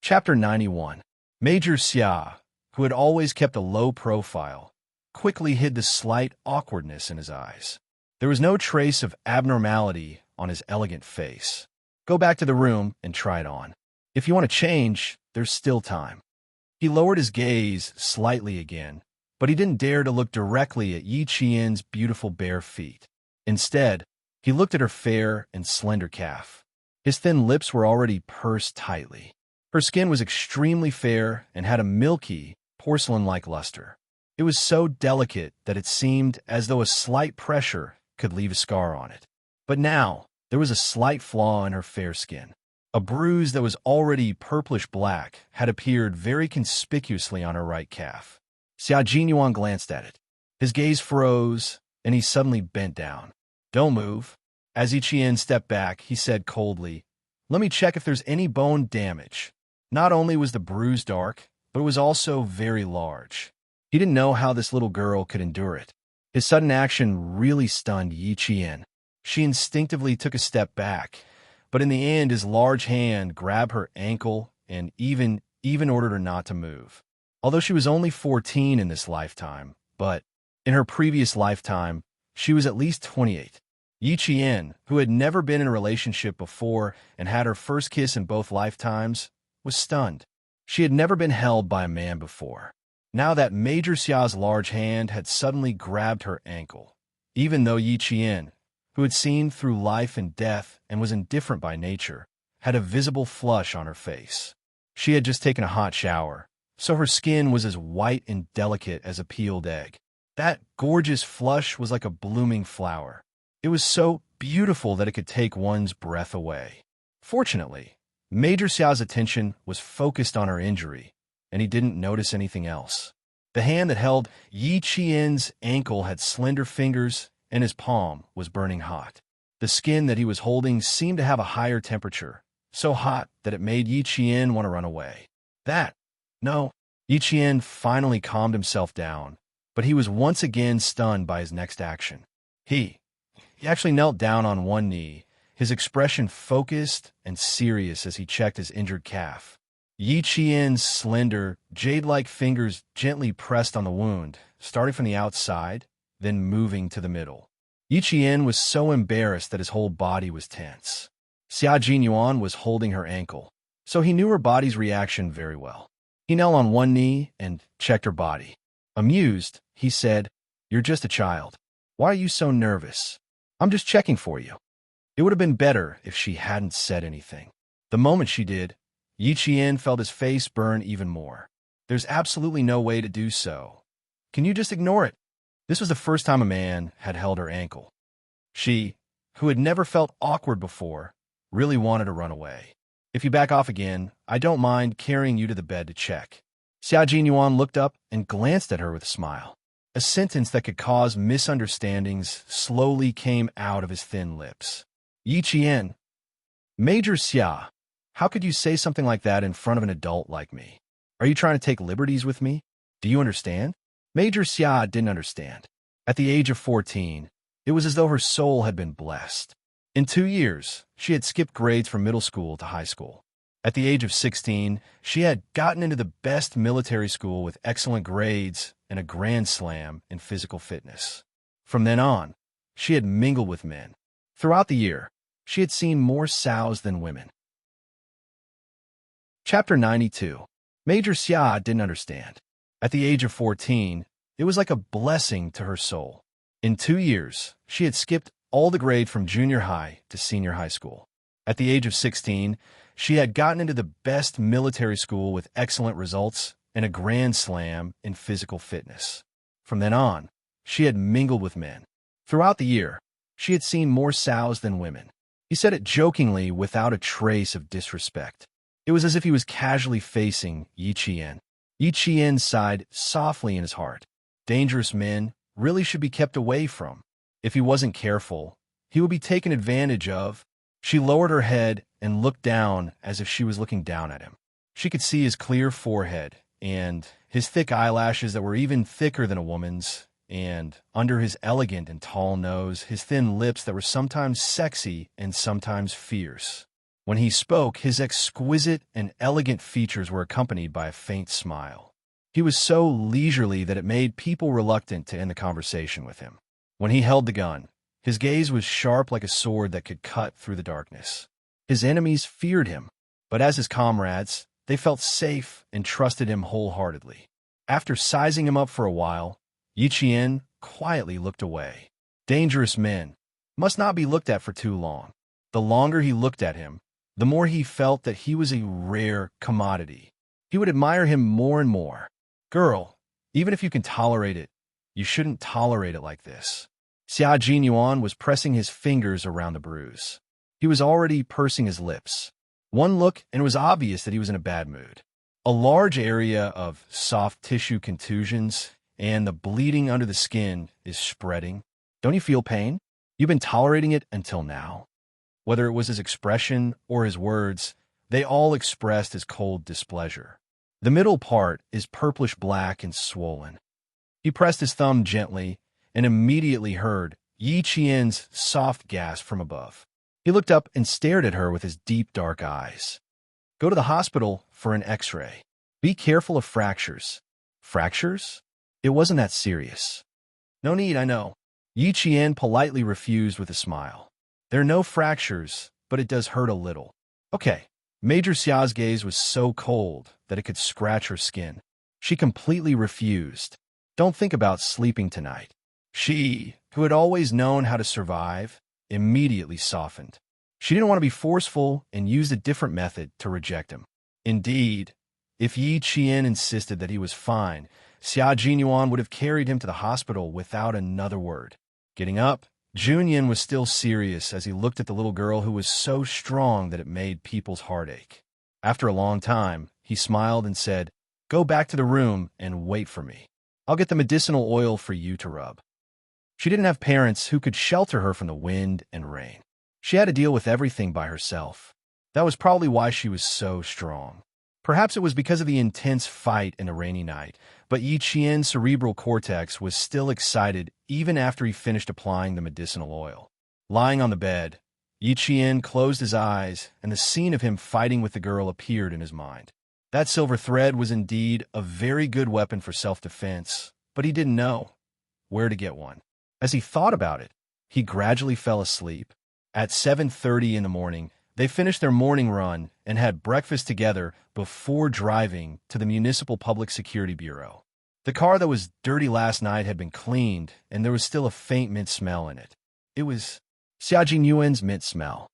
Chapter 91. Major Xia, who had always kept a low profile, quickly hid the slight awkwardness in his eyes. There was no trace of abnormality on his elegant face. Go back to the room and try it on. If you want to change, there's still time. He lowered his gaze slightly again, but he didn't dare to look directly at Yi Qian's beautiful bare feet. Instead, he looked at her fair and slender calf. His thin lips were already pursed tightly. Her skin was extremely fair and had a milky, porcelain-like luster. It was so delicate that it seemed as though a slight pressure could leave a scar on it. But now, there was a slight flaw in her fair skin. A bruise that was already purplish-black had appeared very conspicuously on her right calf. Xia Jinyuan glanced at it. His gaze froze, and he suddenly bent down. "Don't move." As Yi Qian stepped back, he said coldly, "Let me check if there's any bone damage." Not only was the bruise dark, but it was also very large. He didn't know how this little girl could endure it. His sudden action really stunned Yi Qian. She instinctively took a step back, but in the end his large hand grabbed her ankle and even ordered her not to move. Although she was only 14 in this lifetime, but in her previous lifetime, she was at least 28. Yi Qian, who had never been in a relationship before and had her first kiss in both lifetimes, was stunned. She had never been held by a man before. Now that Major Xia's large hand had suddenly grabbed her ankle, even though Yi Qian, who had seen through life and death and was indifferent by nature, had a visible flush on her face. She had just taken a hot shower, so her skin was as white and delicate as a peeled egg. That gorgeous flush was like a blooming flower. It was so beautiful that it could take one's breath away. Fortunately, Major Xiao's attention was focused on her injury, and he didn't notice anything else. The hand that held Yi Qian's ankle had slender fingers, and his palm was burning hot. The skin that he was holding seemed to have a higher temperature, so hot that it made Yi Qian want to run away. No. Yi Qian finally calmed himself down, but he was once again stunned by his next action. He actually knelt down on one knee, his expression focused and serious as he checked his injured calf. Yi Qian's slender, jade-like fingers gently pressed on the wound, starting from the outside, then moving to the middle. Yi Qian was so embarrassed that his whole body was tense. Xia Jinyuan was holding her ankle, so he knew her body's reaction very well. He knelt on one knee and checked her body. Amused, he said, "You're just a child. Why are you so nervous? I'm just checking for you." It would have been better if she hadn't said anything. The moment she did, Yi Qian felt his face burn even more. There's absolutely no way to do so. Can you just ignore it? This was the first time a man had held her ankle. She, who had never felt awkward before, really wanted to run away. "If you back off again, I don't mind carrying you to the bed to check." Xia Jinyuan looked up and glanced at her with a smile. A sentence that could cause misunderstandings slowly came out of his thin lips. "Yi Qian, Major Xia, how could you say something like that in front of an adult like me? Are you trying to take liberties with me? Do you understand?" Major Xia didn't understand. At the age of 14, it was as though her soul had been blessed. In 2 years, she had skipped grades from middle school to high school. At the age of 16, she had gotten into the best military school with excellent grades and a grand slam in physical fitness. From then on, she had mingled with men. Throughout the year, she had seen more sows than women. Chapter 92. Major Xia didn't understand. At the age of 14, it was like a blessing to her soul. In 2 years, she had skipped all the grade from junior high to senior high school. At the age of 16, she had gotten into the best military school with excellent results and a grand slam in physical fitness. From then on, she had mingled with men. Throughout the year, she had seen more sows than women. He said it jokingly without a trace of disrespect. It was as if he was casually facing Yi Qian. Yi Qian sighed softly in his heart. Dangerous men really should be kept away from. If he wasn't careful, he would be taken advantage of. She lowered her head and looked down as if she was looking down at him. She could see his clear forehead and his thick eyelashes that were even thicker than a woman's, and under his elegant and tall nose, his thin lips that were sometimes sexy and sometimes fierce. When he spoke, his exquisite and elegant features were accompanied by a faint smile. He was so leisurely that it made people reluctant to end the conversation with him. When he held the gun, his gaze was sharp like a sword that could cut through the darkness. His enemies feared him, but as his comrades, they felt safe and trusted him wholeheartedly. After sizing him up for a while, Yichien quietly looked away. Dangerous men must not be looked at for too long. The longer he looked at him, the more he felt that he was a rare commodity. He would admire him more and more. Girl, even if you can tolerate it, you shouldn't tolerate it like this. Xia Jinyuan was pressing his fingers around the bruise. He was already pursing his lips. One look, and it was obvious that he was in a bad mood. A large area of soft tissue contusions, and the bleeding under the skin is spreading. Don't you feel pain? You've been tolerating it until now. Whether it was his expression or his words, they all expressed his cold displeasure. The middle part is purplish-black and swollen. He pressed his thumb gently and immediately heard Yi Qian's soft gasp from above. He looked up and stared at her with his deep, dark eyes. Go to the hospital for an X-ray. Be careful of fractures. Fractures? It wasn't that serious. No need, I know. Yi Qian politely refused with a smile. There are no fractures, but it does hurt a little. Okay. Major Xia's gaze was so cold that it could scratch her skin. She completely refused. Don't think about sleeping tonight. She, who had always known how to survive, immediately softened. She didn't want to be forceful and used a different method to reject him. Indeed, if Yi Qian insisted that he was fine, Xia Jinyuan would have carried him to the hospital without another word. Getting up, Junyan was still serious as he looked at the little girl who was so strong that it made people's heart ache. After a long time, he smiled and said, Go back to the room and wait for me. I'll get the medicinal oil for you to rub. She didn't have parents who could shelter her from the wind and rain. She had to deal with everything by herself. That was probably why she was so strong. Perhaps it was because of the intense fight in a rainy night, but Yi Qian's cerebral cortex was still excited even after he finished applying the medicinal oil. Lying on the bed, Yi Qian closed his eyes, and the scene of him fighting with the girl appeared in his mind. That silver thread was indeed a very good weapon for self-defense, but he didn't know where to get one. As he thought about it, he gradually fell asleep. At 7:30 in the morning, they finished their morning run and had breakfast together before driving to the Municipal Public Security Bureau. The car that was dirty last night had been cleaned, and there was still a faint mint smell in it. It was Xia Jinyuan's mint smell.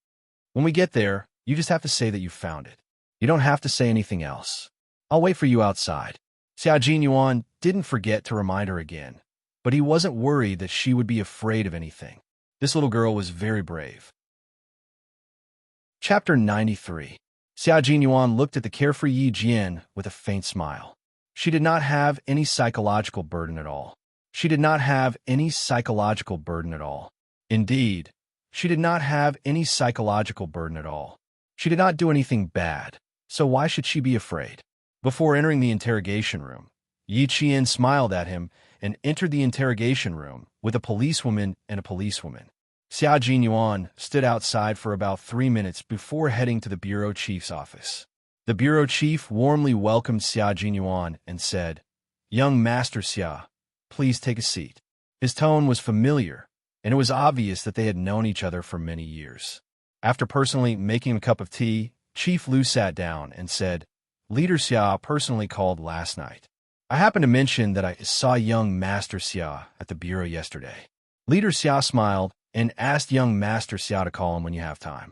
When we get there, you just have to say that you found it. You don't have to say anything else. I'll wait for you outside. Xia Jinyuan didn't forget to remind her again, but he wasn't worried that she would be afraid of anything. This little girl was very brave. Chapter 93. Xia Jinyuan looked at the carefree Yi Jian with a faint smile. She did not have any psychological burden at all. She did not have any psychological burden at all. Indeed, she did not have any psychological burden at all. She did not do anything bad, so why should she be afraid? Before entering the interrogation room, Yi Qian smiled at him and entered the interrogation room with a policewoman and a policewoman. Xia Jinyuan stood outside for about 3 minutes before heading to the bureau chief's office. The bureau chief warmly welcomed Xia Jinyuan and said, Young Master Xia, please take a seat. His tone was familiar, and it was obvious that they had known each other for many years. After personally making him a cup of tea, Chief Lu sat down and said, Leader Xia personally called last night. I happened to mention that I saw young Master Xia at the bureau yesterday. Leader Xia smiled and asked young Master Xia to call him when you have time.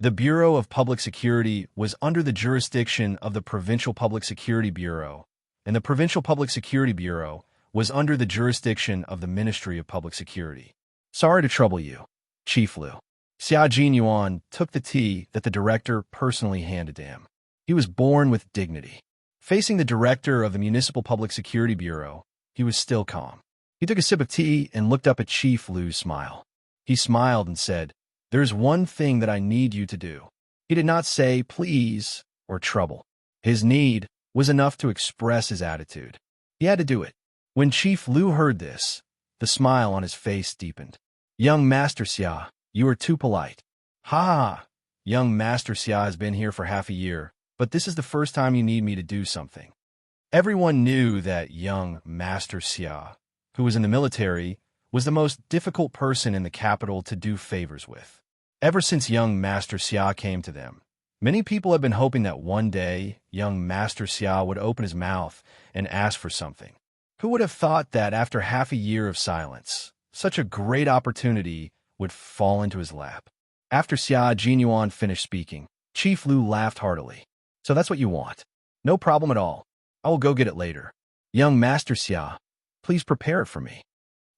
The Bureau of Public Security was under the jurisdiction of the Provincial Public Security Bureau, and the Provincial Public Security Bureau was under the jurisdiction of the Ministry of Public Security. Sorry to trouble you, Chief Lu. Xia Jinyuan took the tea that the director personally handed to him. He was born with dignity. Facing the director of the Municipal Public Security Bureau, he was still calm. He took a sip of tea and looked up at Chief Lu's smile. He smiled and said, There's one thing that I need you to do. He did not say please or trouble. His need was enough to express his attitude. He had to do it. When Chief Lu heard this, the smile on his face deepened. Young Master Xia, you are too polite. Ha ha! young Master Xia has been here for half a year, but this is the first time you need me to do something. Everyone knew that young Master Xia, who was in the military, was the most difficult person in the capital to do favors with. Ever since young Master Xia came to them, many people had been hoping that one day young Master Xia would open his mouth and ask for something. Who would have thought that after half a year of silence, such a great opportunity would fall into his lap? After Xia Jinyuan finished speaking, Chief Lu laughed heartily. So that's what you want? No problem at all. I will go get it later. Young Master Xia, please prepare it for me.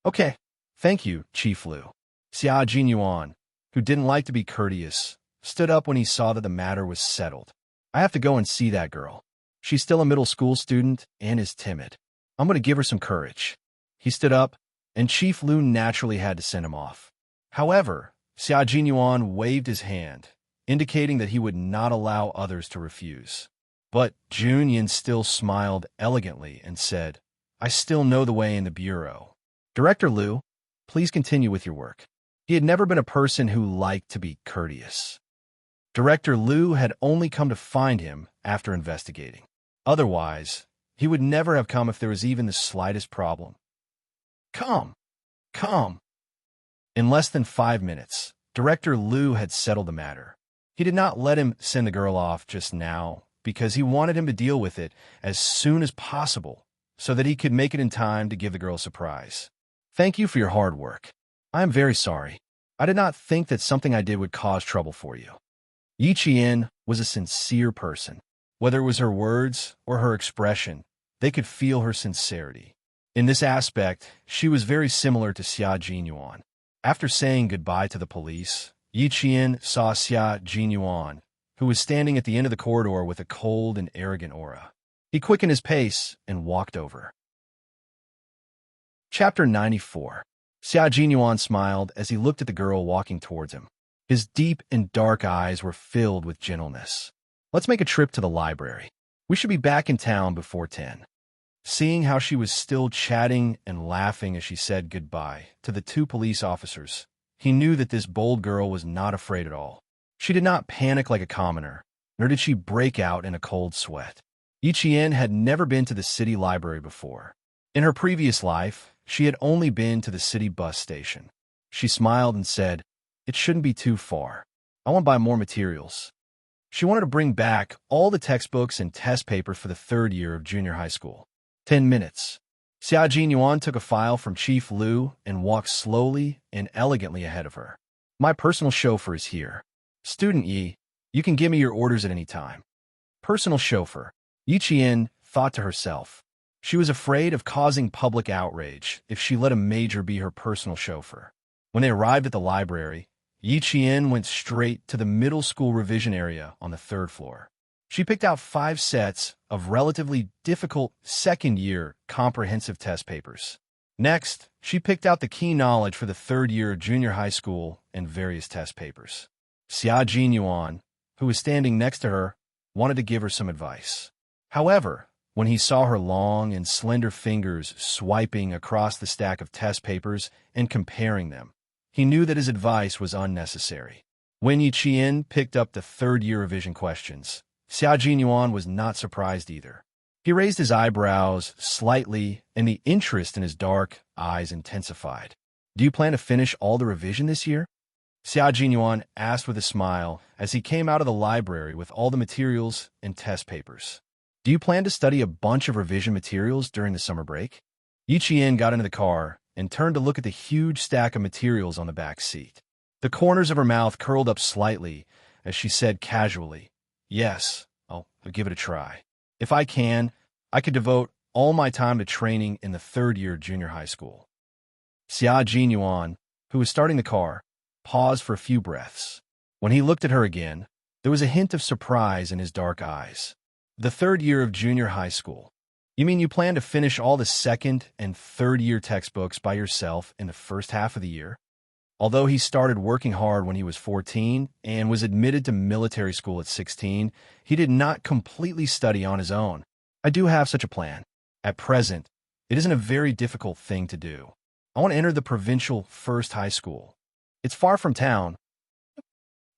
Okay, thank you, Chief Lu. Xia Jinyuan, who didn't like to be courteous, stood up when he saw that the matter was settled. I have to go and see that girl. She's still a middle school student and is timid. I'm going to give her some courage. He stood up, and Chief Lu naturally had to send him off. However, Xia Jinyuan waved his hand, indicating that he would not allow others to refuse. But Junyin still smiled elegantly and said, I still know the way in the bureau. Director Lu, please continue with your work. He had never been a person who liked to be courteous. Director Lu had only come to find him after investigating. Otherwise, he would never have come if there was even the slightest problem. Come. In less than 5 minutes, Director Lu had settled the matter. He did not let him send the girl off just now because he wanted him to deal with it as soon as possible so that he could make it in time to give the girl a surprise. Thank you for your hard work. I am very sorry. I did not think that something I did would cause trouble for you. Yi Qian was a sincere person. Whether it was her words or her expression, they could feel her sincerity. In this aspect, she was very similar to Xia Jinyuan. After saying goodbye to the police, Yi Qian saw Xia Jinyuan, who was standing at the end of the corridor with a cold and arrogant aura. He quickened his pace and walked over. Chapter 94. Xia Jinyuan smiled as he looked at the girl walking towards him. His deep and dark eyes were filled with gentleness. Let's make a trip to the library. We should be back in town before 10. Seeing how she was still chatting and laughing as she said goodbye to the 2 police officers, he knew that this bold girl was not afraid at all. She did not panic like a commoner, nor did she break out in a cold sweat. Yi Qian had never been to the city library before. In her previous life, she had only been to the city bus station. She smiled and said, It shouldn't be too far. I want to buy more materials. She wanted to bring back all the textbooks and test papers for the 3rd year of junior high school. 10 minutes. Xia Jinyuan took a file from Chief Lu and walked slowly and elegantly ahead of her. My personal chauffeur is here. Student Yi, you can give me your orders at any time. Personal chauffeur. Yi Qian thought to herself. She was afraid of causing public outrage if she let a major be her personal chauffeur. When they arrived at the library, Yi Qian went straight to the middle school revision area on the 3rd floor. She picked out 5 sets of relatively difficult 2nd-year comprehensive test papers. Next, she picked out the key knowledge for the 3rd year of junior high school and various test papers. Xia Jinyuan, who was standing next to her, wanted to give her some advice. However, when he saw her long and slender fingers swiping across the stack of test papers and comparing them, he knew that his advice was unnecessary. When Yi Qian picked up the 3rd year revision questions, Xia Jinyuan was not surprised either. He raised his eyebrows slightly, and the interest in his dark eyes intensified. Do you plan to finish all the revision this year? Xia Jinyuan asked with a smile as he came out of the library with all the materials and test papers. Do you plan to study a bunch of revision materials during the summer break? Yi Qian got into the car and turned to look at the huge stack of materials on the back seat. The corners of her mouth curled up slightly as she said casually, Yes, I'll give it a try. If I can, I could devote all my time to training in the 3rd year of junior high school. Xia Jinyuan, who was starting the car, paused for a few breaths. When he looked at her again, there was a hint of surprise in his dark eyes. The 3rd year of junior high school. You mean you plan to finish all the 2nd and 3rd year textbooks by yourself in the first half of the year? Although he started working hard when he was 14 and was admitted to military school at 16, he did not completely study on his own. I do have such a plan. At present, it isn't a very difficult thing to do. I want to enter the provincial first high school. It's far from town.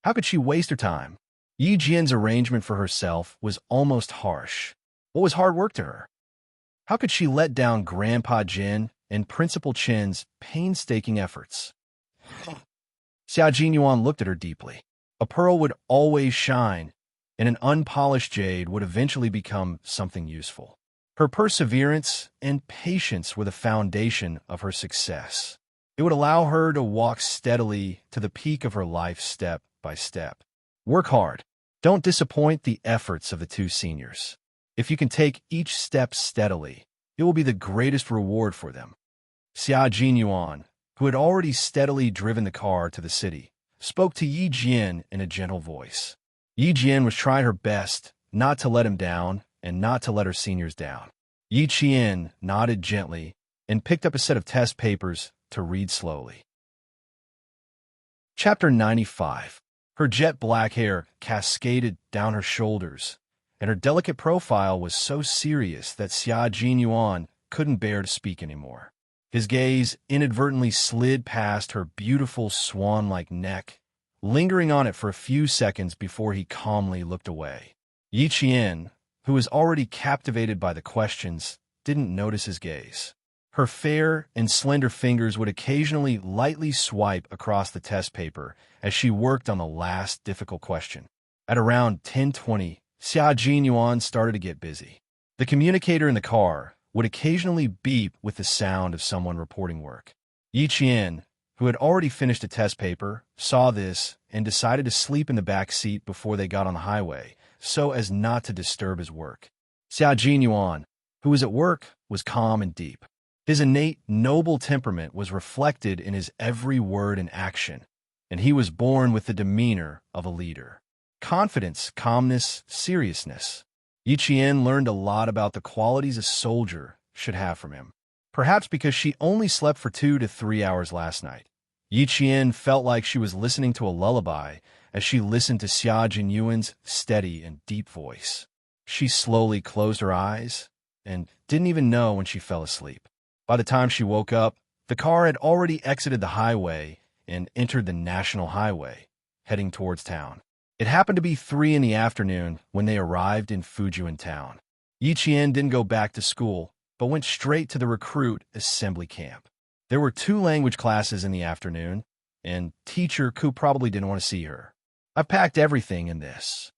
How could she waste her time? Yi Jian's arrangement for herself was almost harsh. What was hard work to her? How could she let down Grandpa Jin and Principal Chin's painstaking efforts? Xia Jinyuan looked at her deeply. A pearl would always shine, and an unpolished jade would eventually become something useful. Her perseverance and patience were the foundation of her success. It would allow her to walk steadily to the peak of her life step by step. Work hard. Don't disappoint the efforts of the two seniors. If you can take each step steadily, it will be the greatest reward for them. Xia Jinyuan, who had already steadily driven the car to the city, spoke to Yi Jian in a gentle voice. Yi Jian was trying her best not to let him down and not to let her seniors down. Yi Qian nodded gently and picked up a set of test papers to read slowly. Chapter 95. Her jet black hair cascaded down her shoulders, and her delicate profile was so serious that Xia Jinyuan couldn't bear to speak anymore. His gaze inadvertently slid past her beautiful swan-like neck, lingering on it for a few seconds before he calmly looked away. Yi Qian, who was already captivated by the questions, didn't notice his gaze. Her fair and slender fingers would occasionally lightly swipe across the test paper as she worked on the last difficult question. At around 10:20, Xia Jinyuan started to get busy. The communicator in the car would occasionally beep with the sound of someone reporting work. Yi Qian, who had already finished a test paper, saw this and decided to sleep in the back seat before they got on the highway, so as not to disturb his work. Xia Jinyuan, who was at work, was calm and deep. His innate, noble temperament was reflected in his every word and action, and he was born with the demeanor of a leader. Confidence, calmness, seriousness. Yi Qian learned a lot about the qualities a soldier should have from him. Perhaps because she only slept for 2 to 3 hours last night, Yi Qian felt like she was listening to a lullaby as she listened to Xia Jinyuan's steady and deep voice. She slowly closed her eyes and didn't even know when she fell asleep. By the time she woke up, the car had already exited the highway and entered the national highway, heading towards town. It happened to be 3 in the afternoon when they arrived in Fujian town. Yi Qian didn't go back to school, but went straight to the recruit assembly camp. There were 2 language classes in the afternoon, and teacher Ku probably didn't want to see her. "I've packed everything in this."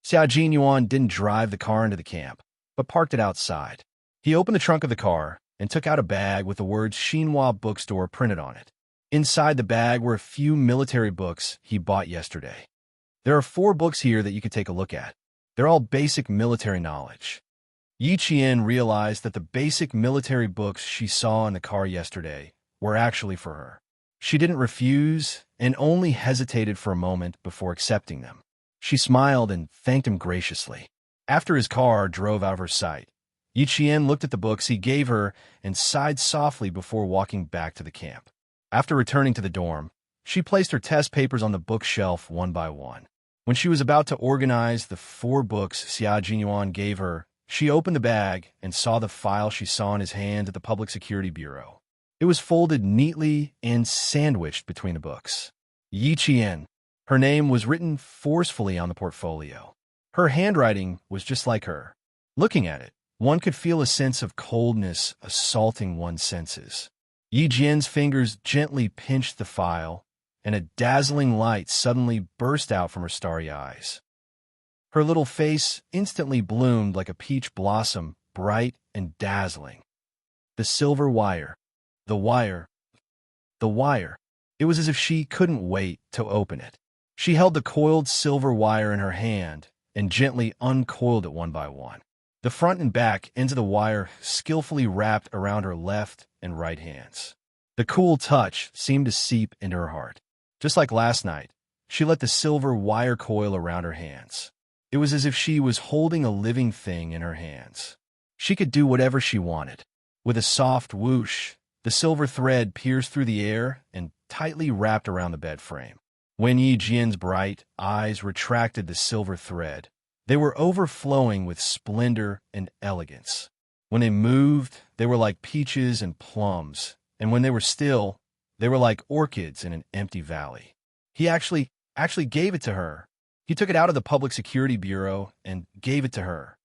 Xia Jinyuan didn't drive the car into the camp, but parked it outside. He opened the trunk of the car and took out a bag with the words Xinhua Bookstore printed on it. Inside the bag were a few military books he bought yesterday. There are 4 books here that you could take a look at. They're all basic military knowledge. Yi Qian realized that the basic military books she saw in the car yesterday were actually for her. She didn't refuse and only hesitated for a moment before accepting them. She smiled and thanked him graciously. After his car drove out of her sight, Yi Qian looked at the books he gave her and sighed softly before walking back to the camp. After returning to the dorm, she placed her test papers on the bookshelf one by one. When she was about to organize the 4 books Xia Jinyuan gave her, she opened the bag and saw the file she saw in his hand at the Public Security Bureau. It was folded neatly and sandwiched between the books. Yi Qian. Her name was written forcefully on the portfolio. Her handwriting was just like her. Looking at it, one could feel a sense of coldness assaulting one's senses. Yi Jian's fingers gently pinched the file, and a dazzling light suddenly burst out from her starry eyes. Her little face instantly bloomed like a peach blossom, bright and dazzling. The silver wire. The wire. The wire. It was as if she couldn't wait to open it. She held the coiled silver wire in her hand and gently uncoiled it one by one. The front and back ends of the wire skillfully wrapped around her left and right hands. The cool touch seemed to seep into her heart. Just like last night, she let the silver wire coil around her hands. It was as if she was holding a living thing in her hands. She could do whatever she wanted. With a soft whoosh, the silver thread pierced through the air and tightly wrapped around the bed frame. When Yi Jian's bright eyes retracted the silver thread, they were overflowing with splendor and elegance. When they moved, they were like peaches and plums, and when they were still, they were like orchids in an empty valley. He actually actually gave it to her. He took it out of the Public Security Bureau and gave it to her.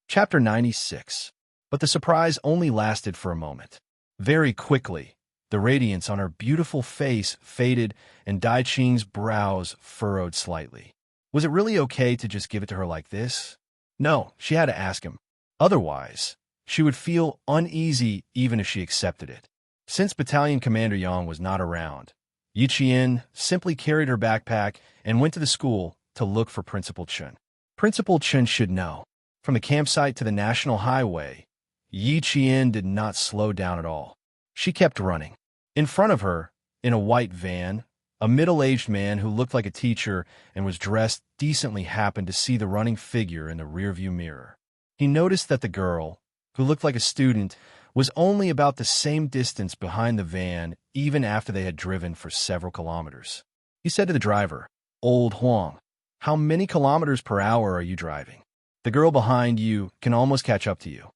Chapter 96. But the surprise only lasted for a moment. Very quickly, the radiance on her beautiful face faded and Dai Qing's brows furrowed slightly. Was it really okay to just give it to her like this? No, she had to ask him. Otherwise, she would feel uneasy even if she accepted it. Since Battalion Commander Yang was not around, Yi Qian simply carried her backpack and went to the school to look for Principal Chen. Principal Chen should know. From the campsite to the national highway, Yi Qian did not slow down at all. She kept running. In front of her, in a white van, a middle-aged man who looked like a teacher and was dressed decently happened to see the running figure in the rearview mirror. He noticed that the girl, who looked like a student, was only about the same distance behind the van even after they had driven for several kilometers. He said to the driver, "Old Huang, how many kilometers per hour are you driving? The girl behind you can almost catch up to you."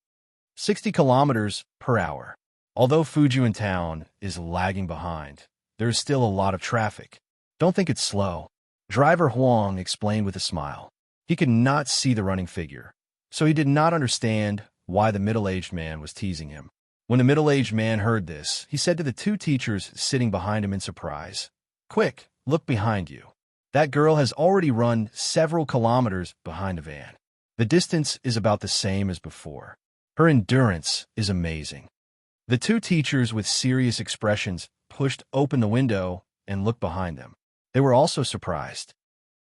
60 kilometers per hour. Although Fujian town is lagging behind, there is still a lot of traffic. Don't think it's slow. Driver Huang explained with a smile. He could not see the running figure, so he did not understand why the middle-aged man was teasing him. When the middle-aged man heard this, he said to the two teachers sitting behind him in surprise, "Quick, look behind you. That girl has already run several kilometers behind the van. The distance is about the same as before. Her endurance is amazing." The two teachers with serious expressions pushed open the window and looked behind them. They were also surprised.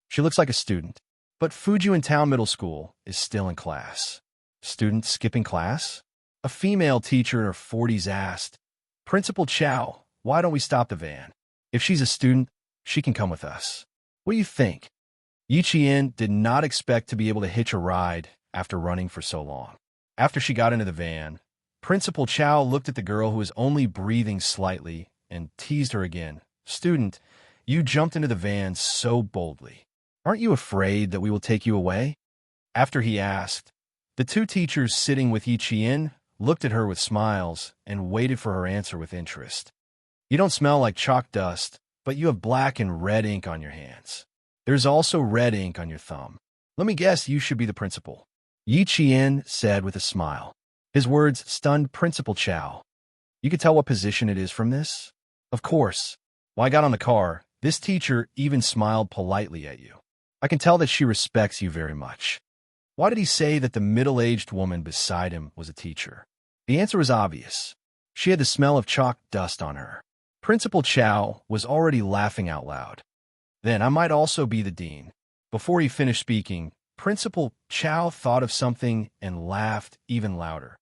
She looks like a student, but Fujian Town Middle School is still in class. Student skipping class? A female teacher in her 40s asked, "Principal Chow, why don't we stop the van? If she's a student, she can come with us. What do you think?" Yi Qian did not expect to be able to hitch a ride after running for so long. After she got into the van, Principal Chow looked at the girl who was only breathing slightly and teased her again. "Student, you jumped into the van so boldly. Aren't you afraid that we will take you away?" After he asked, the two teachers sitting with Yi Qian looked at her with smiles and waited for her answer with interest. "You don't smell like chalk dust, but you have black and red ink on your hands. There's also red ink on your thumb. Let me guess you should be the principal," Yi Qian said with a smile. His words stunned Principal Chow. "You could tell what position it is from this?" "Of course. When I got on the car, this teacher even smiled politely at you. I can tell that she respects you very much." Why did he say that the middle-aged woman beside him was a teacher? The answer was obvious. She had the smell of chalk dust on her. Principal Chow was already laughing out loud. "Then I might also be the dean." Before he finished speaking, Principal Chow thought of something and laughed even louder.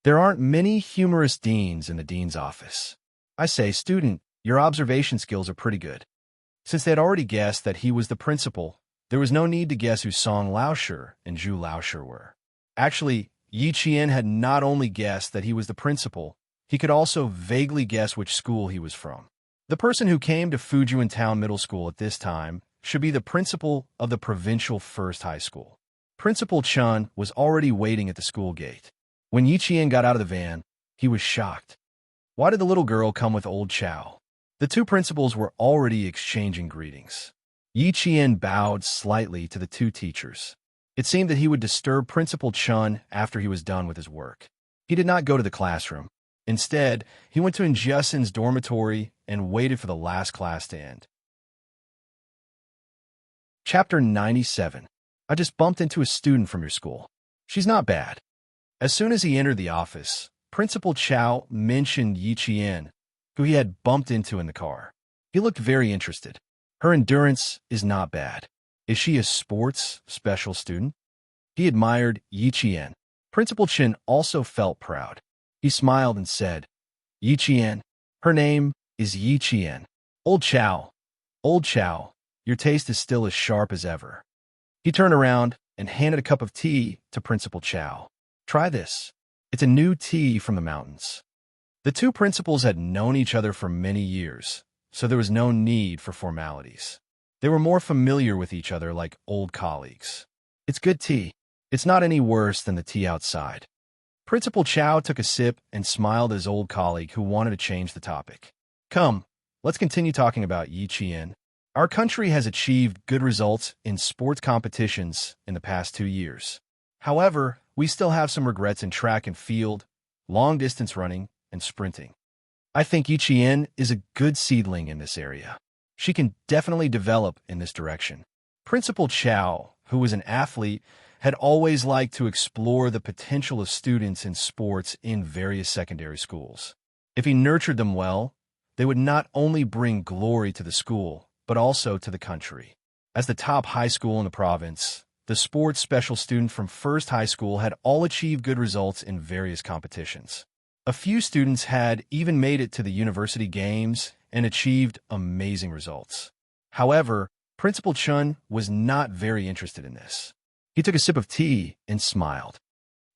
"There aren't many humorous deans in the dean's office. I say, student, your observation skills are pretty good." Since they had already guessed that he was the principal, there was no need to guess who Song Laosher and Zhu Laosher were. Actually, Yi Qian had not only guessed that he was the principal, he could also vaguely guess which school he was from. The person who came to Fujian Town Middle School at this time should be the principal of the provincial first high school. Principal Chun was already waiting at the school gate. When Yi Qian got out of the van, he was shocked. Why did the little girl come with old Chow? The two principals were already exchanging greetings. Yi Qian bowed slightly to the two teachers. It seemed that he would disturb Principal Chun after he was done with his work. He did not go to the classroom. Instead, he went to Injesin's dormitory and waited for the last class to end. Chapter 97. I just bumped into a student from your school. She's not bad. As soon as he entered the office, Principal Chow mentioned Yi Qian, who he had bumped into in the car. He looked very interested. Her endurance is not bad. Is she a sports special student? He admired Yi Qian. Principal Chen also felt proud. He smiled and said, "Yi Qian. Her name is Yi Qian. Old Chow. Old Chow. Your taste is still as sharp as ever." He turned around and handed a cup of tea to Principal Chow. "Try this. It's a new tea from the mountains." The two principals had known each other for many years, so there was no need for formalities. They were more familiar with each other like old colleagues. "It's good tea. It's not any worse than the tea outside." Principal Chow took a sip and smiled at his old colleague who wanted to change the topic. "Come, let's continue talking about Yi Qian. Our country has achieved good results in sports competitions in the past 2 years. However, we still have some regrets in track and field, long-distance running, and sprinting. I think Yi Qian is a good seedling in this area. She can definitely develop in this direction. Principal Chow, who was an athlete, had always liked to explore the potential of students in sports in various secondary schools. If he nurtured them well, they would not only bring glory to the school, but also to the country. As the top high school in the province, the sports special student from First High School had all achieved good results in various competitions. A few students had even made it to the university games and achieved amazing results. However, Principal Chun was not very interested in this. He took a sip of tea and smiled.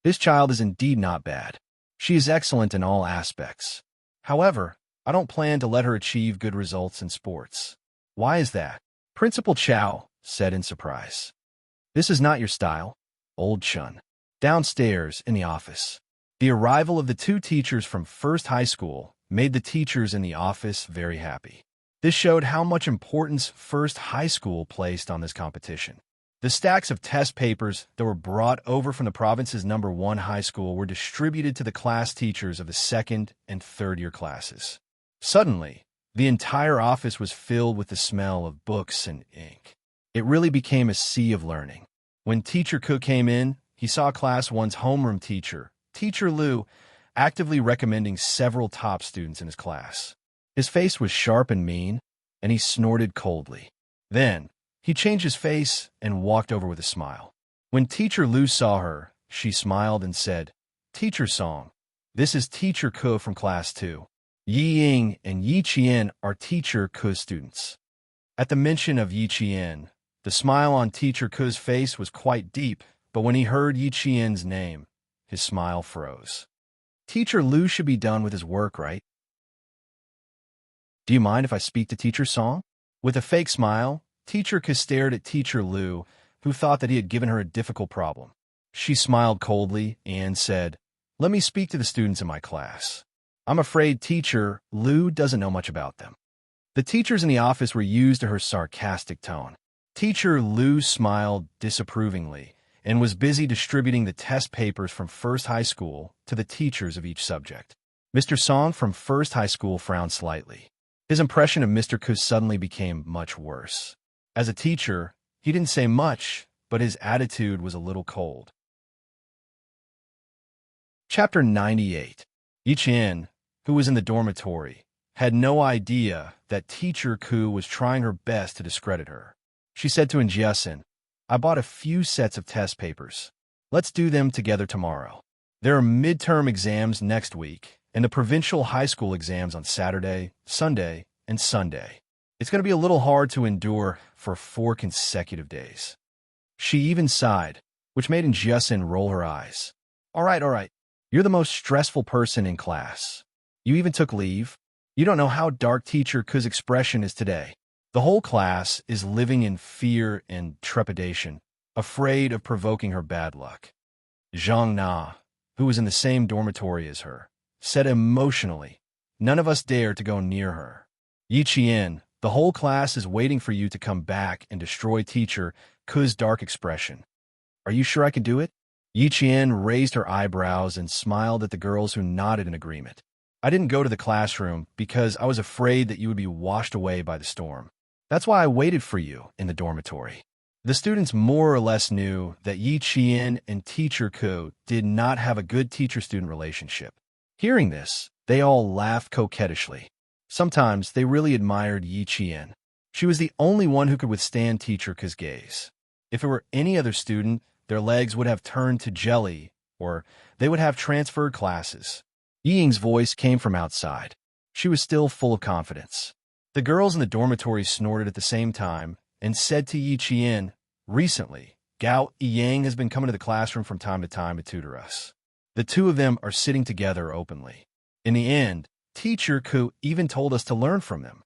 This child is indeed not bad. She is excellent in all aspects. However, I don't plan to let her achieve good results in sports. Why is that? Principal Chow said in surprise. This is not your style, old Chun. Downstairs in the office, the arrival of the two teachers from First High School made the teachers in the office very happy. This showed how much importance First High School placed on this competition. The stacks of test papers that were brought over from the province's #1 high school were distributed to the class teachers of the second and third year classes. Suddenly, the entire office was filled with the smell of books and ink. It really became a sea of learning. When Teacher Cook came in, he saw Class 1's homeroom teacher, Teacher Liu, actively recommending several top students in his class. His face was sharp and mean, and he snorted coldly. Then, he changed his face and walked over with a smile. When Teacher Liu saw her, she smiled and said, "Teacher Song, this is Teacher Ko from Class 2. Yi Ying and Yi Qian are Teacher Ko's students." At the mention of Yi Qian, the smile on Teacher Ko's face was quite deep, but when he heard Yi Qian's name, his smile froze. Teacher Liu should be done with his work, right? Do you mind if I speak to Teacher Song? With a fake smile, Teacher Ko stared at Teacher Liu, who thought that he had given her a difficult problem. She smiled coldly and said, "Let me speak to the students in my class. I'm afraid Teacher Liu doesn't know much about them." The teachers in the office were used to her sarcastic tone. Teacher Liu smiled disapprovingly and was busy distributing the test papers from First High School to the teachers of each subject. Mr. Song from First High School frowned slightly. His impression of Mr. Ko suddenly became much worse. As a teacher, he didn't say much, but his attitude was a little cold. Chapter 98. Yi Qian, who was in the dormitory, had no idea that Teacher Ko was trying her best to discredit her. She said to Unyielding, "I bought a few sets of test papers. Let's do them together tomorrow. There are midterm exams next week, and the provincial high school exams on Saturday, Sunday, and Sunday. It's going to be a little hard to endure for 4 consecutive days." She even sighed, which made Unyielding roll her eyes. All right. You're the most stressful person in class. You even took leave. You don't know how dark Teacher Ko's expression is today. The whole class is living in fear and trepidation, afraid of provoking her bad luck. Zhang Na, who was in the same dormitory as her, said emotionally, "None of us dare to go near her. Yi Qian, the whole class is waiting for you to come back and destroy Teacher Ko's dark expression. Are you sure I can do it?" Yi Qian raised her eyebrows and smiled at the girls who nodded in agreement. "I didn't go to the classroom because I was afraid that you would be washed away by the storm. That's why I waited for you in the dormitory." The students more or less knew that Yi Qian and Teacher Ko did not have a good teacher-student relationship. Hearing this, they all laughed coquettishly. Sometimes they really admired Yi Qian. She was the only one who could withstand Teacher Ko's gaze. If it were any other student, their legs would have turned to jelly, or they would have transferred classes. Yi Ying's voice came from outside. She was still full of confidence. The girls in the dormitory snorted at the same time and said to Yi Qian, "Recently, Gao Yang has been coming to the classroom from time to time to tutor us. The two of them are sitting together openly. In the end, Teacher Ko even told us to learn from them.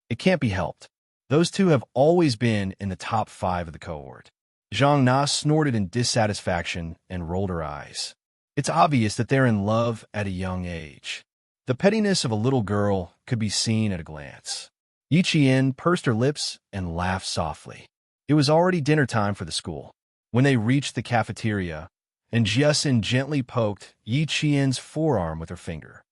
It can't be helped. Those two have always been in the top 5 of the cohort." Zhang Na snorted in dissatisfaction and rolled her eyes. It's obvious that they're in love at a young age. The pettiness of a little girl could be seen at a glance. Yi Qian pursed her lips and laughed softly. It was already dinner time for the school. When they reached the cafeteria, and Jiasin gently poked Yi Qian's forearm with her finger.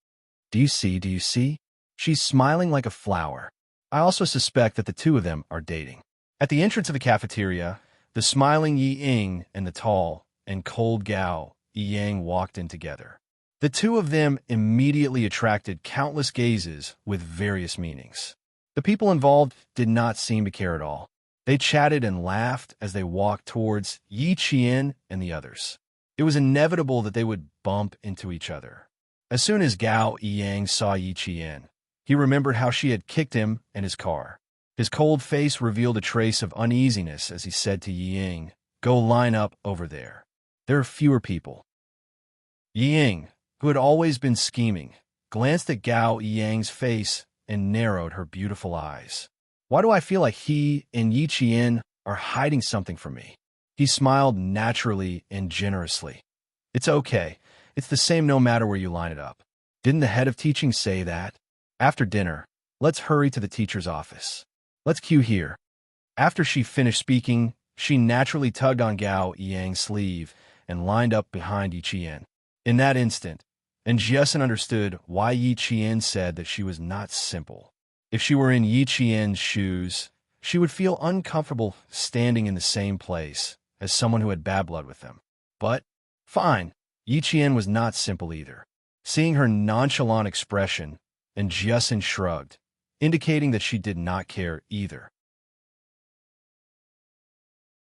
Do you see? Do you see? She's smiling like a flower. I also suspect that the two of them are dating. At the entrance of the cafeteria, the smiling Yi Ying and the tall and cold Gao Yang walked in together. The two of them immediately attracted countless gazes with various meanings. The people involved did not seem to care at all. They chatted and laughed as they walked towards Yi Qian and the others. It was inevitable that they would bump into each other. As soon as Gao Yang saw Yi Qian, he remembered how she had kicked him and his car. His cold face revealed a trace of uneasiness as he said to Yi Ying, "Go line up over there. There are fewer people." Yi Ying, who had always been scheming, glanced at Gao Yang's face and narrowed her beautiful eyes. Why do I feel like he and Yi Qian are hiding something from me? He smiled naturally and generously. It's okay. It's the same no matter where you line it up. Didn't the head of teaching say that? After dinner, let's hurry to the teacher's office. Let's queue here. After she finished speaking, she naturally tugged on Gao Yang's sleeve and lined up behind Yi Qian. In that instant, and Jiasin understood why Yi Qian said that she was not simple. If she were in Yi Qian's shoes, she would feel uncomfortable standing in the same place as someone who had bad blood with them. But, fine, Yi Qian was not simple either. Seeing her nonchalant expression, and Jiasin shrugged, indicating that she did not care either.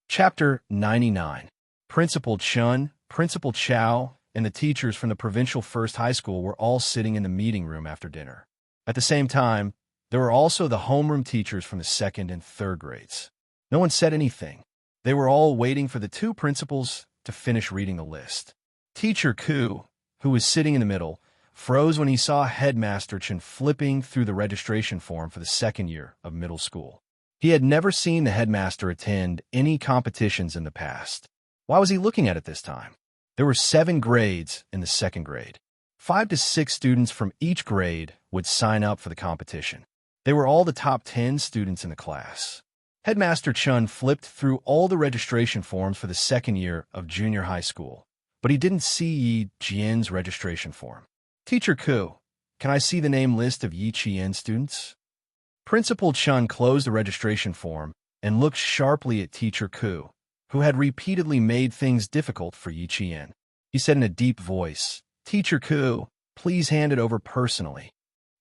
Chapter 99. Principal Chun, Principal Chow, and the teachers from the provincial first high school were all sitting in the meeting room after dinner. At the same time, there were also the homeroom teachers from the second and third grades. No one said anything. They were all waiting for the two principals to finish reading the list. Teacher Ku, who was sitting in the middle, froze when he saw Headmaster Chen flipping through the registration form for the second year of middle school. He had never seen the headmaster attend any competitions in the past. Why was he looking at it this time? There were 7 grades in the second grade. 5 to 6 students from each grade would sign up for the competition. They were all the top 10 students in the class. Headmaster Chun flipped through all the registration forms for the second year of junior high school, but he didn't see Yi Jian's registration form. Teacher Ku, can I see the name list of Yi Qian students? Principal Chun closed the registration form and looked sharply at Teacher Ku, who had repeatedly made things difficult for Yi Qian. He said in a deep voice, "Teacher Ku, please hand it over personally."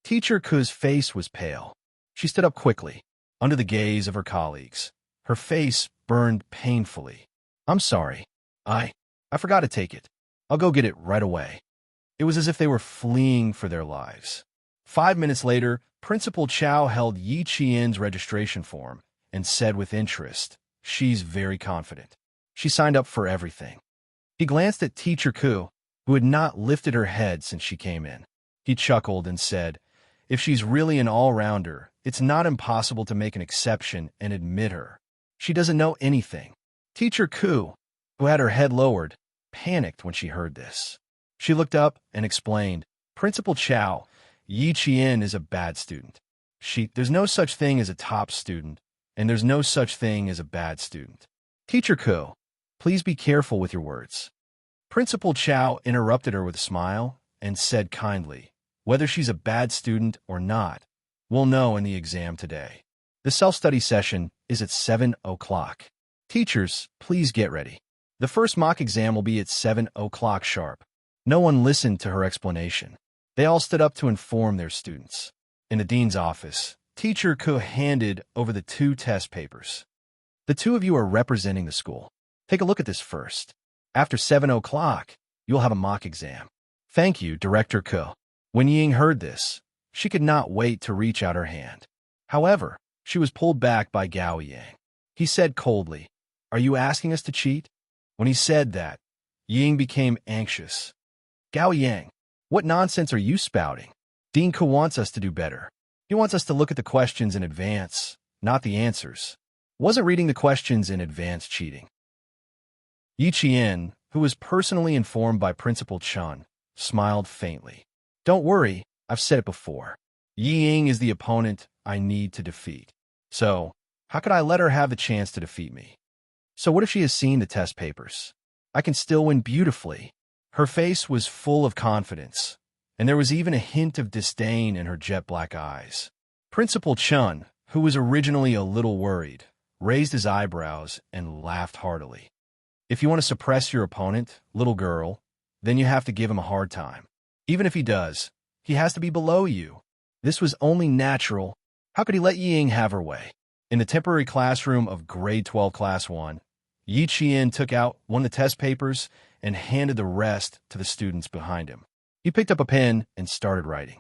Teacher Ku's face was pale. She stood up quickly, under the gaze of her colleagues. Her face burned painfully. "I'm sorry. I forgot to take it. I'll go get it right away." It was as if they were fleeing for their lives. 5 minutes later, Principal Chow held Yi Qian's registration form and said with interest, "She's very confident. She signed up for everything." He glanced at Teacher Ku, who had not lifted her head since she came in. He chuckled and said, "If she's really an all-rounder, it's not impossible to make an exception and admit her. She doesn't know anything." Teacher Ku, who had her head lowered, panicked when she heard this. She looked up and explained, "Principal Chow, Yi Qian is a bad student. There's no such thing as a top student, and there's no such thing as a bad student." Teacher Ku, please be careful with your words. Principal Chow interrupted her with a smile and said kindly, "Whether she's a bad student or not, we'll know in the exam today. The self-study session is at 7 o'clock. Teachers, please get ready. The first mock exam will be at 7 o'clock sharp." No one listened to her explanation. They all stood up to inform their students. In the dean's office, Teacher Ku handed over the 2 test papers. "The 2 of you are representing the school. Take a look at this first. After 7 o'clock, you'll have a mock exam." "Thank you, Director Ku." When Ying heard this, she could not wait to reach out her hand. However, she was pulled back by Gao Yang. He said coldly, "Are you asking us to cheat?" When he said that, Ying became anxious. "Gao Yang, what nonsense are you spouting? Dean Ku wants us to do better. He wants us to look at the questions in advance, not the answers. Wasn't reading the questions in advance cheating?" Yi Qian, who was personally informed by Principal Chun, smiled faintly. "Don't worry, I've said it before. Yi Ying is the opponent I need to defeat. So, how could I let her have the chance to defeat me? So what if she has seen the test papers? I can still win beautifully. Her face was full of confidence, and there was even a hint of disdain in her jet-black eyes. Principal Chun, who was originally a little worried, raised his eyebrows and laughed heartily. If you want to suppress your opponent, little girl, then you have to give him a hard time. Even if he does, he has to be below you. This was only natural. How could he let Yi Ying have her way? In the temporary classroom of grade 12 class 1, Yi Qian took out one of the test papers and handed the rest to the students behind him. He picked up a pen and started writing.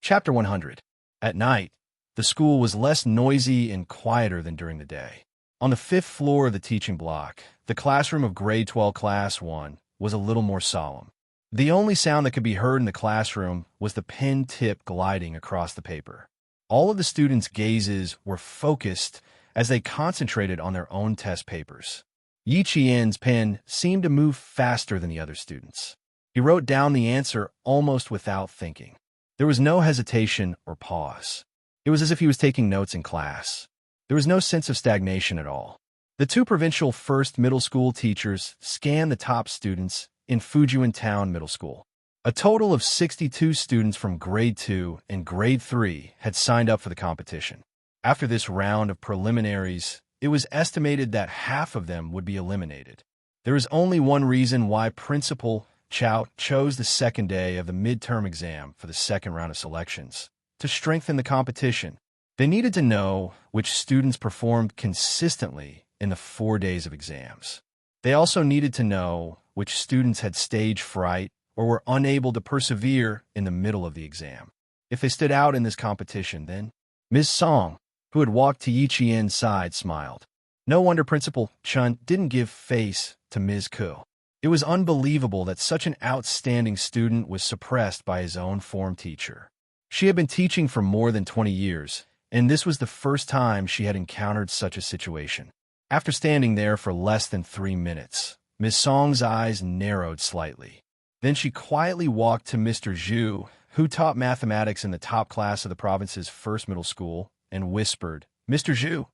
Chapter 100. At night, the school was less noisy and quieter than during the day. On the 5th floor of the teaching block, the classroom of grade 12 class 1 was a little more solemn. The only sound that could be heard in the classroom was the pen tip gliding across the paper. All of the students' gazes were focused as they concentrated on their own test papers. Yi Qian's pen seemed to move faster than the other students. He wrote down the answer almost without thinking. There was no hesitation or pause. It was as if he was taking notes in class. There was no sense of stagnation at all. The 2 provincial first middle school teachers scanned the top students in Fujian Town Middle School. A total of 62 students from grade 2 and grade 3 had signed up for the competition. After this round of preliminaries, it was estimated that half of them would be eliminated. There is only one reason why Principal Chow chose the second day of the midterm exam for the second round of selections: to strengthen the competition. They needed to know which students performed consistently in the 4 days of exams. They also needed to know which students had stage fright or were unable to persevere in the middle of the exam. If they stood out in this competition, then Ms. Song, who had walked to Yi Qian's side, smiled. No wonder Principal Chun didn't give face to Ms. Ku. It was unbelievable that such an outstanding student was suppressed by his own form teacher. She had been teaching for more than 20 years, and this was the first time she had encountered such a situation. After standing there for less than 3 minutes, Ms. Song's eyes narrowed slightly. Then she quietly walked to Mr. Zhu, who taught mathematics in the top class of the province's first middle school, and whispered, "Mr. Zhu,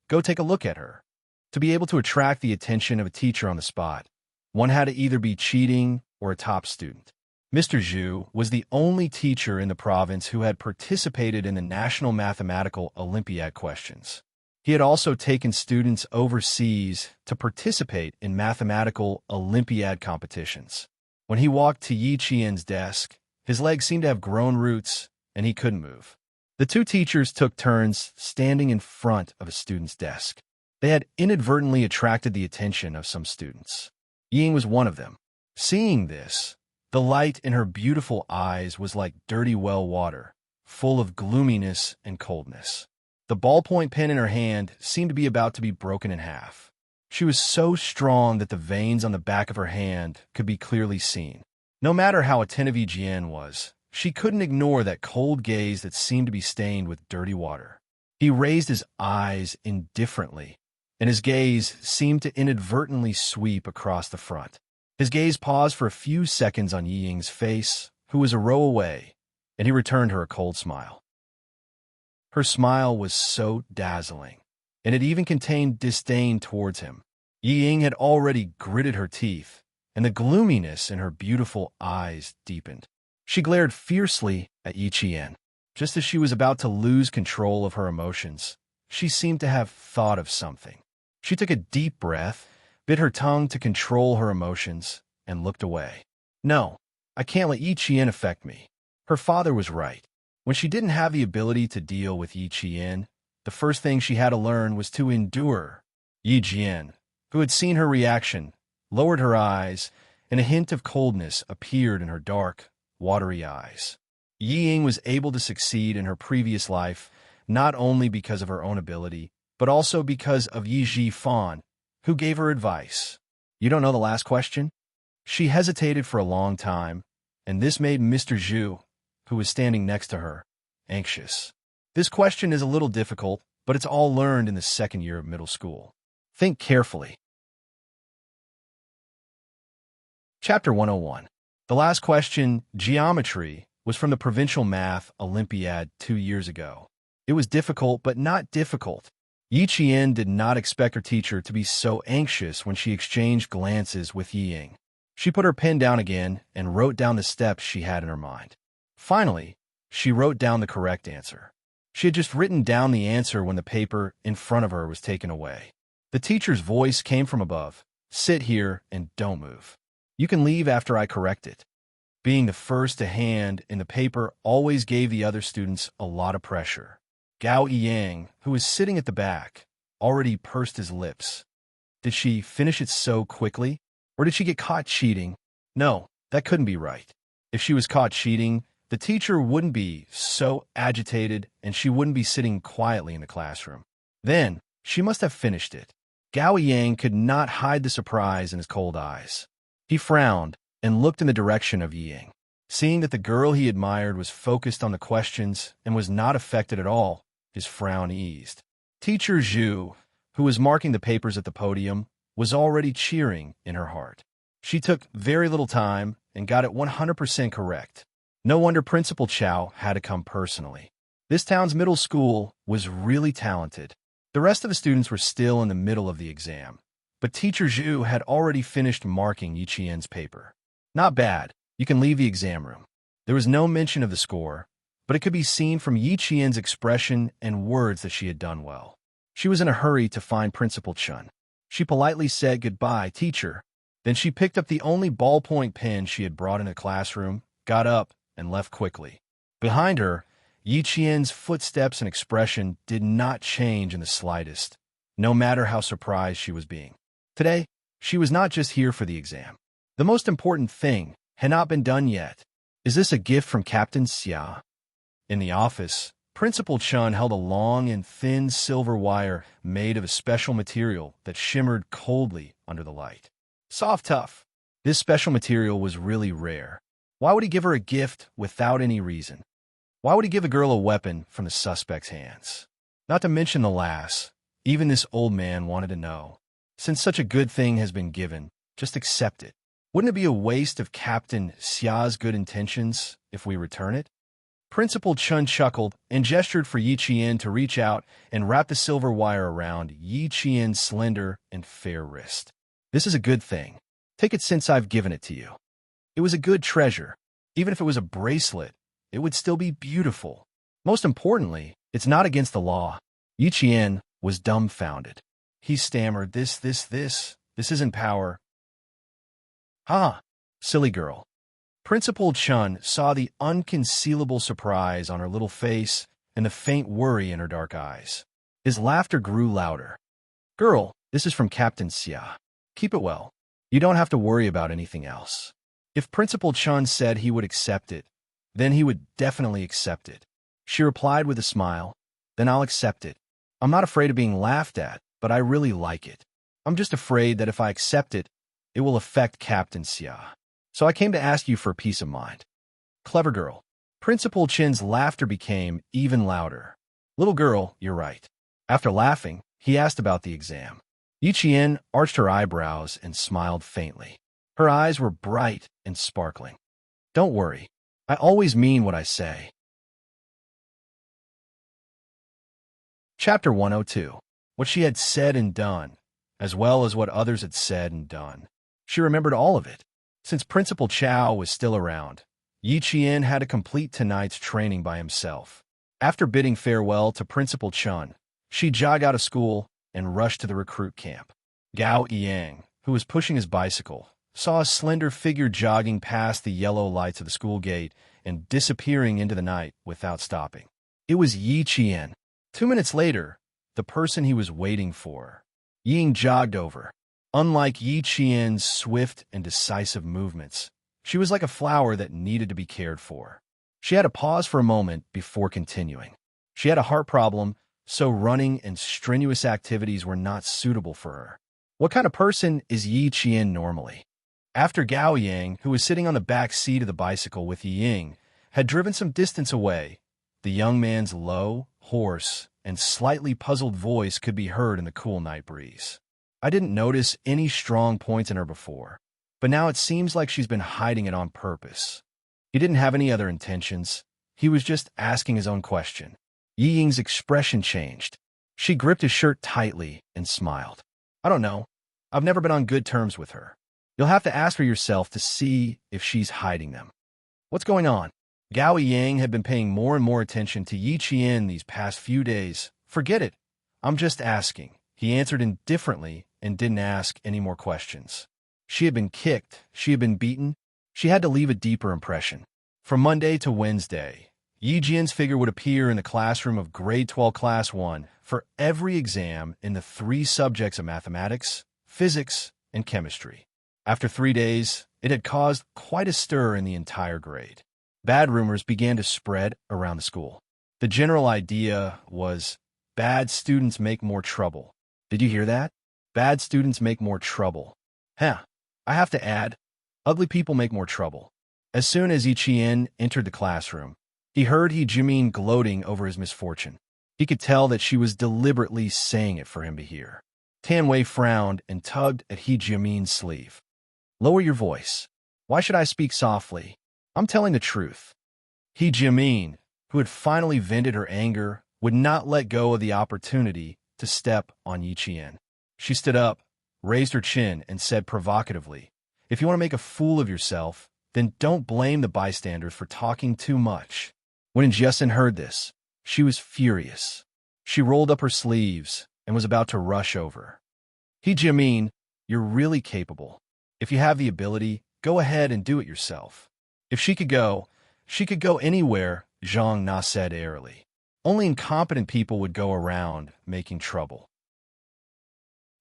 go take a look at her." To be able to attract the attention of a teacher on the spot, one had to either be cheating or a top student. Mr. Zhu was the only teacher in the province who had participated in the National Mathematical Olympiad questions. He had also taken students overseas to participate in mathematical Olympiad competitions. When he walked to Yi Qian's desk, his legs seemed to have grown roots, and he couldn't move. The 2 teachers took turns standing in front of a student's desk. They had inadvertently attracted the attention of some students. Yi Ying was one of them. Seeing this, the light in her beautiful eyes was like dirty well water, full of gloominess and coldness. The ballpoint pen in her hand seemed to be about to be broken in half. She was so strong that the veins on the back of her hand could be clearly seen. No matter how attentive Yi Jian was, she couldn't ignore that cold gaze that seemed to be stained with dirty water. He raised his eyes indifferently, and his gaze seemed to inadvertently sweep across the front. His gaze paused for a few seconds on Yi Ying's face, who was a row away, and he returned her a cold smile. Her smile was so dazzling, and it even contained disdain towards him. Yi Ying had already gritted her teeth, and the gloominess in her beautiful eyes deepened. She glared fiercely at Yi Qian. Just as she was about to lose control of her emotions, she seemed to have thought of something. She took a deep breath, bit her tongue to control her emotions, and looked away. No, I can't let Yi Qian affect me. Her father was right. When she didn't have the ability to deal with Yi Qian, the first thing she had to learn was to endure. Yi Jian, who had seen her reaction, lowered her eyes, and a hint of coldness appeared in her dark, watery eyes. Yi Ying was able to succeed in her previous life not only because of her own ability, but also because of Yi Zhifan, who gave her advice. You don't know the last question? She hesitated for a long time, and this made Mr. Zhu, who was standing next to her, anxious. This question is a little difficult, but it's all learned in the second year of middle school. Think carefully. Chapter 101. The last question, geometry, was from the Provincial Math Olympiad 2 years ago. It was difficult, but not difficult. Yi Qian did not expect her teacher to be so anxious when she exchanged glances with Yi Ying. She put her pen down again and wrote down the steps she had in her mind. Finally, she wrote down the correct answer. She had just written down the answer when the paper in front of her was taken away. The teacher's voice came from above. "Sit here and don't move. You can leave after I correct it." Being the first to hand in the paper always gave the other students a lot of pressure. Gao Yiyang, who was sitting at the back, already pursed his lips. Did she finish it so quickly? Or did she get caught cheating? No, that couldn't be right. If she was caught cheating, the teacher wouldn't be so agitated and she wouldn't be sitting quietly in the classroom. Then, she must have finished it. Gao Yang could not hide the surprise in his cold eyes. He frowned and looked in the direction of Yiying. Seeing that the girl he admired was focused on the questions and was not affected at all, his frown eased. Teacher Zhu, who was marking the papers at the podium, was already cheering in her heart. She took very little time and got it 100% correct. No wonder Principal Chow had to come personally. This town's middle school was really talented. The rest of the students were still in the middle of the exam, but Teacher Zhu had already finished marking Yi Qian's paper. Not bad. You can leave the exam room. There was no mention of the score, but it could be seen from Yi Qian's expression and words that she had done well. She was in a hurry to find Principal Chun. She politely said, "Goodbye, teacher." Then she picked up the only ballpoint pen she had brought in the classroom, got up, and left quickly. Behind her, Yi Qian's footsteps and expression did not change in the slightest, no matter how surprised she was being. Today, she was not just here for the exam. The most important thing had not been done yet. "Is this a gift from Captain Xia?" In the office, Principal Chun held a long and thin silver wire made of a special material that shimmered coldly under the light. Soft tough. This special material was really rare. Why would he give her a gift without any reason? Why would he give a girl a weapon from the suspect's hands? Not to mention the lass. Even this old man wanted to know. Since such a good thing has been given, just accept it. Wouldn't it be a waste of Captain Xia's good intentions if we return it? Principal Chun chuckled and gestured for Yi Qian to reach out and wrap the silver wire around Yi Qian's slender and fair wrist. "This is a good thing. Take it since I've given it to you." It was a good treasure. Even if it was a bracelet, it would still be beautiful. Most importantly, it's not against the law. Yi Qian was dumbfounded. He stammered, This isn't power." "Ah, silly girl." Principal Chun saw the unconcealable surprise on her little face and the faint worry in her dark eyes. His laughter grew louder. "Girl, this is from Captain Xia. Keep it well. You don't have to worry about anything else." If Principal Chun said he would accept it, then he would definitely accept it. She replied with a smile, "Then I'll accept it. I'm not afraid of being laughed at, but I really like it. I'm just afraid that if I accept it, it will affect Captain Xia. So I came to ask you for peace of mind." Clever girl. Principal Chin's laughter became even louder. "Little girl, you're right." After laughing, he asked about the exam. Yi Qian arched her eyebrows and smiled faintly. Her eyes were bright and sparkling. "Don't worry. I always mean what I say." Chapter 102. What she had said and done, as well as what others had said and done. She remembered all of it. Since Principal Chow was still around, Yi Qian had to complete tonight's training by himself. After bidding farewell to Principal Chun, she jogged out of school and rushed to the recruit camp. Gao Yang, who was pushing his bicycle, saw a slender figure jogging past the yellow lights of the school gate and disappearing into the night without stopping. It was Yi Qian. 2 minutes later, the person he was waiting for. Ying jogged over. Unlike Yi Qian's swift and decisive movements, she was like a flower that needed to be cared for. She had to pause for a moment before continuing. She had a heart problem, so running and strenuous activities were not suitable for her. What kind of person is Yi Qian normally? After Gao Yang, who was sitting on the back seat of the bicycle with Ying, had driven some distance away, the young man's low, hoarse, and slightly puzzled voice could be heard in the cool night breeze. "I didn't notice any strong points in her before, but now it seems like she's been hiding it on purpose. He didn't have any other intentions. He was just asking his own question. Yi Ying's expression changed. She gripped his shirt tightly and smiled. I don't know. I've never been on good terms with her. You'll have to ask her yourself to see if she's hiding them. What's going on? Gao Yang had been paying more and more attention to Yi Qian these past few days. Forget it. I'm just asking. He answered indifferently and didn't ask any more questions. She had been kicked. She had been beaten. She had to leave a deeper impression. From Monday to Wednesday, Yi Jian's figure would appear in the classroom of grade 12 class 1 for every exam in the 3 subjects of mathematics, physics, and chemistry. After 3 days, it had caused quite a stir in the entire grade. Bad rumors began to spread around the school. The general idea was, bad students make more trouble. Did you hear that? Bad students make more trouble. I have to add, ugly people make more trouble. As soon as Yi Qian entered the classroom, he heard He Jimin gloating over his misfortune. He could tell that she was deliberately saying it for him to hear. Tan Wei frowned and tugged at He Jimin's sleeve. Lower your voice. Why should I speak softly? I'm telling the truth. He Jimin, who had finally vented her anger, would not let go of the opportunity to step on Yi Qian. She stood up, raised her chin, and said provocatively, if you want to make a fool of yourself, then don't blame the bystanders for talking too much. When Jiasin heard this, she was furious. She rolled up her sleeves and was about to rush over. He Jimin, you're really capable. If you have the ability, go ahead and do it yourself. If she could go anywhere, Zhang Na said airily. Only incompetent people would go around making trouble.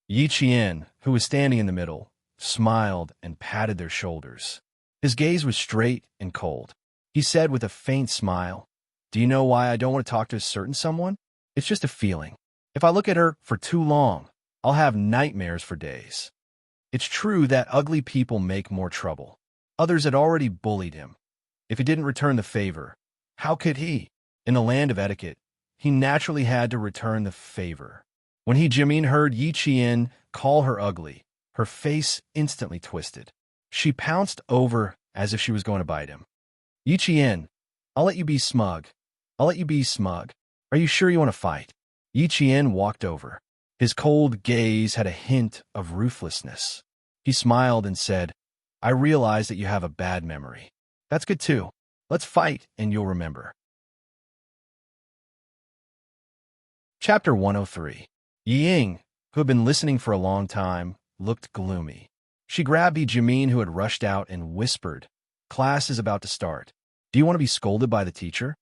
Yi Qian, who was standing in the middle, smiled and patted their shoulders. His gaze was straight and cold. He said with a faint smile, do you know why I don't want to talk to a certain someone? It's just a feeling. If I look at her for too long, I'll have nightmares for days. It's true that ugly people make more trouble. Others had already bullied him. If he didn't return the favor, how could he? In the land of etiquette, he naturally had to return the favor. When He Jimin heard Yi Qian call her ugly, her face instantly twisted. She pounced over as if she was going to bite him. Yi Qian, I'll let you be smug. I'll let you be smug. Are you sure you want to fight? Yi Qian walked over. His cold gaze had a hint of ruthlessness. He smiled and said, I realize that you have a bad memory. That's good too. Let's fight and you'll remember. Chapter 103. Yi Ying, who had been listening for a long time, looked gloomy. She grabbed Yi Jimin, who had rushed out, and whispered, class is about to start. Do you want to be scolded by the teacher?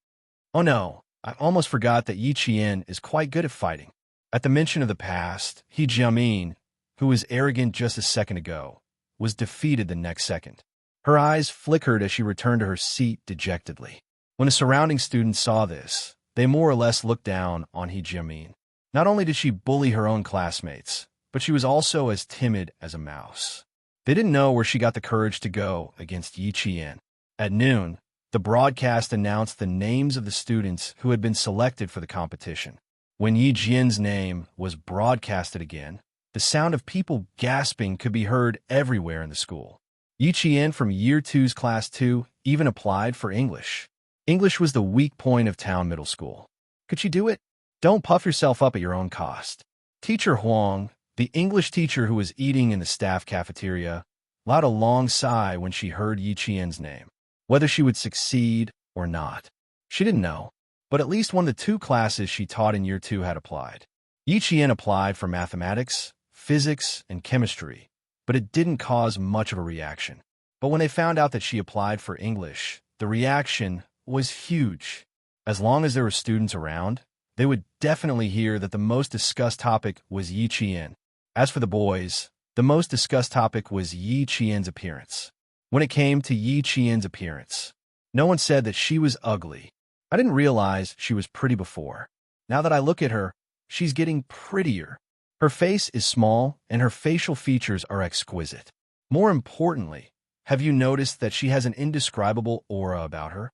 Oh no, I almost forgot that Yi Qian is quite good at fighting. At the mention of the past, He Jimin, who was arrogant just a second ago, was defeated the next second. Her eyes flickered as she returned to her seat dejectedly. When the surrounding students saw this, they more or less looked down on He Jimin. Not only did she bully her own classmates, but she was also as timid as a mouse. They didn't know where she got the courage to go against Yi Qian. At noon, the broadcast announced the names of the students who had been selected for the competition. When Yi Jian's name was broadcasted again, the sound of people gasping could be heard everywhere in the school. Yi Qian from Year 2's Class 2 even applied for English. English was the weak point of Town Middle School. Could she do it? Don't puff yourself up at your own cost. Teacher Huang, the English teacher who was eating in the staff cafeteria, allowed a long sigh when she heard Yi Qian's name. Whether she would succeed or not, she didn't know, but at least one of the 2 classes she taught in Year 2 had applied. Yi Qian applied for mathematics, physics, and chemistry, but it didn't cause much of a reaction. But when they found out that she applied for English, the reaction was huge. As long as there were students around, they would definitely hear that the most discussed topic was Yi Qian. As for the boys, the most discussed topic was Yi Qian's appearance. When it came to Yi Qian's appearance, no one said that she was ugly. I didn't realize she was pretty before. Now that I look at her, she's getting prettier. Her face is small and her facial features are exquisite. More importantly, have you noticed that she has an indescribable aura about her?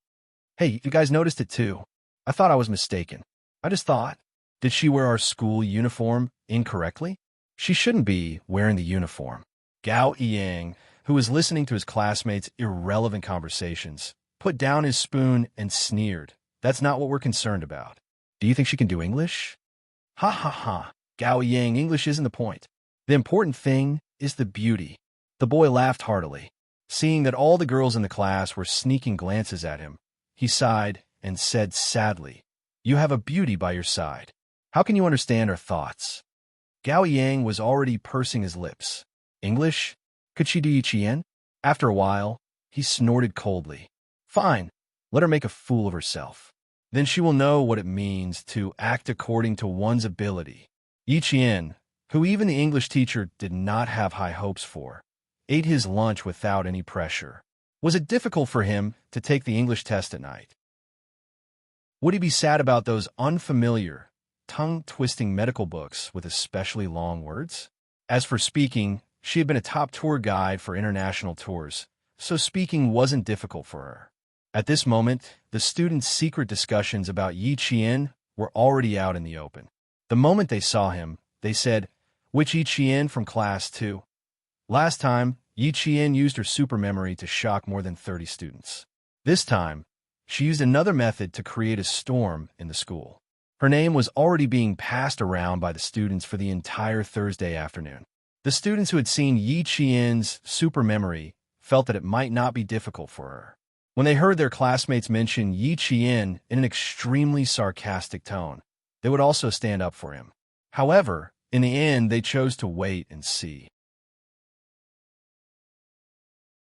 Hey, you guys noticed it too. I thought I was mistaken. I just thought, did she wear our school uniform incorrectly? She shouldn't be wearing the uniform. Gao Yang, who was listening to his classmates' irrelevant conversations, put down his spoon and sneered. That's not what we're concerned about. Do you think she can do English? Ha ha ha. Gao Yang, English isn't the point. The important thing is the beauty. The boy laughed heartily. Seeing that all the girls in the class were sneaking glances at him, he sighed and said sadly, "You have a beauty by your side. How can you understand our thoughts?" Gao Yang was already pursing his lips. English? Could she do Yiqian? After a while, he snorted coldly. Fine, let her make a fool of herself. Then she will know what it means to act according to one's ability. Yiqian, who even the English teacher did not have high hopes for, ate his lunch without any pressure. Was it difficult for him to take the English test at night? Would he be sad about those unfamiliar, tongue-twisting medical books with especially long words? As for speaking, she had been a top tour guide for international tours, so speaking wasn't difficult for her. At this moment, the students' secret discussions about Yi Qian were already out in the open. The moment they saw him, they said, "Which Yi Qian from class 2? Last time, Yi Qian used her super memory to shock more than 30 students. This time, she used another method to create a storm in the school. Her name was already being passed around by the students for the entire Thursday afternoon. The students who had seen Yi Qian's super memory felt that it might not be difficult for her. When they heard their classmates mention Yi Qian in an extremely sarcastic tone, they would also stand up for him. However, in the end, they chose to wait and see.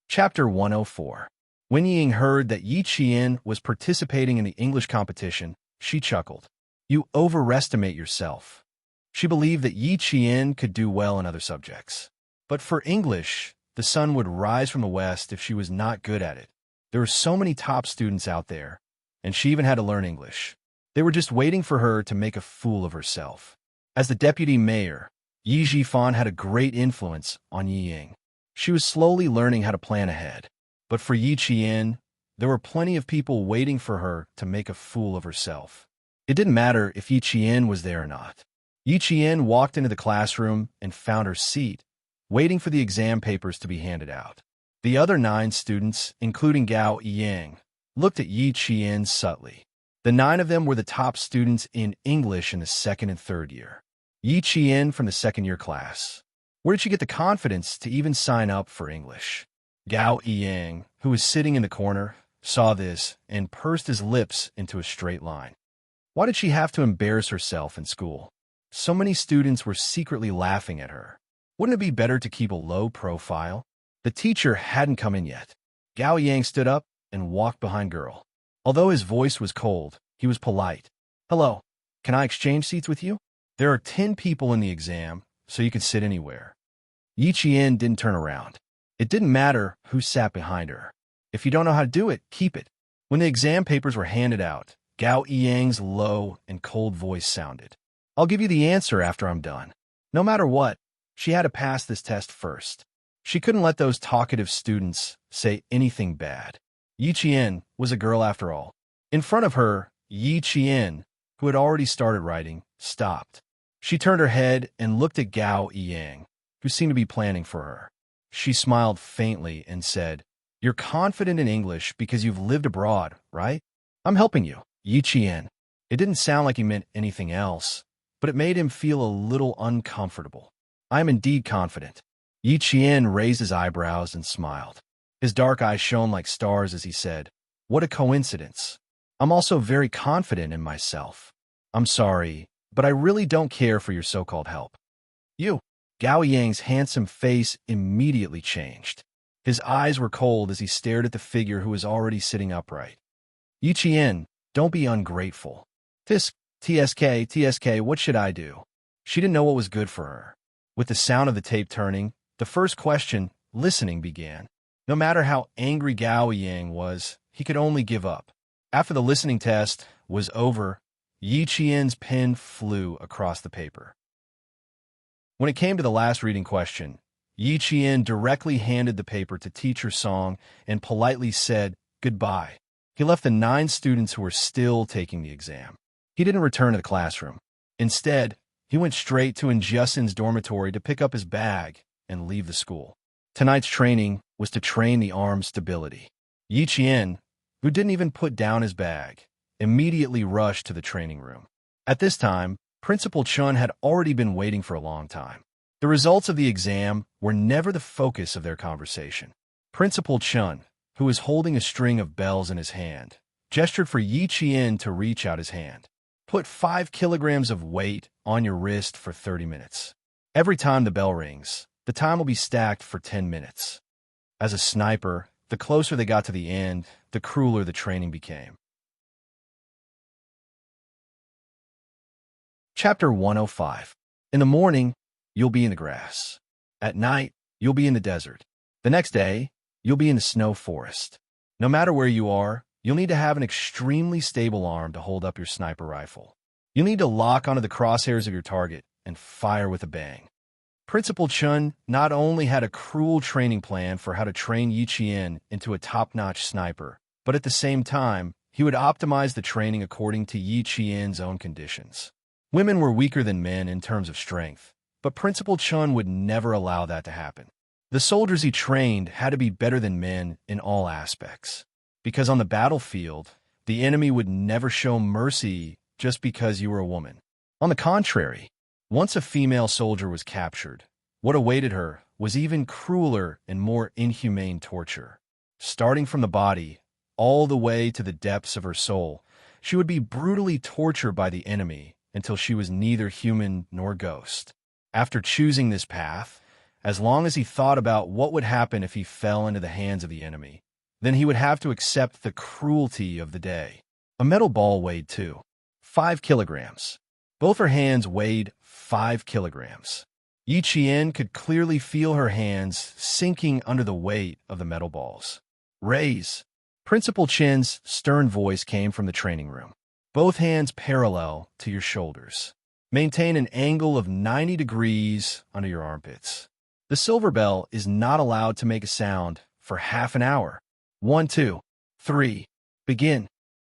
Chapter 104. When Ying heard that Yi Qian was participating in the English competition, she chuckled. You overestimate yourself. She believed that Yi Qian could do well in other subjects. But for English, the sun would rise from the west if she was not good at it. There were so many top students out there, and she even had to learn English. They were just waiting for her to make a fool of herself. As the deputy mayor, Yi Zhifan had a great influence on Yi Ying. She was slowly learning how to plan ahead. But for Yi Qian, there were plenty of people waiting for her to make a fool of herself. It didn't matter if Yi Qian was there or not. Yi Qian walked into the classroom and found her seat, waiting for the exam papers to be handed out. The other 9 students, including Gao Yang, looked at Yi Qian subtly. The 9 of them were the top students in English in the 2nd and 3rd year. Yi Qian from the 2nd year class. Where did she get the confidence to even sign up for English? Gao Yang, who was sitting in the corner, saw this and pursed his lips into a straight line. Why did she have to embarrass herself in school? So many students were secretly laughing at her. Wouldn't it be better to keep a low profile? The teacher hadn't come in yet. Gao Yang stood up and walked behind girl. Although his voice was cold, he was polite. Hello, can I exchange seats with you? There are 10 people in the exam, so you can sit anywhere. Yi Qian didn't turn around. It didn't matter who sat behind her. If you don't know how to do it, keep it. When the exam papers were handed out, Gao Yang's low and cold voice sounded. I'll give you the answer after I'm done. No matter what, she had to pass this test first. She couldn't let those talkative students say anything bad. Yi Qian was a girl after all. In front of her, Yi Qian, who had already started writing, stopped. She turned her head and looked at Gao Yang, who seemed to be planning for her. She smiled faintly and said, You're confident in English because you've lived abroad, right? I'm helping you, Yi Qian. It didn't sound like he meant anything else, but it made him feel a little uncomfortable. I am indeed confident. Yi Qian raised his eyebrows and smiled. His dark eyes shone like stars as he said, What a coincidence. I'm also very confident in myself. I'm sorry, but I really don't care for your so-called help. You. Gao Yang's handsome face immediately changed. His eyes were cold as he stared at the figure who was already sitting upright. Yi Qian, don't be ungrateful. TSK, what should I do? She didn't know what was good for her. With the sound of the tape turning, the first question, listening, began. No matter how angry Gao Yang was, he could only give up. After the listening test was over, Yi Qian's pen flew across the paper. When it came to the last reading question, Yi Qian directly handed the paper to Teacher Song and politely said goodbye. He left the 9 students who were still taking the exam. He didn't return to the classroom. Instead, he went straight to Injusin's dormitory to pick up his bag and leave the school. Tonight's training was to train the arm stability. Yi Qian, who didn't even put down his bag, immediately rushed to the training room. At this time, Principal Chun had already been waiting for a long time. The results of the exam were never the focus of their conversation. Principal Chun, who was holding a string of bells in his hand, gestured for Yi Qian to reach out his hand. Put 5 kilograms of weight on your wrist for 30 minutes. Every time the bell rings, the time will be stacked for 10 minutes. As a sniper, the closer they got to the end, the crueler the training became. Chapter 105. In the morning, you'll be in the grass. At night, you'll be in the desert. The next day, you'll be in the snow forest. No matter where you are, you'll need to have an extremely stable arm to hold up your sniper rifle. You'll need to lock onto the crosshairs of your target and fire with a bang. Principal Chun not only had a cruel training plan for how to train Yi Qian into a top-notch sniper, but at the same time, he would optimize the training according to Yi Qian's own conditions. Women were weaker than men in terms of strength, but Principal Chun would never allow that to happen. The soldiers he trained had to be better than men in all aspects, because on the battlefield, the enemy would never show mercy just because you were a woman. On the contrary, once a female soldier was captured, what awaited her was even crueler and more inhumane torture. Starting from the body, all the way to the depths of her soul, she would be brutally tortured by the enemy until she was neither human nor ghost. After choosing this path, as long as he thought about what would happen if he fell into the hands of the enemy, then he would have to accept the cruelty of the day. A metal ball weighed 5 kilograms. Both her hands weighed 5 kilograms. Yi Qian could clearly feel her hands sinking under the weight of the metal balls. Raise. Principal Chen's stern voice came from the training room. Both hands parallel to your shoulders. Maintain an angle of 90 degrees under your armpits. The silver bell is not allowed to make a sound for half an hour. 1, 2, 3. Begin.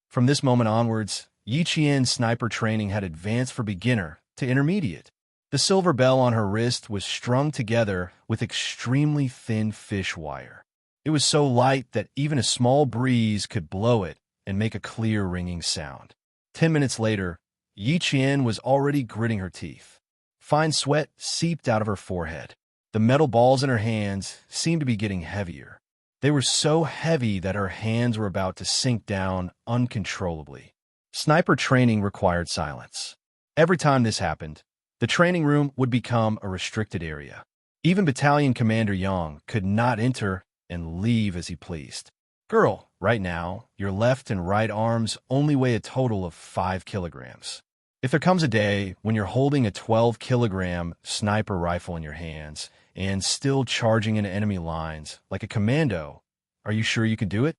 From this moment onwards, Yi Qian's sniper training had advanced from beginner to intermediate. The silver bell on her wrist was strung together with extremely thin fish wire. It was so light that even a small breeze could blow it and make a clear ringing sound. 10 minutes later, Yi Qian was already gritting her teeth. Fine sweat seeped out of her forehead. The metal balls in her hands seemed to be getting heavier. They were so heavy that her hands were about to sink down uncontrollably. Sniper training required silence. Every time this happened, the training room would become a restricted area. Even Battalion Commander Yang could not enter and leave as he pleased. Girl, right now, your left and right arms only weigh a total of 5 kilograms. If there comes a day when you're holding a 12-kilogram sniper rifle in your hands and still charging into enemy lines like a commando, are you sure you can do it?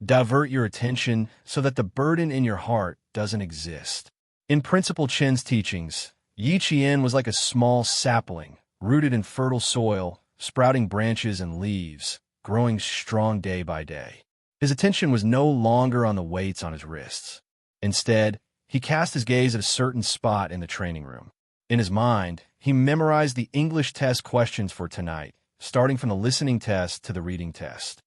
Divert your attention so that the burden in your heart doesn't exist. In Principal Chen's teachings, Yi Qian was like a small sapling, rooted in fertile soil, sprouting branches and leaves, growing strong day by day. His attention was no longer on the weights on his wrists. Instead, he cast his gaze at a certain spot in the training room. In his mind, he memorized the English test questions for tonight, starting from the listening test to the reading test.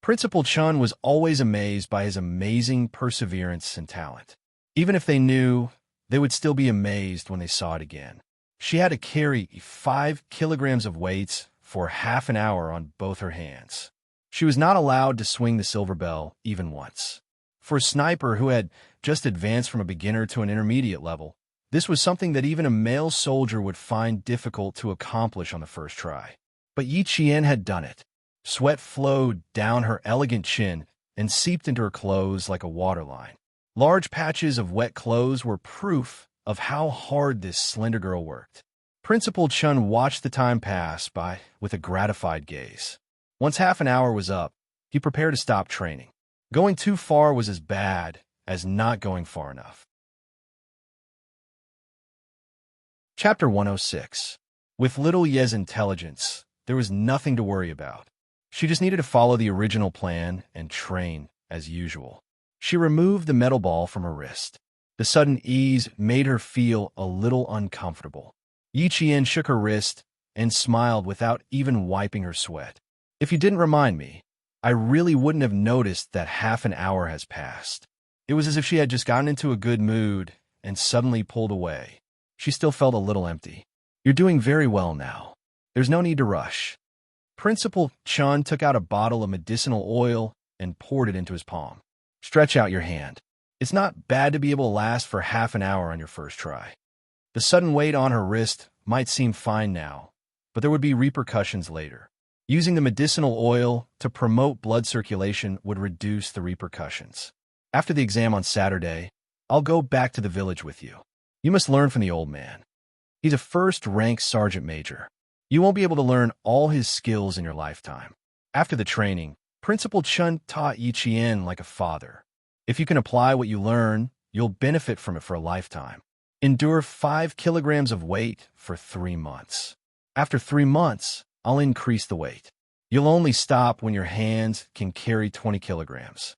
Principal Chun was always amazed by his amazing perseverance and talent. Even if they knew, they would still be amazed when they saw it again. She had to carry 5 kilograms of weights for half an hour on both her hands. She was not allowed to swing the silver bell even once. For a sniper who had just advanced from a beginner to an intermediate level, this was something that even a male soldier would find difficult to accomplish on the first try. But Yi Qian had done it. Sweat flowed down her elegant chin and seeped into her clothes like a waterline. Large patches of wet clothes were proof of how hard this slender girl worked. Principal Chun watched the time pass by with a gratified gaze. Once half an hour was up, he prepared to stop training. Going too far was as bad as not going far enough. Chapter 106. With little Ye's intelligence, there was nothing to worry about. She just needed to follow the original plan and train as usual. She removed the metal ball from her wrist. The sudden ease made her feel a little uncomfortable. Yi Qian shook her wrist and smiled without even wiping her sweat. If you didn't remind me, I really wouldn't have noticed that half an hour has passed. It was as if she had just gotten into a good mood and suddenly pulled away. She still felt a little empty. You're doing very well now. There's no need to rush. Principal Chun took out a bottle of medicinal oil and poured it into his palm. Stretch out your hand. It's not bad to be able to last for half an hour on your first try. The sudden weight on her wrist might seem fine now, but there would be repercussions later. Using the medicinal oil to promote blood circulation would reduce the repercussions. After the exam on Saturday, I'll go back to the village with you. You must learn from the old man. He's a first-rank sergeant major. You won't be able to learn all his skills in your lifetime. After the training, Principal Chun taught Yi Qian like a father. If you can apply what you learn, you'll benefit from it for a lifetime. Endure 5 kilograms of weight for 3 months. After 3 months, I'll increase the weight. You'll only stop when your hands can carry 20 kilograms.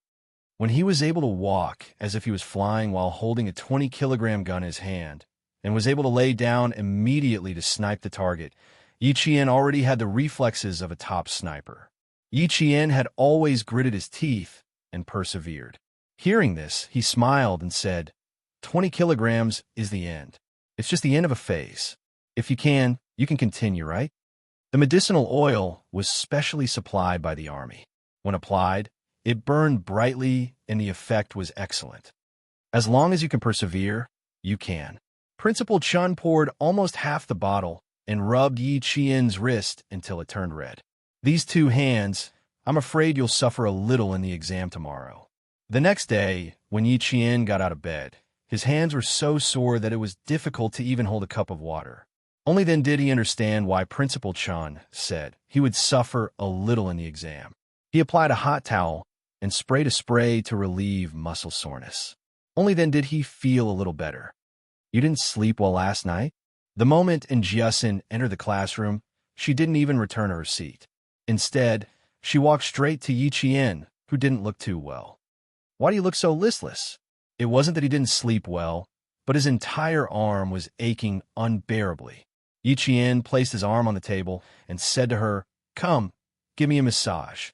When he was able to walk as if he was flying while holding a 20-kilogram gun in his hand, and was able to lay down immediately to snipe the target, Yi Qian already had the reflexes of a top sniper. Yi Qian had always gritted his teeth and persevered. Hearing this, he smiled and said, 20 kilograms is the end. It's just the end of a phase. If you can continue, right? The medicinal oil was specially supplied by the army. When applied, it burned brightly and the effect was excellent. As long as you can persevere, you can. Principal Chun poured almost half the bottle and rubbed Yi Qian's wrist until it turned red. These 2 hands, I'm afraid you'll suffer a little in the exam tomorrow. The next day, when Yi Qian got out of bed, his hands were so sore that it was difficult to even hold a cup of water. Only then did he understand why Principal Chun said he would suffer a little in the exam. He applied a hot towel and sprayed a spray to relieve muscle soreness. Only then did he feel a little better. You didn't sleep well last night? The moment Jiasin entered the classroom, she didn't even return to her seat. Instead, she walked straight to Yi Qian, who didn't look too well. Why do you look so listless? It wasn't that he didn't sleep well, but his entire arm was aching unbearably. Yi Qian placed his arm on the table and said to her, "Come, give me a massage.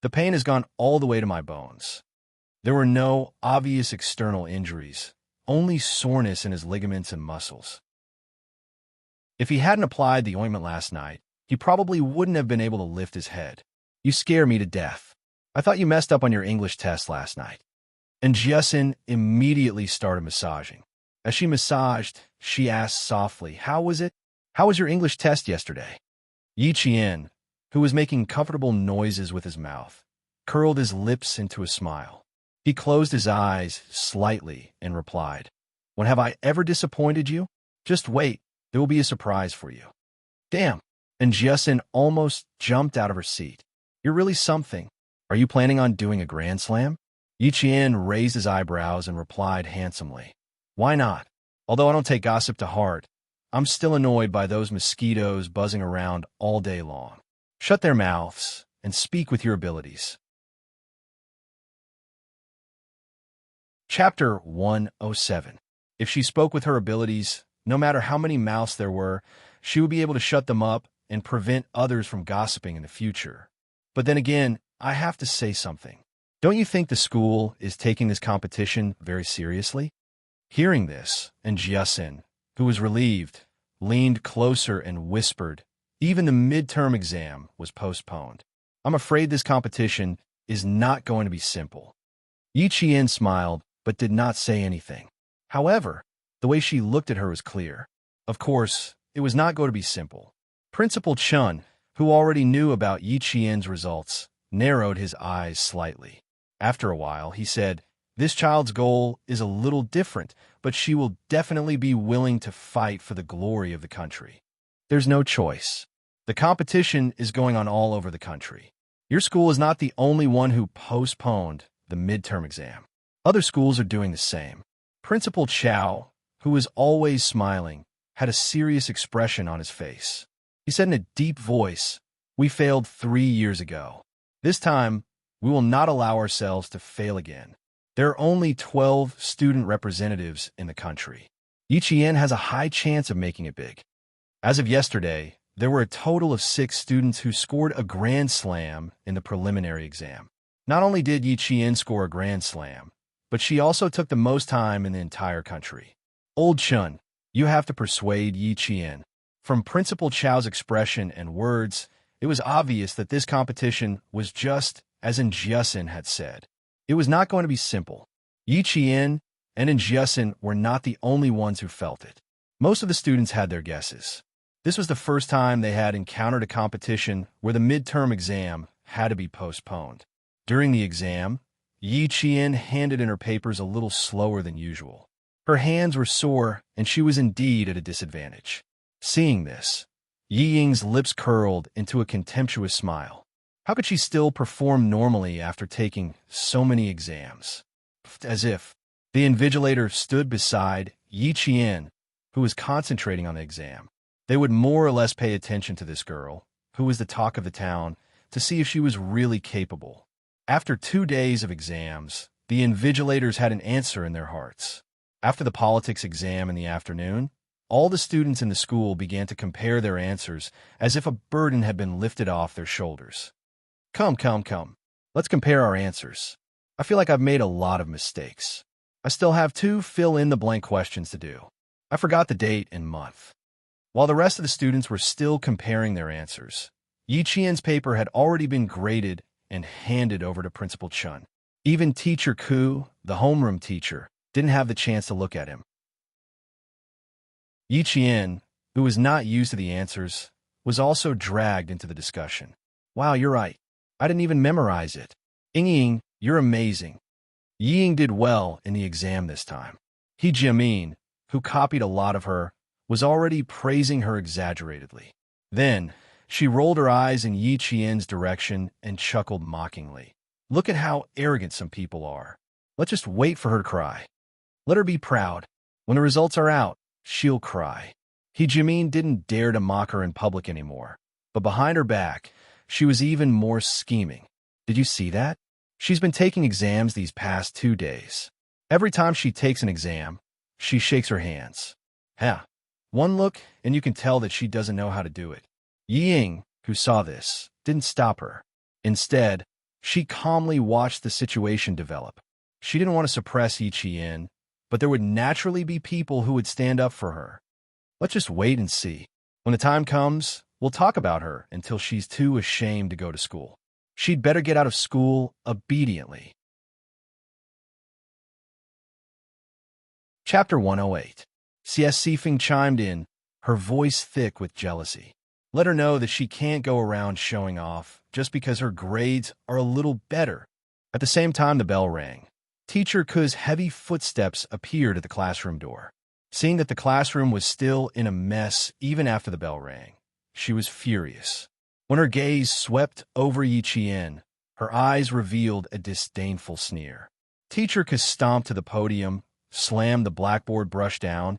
The pain has gone all the way to my bones." There were no obvious external injuries, only soreness in his ligaments and muscles. If he hadn't applied the ointment last night, he probably wouldn't have been able to lift his head. You scare me to death. I thought you messed up on your English test last night. And Jiasin immediately started massaging. As she massaged, she asked softly, "How was it? How was your English test yesterday?" Yi Qian, who was making comfortable noises with his mouth, curled his lips into a smile. He closed his eyes slightly and replied, "When have I ever disappointed you? Just wait, there will be a surprise for you." Damn! And Jiasin almost jumped out of her seat. You're really something. Are you planning on doing a grand slam? Yi Qian raised his eyebrows and replied handsomely, "Why not? Although I don't take gossip to heart, I'm still annoyed by those mosquitoes buzzing around all day long. Shut their mouths and speak with your abilities." Chapter 107. If she spoke with her abilities, no matter how many mouths there were, she would be able to shut them up and prevent others from gossiping in the future. But then again, I have to say something. Don't you think the school is taking this competition very seriously? Hearing this, and Jiasin, who was relieved, leaned closer and whispered, even the midterm exam was postponed. I'm afraid this competition is not going to be simple. Yi Qian smiled, but did not say anything. However, the way she looked at her was clear. Of course, it was not going to be simple. Principal Chun, who already knew about Yi Qian's results, narrowed his eyes slightly. After a while, he said, "This child's goal is a little different, but she will definitely be willing to fight for the glory of the country. There's no choice. The competition is going on all over the country. Your school is not the only one who postponed the midterm exam. Other schools are doing the same." Principal Chow, who was always smiling, had a serious expression on his face. He said in a deep voice, "We failed 3 years ago. This time, we will not allow ourselves to fail again. There are only 12 student representatives in the country. Yi Qian has a high chance of making it big. As of yesterday, There were a total of 6 students who scored a grand slam in the preliminary exam. Not only did Yi Qian score a grand slam, but she also took the most time in the entire country. Old Chun, you have to persuade Yi Qian. From Principal Chao's expression and words, it was obvious that this competition was just as Jiasin had said. It was not going to be simple. Yi Qian and Jiasin were not the only ones who felt it. Most of the students had their guesses. This was the first time they had encountered a competition where the midterm exam had to be postponed. During the exam, Yi Qian handed in her papers a little slower than usual. Her hands were sore, and she was indeed at a disadvantage. Seeing this, Yi Ying's lips curled into a contemptuous smile. How could she still perform normally after taking so many exams? As if the invigilator stood beside Yi Qian, who was concentrating on the exam. They would more or less pay attention to this girl, who was the talk of the town, to see if she was really capable. After 2 days of exams, the invigilators had an answer in their hearts. After the politics exam in the afternoon, all the students in the school began to compare their answers as if a burden had been lifted off their shoulders. Come. Let's compare our answers. I feel like I've made a lot of mistakes. I still have 2 fill-in-the-blank questions to do. I forgot the date and month. While the rest of the students were still comparing their answers, Yi Qian's paper had already been graded and handed over to Principal Chun. Even Teacher Ku, the homeroom teacher, didn't have the chance to look at him. Yi Qian, who was not used to the answers, was also dragged into the discussion. Wow, you're right. I didn't even memorize it. Ying, you're amazing. Yi Ying did well in the exam this time. He Jiamin, who copied a lot of her, was already praising her exaggeratedly. Then, she rolled her eyes in Yi Qian's direction and chuckled mockingly. Look at how arrogant some people are. Let's just wait for her to cry. Let her be proud. When the results are out, she'll cry. He Jiamin didn't dare to mock her in public anymore, but behind her back, she was even more scheming. Did you see that? She's been taking exams these past 2 days. Every time she takes an exam, she shakes her hands. One look, and you can tell that she doesn't know how to do it. Yi Ying, who saw this, didn't stop her. Instead, she calmly watched the situation develop. She didn't want to suppress Yi Qian, but there would naturally be people who would stand up for her. Let's just wait and see. When the time comes, we'll talk about her until she's too ashamed to go to school. She'd better get out of school obediently. Chapter 108. C.S. Sifeng chimed in, her voice thick with jealousy. Let her know that she can't go around showing off just because her grades are a little better. At the same time the bell rang. Teacher Ku's heavy footsteps appeared at the classroom door. Seeing that the classroom was still in a mess even after the bell rang, she was furious. When her gaze swept over Yi Qian, her eyes revealed a disdainful sneer. Teacher Ku stomped to the podium, slammed the blackboard brush down,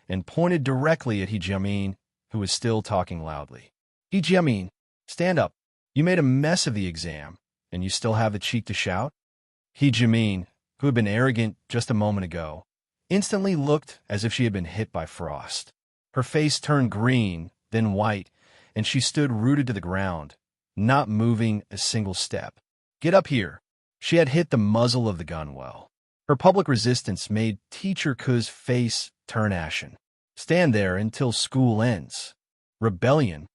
and pointed directly at He Jiamin, who was still talking loudly. He Jiamin, stand up. You made a mess of the exam, and you still have the cheek to shout? He Jiamin, who had been arrogant just a moment ago, instantly looked as if she had been hit by frost. Her face turned green, then white, and she stood rooted to the ground, not moving a single step. Get up here. She had hit the muzzle of the gun well. Her public resistance made Teacher Ku's face turn ashen. Stand there until school ends. Rebellion.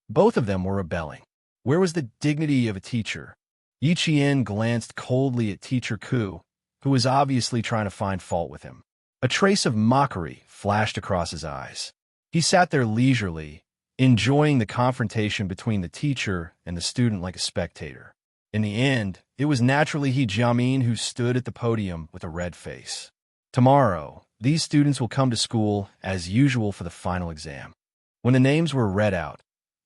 Both of them were rebelling. Where was the dignity of a teacher? Yi Qian glanced coldly at Teacher Ku, who was obviously trying to find fault with him. A trace of mockery flashed across his eyes. He sat there leisurely, enjoying the confrontation between the teacher and the student like a spectator. In the end, it was naturally He Jiamin who stood at the podium with a red face. Tomorrow, these students will come to school as usual for the final exam. When the names were read out,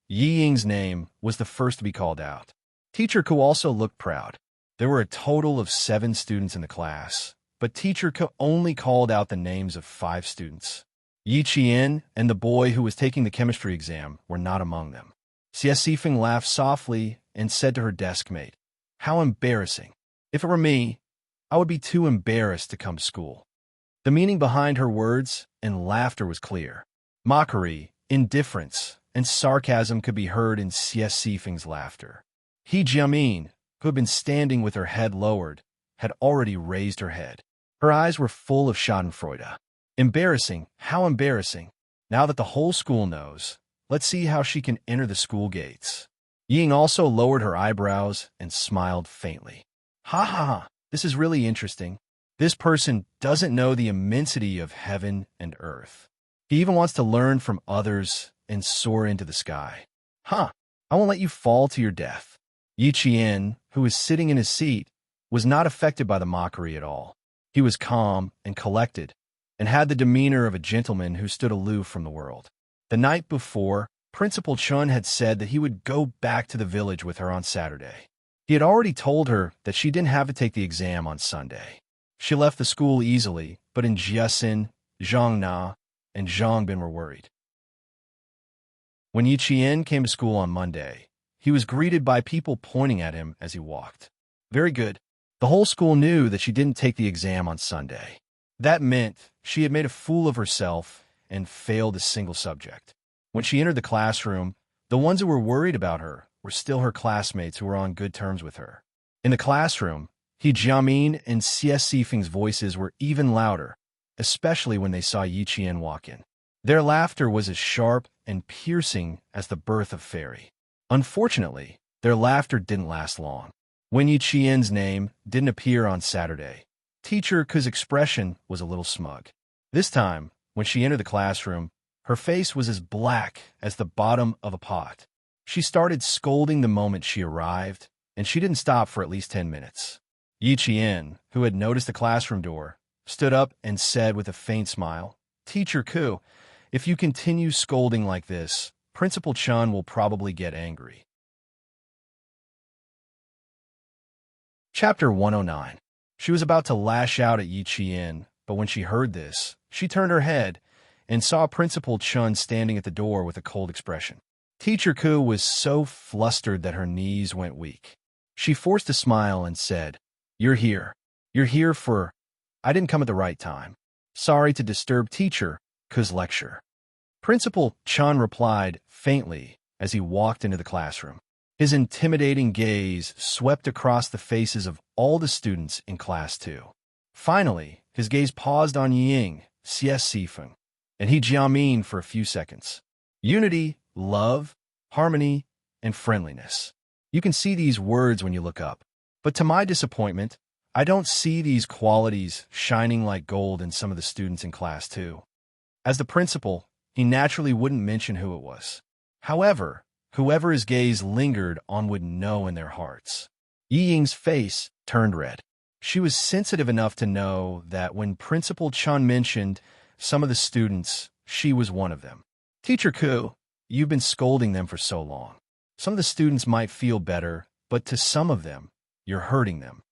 Yi Ying's name was the first to be called out. Teacher Ku also looked proud. There were a total of 7 students in the class, but Teacher Ku only called out the names of 5 students. Yi Qian and the boy who was taking the chemistry exam were not among them. C.S. Sifeng laughed softly and said to her desk mate, "How embarrassing. If it were me, I would be too embarrassed to come to school." The meaning behind her words and laughter was clear. Mockery, indifference, and sarcasm could be heard in Xie Sifeng's laughter. He Jiamin, who had been standing with her head lowered, had already raised her head. Her eyes were full of schadenfreude. Embarrassing, how embarrassing. Now that the whole school knows, let's see how she can enter the school gates. Ying also lowered her eyebrows and smiled faintly. Ha ha ha, this is really interesting. This person doesn't know the immensity of heaven and earth. He even wants to learn from others and soar into the sky. Huh, I won't let you fall to your death. Yi Qian, who was sitting in his seat, was not affected by the mockery at all. He was calm and collected, and had the demeanor of a gentleman who stood aloof from the world. The night before, Principal Chun had said that he would go back to the village with her on Saturday. He had already told her that she didn't have to take the exam on Sunday. She left the school easily, but in Jiaxin, Zhang Na, and Zhang Bin were worried. When Yi Qian came to school on Monday, he was greeted by people pointing at him as he walked. Very good. The whole school knew that she didn't take the exam on Sunday. That meant she had made a fool of herself and failed a single subject. When she entered the classroom, the ones who were worried about her were still her classmates who were on good terms with her. In the classroom, He Jiamin and Xie Sifeng's voices were even louder, especially when they saw Yi Qian walk in. Their laughter was as sharp and piercing as the birth of fairy. Unfortunately, their laughter didn't last long. When Yi Qian's name didn't appear on Saturday, Teacher Ku's expression was a little smug. This time, when she entered the classroom, her face was as black as the bottom of a pot. She started scolding the moment she arrived, and she didn't stop for at least 10 minutes. Yi Qian, who had noticed the classroom door, stood up and said with a faint smile, "Teacher Ku, if you continue scolding like this, Principal Chun will probably get angry." Chapter 109. She was about to lash out at Yi Qian, but when she heard this, she turned her head and saw Principal Chun standing at the door with a cold expression. Teacher Ku was so flustered that her knees went weak. She forced a smile and said, "You're here. You're here for... I didn't come at the right time. Sorry to disturb Teacher Ku's lecture." Principal Chun replied faintly as he walked into the classroom. His intimidating gaze swept across the faces of all the students in Class 2. Finally, his gaze paused on Ying, Xie Sifeng, and He Jiamin for a few seconds. Unity, love, harmony, and friendliness. You can see these words when you look up. But to my disappointment, I don't see these qualities shining like gold in some of the students in Class 2. As the principal, he naturally wouldn't mention who it was. However, whoever his gaze lingered on would know in their hearts. Yi Ying's face turned red. She was sensitive enough to know that when Principal Chun mentioned some of the students, she was one of them. "Teacher Ku, you've been scolding them for so long. Some of the students might feel better, but to some of them, you're hurting them."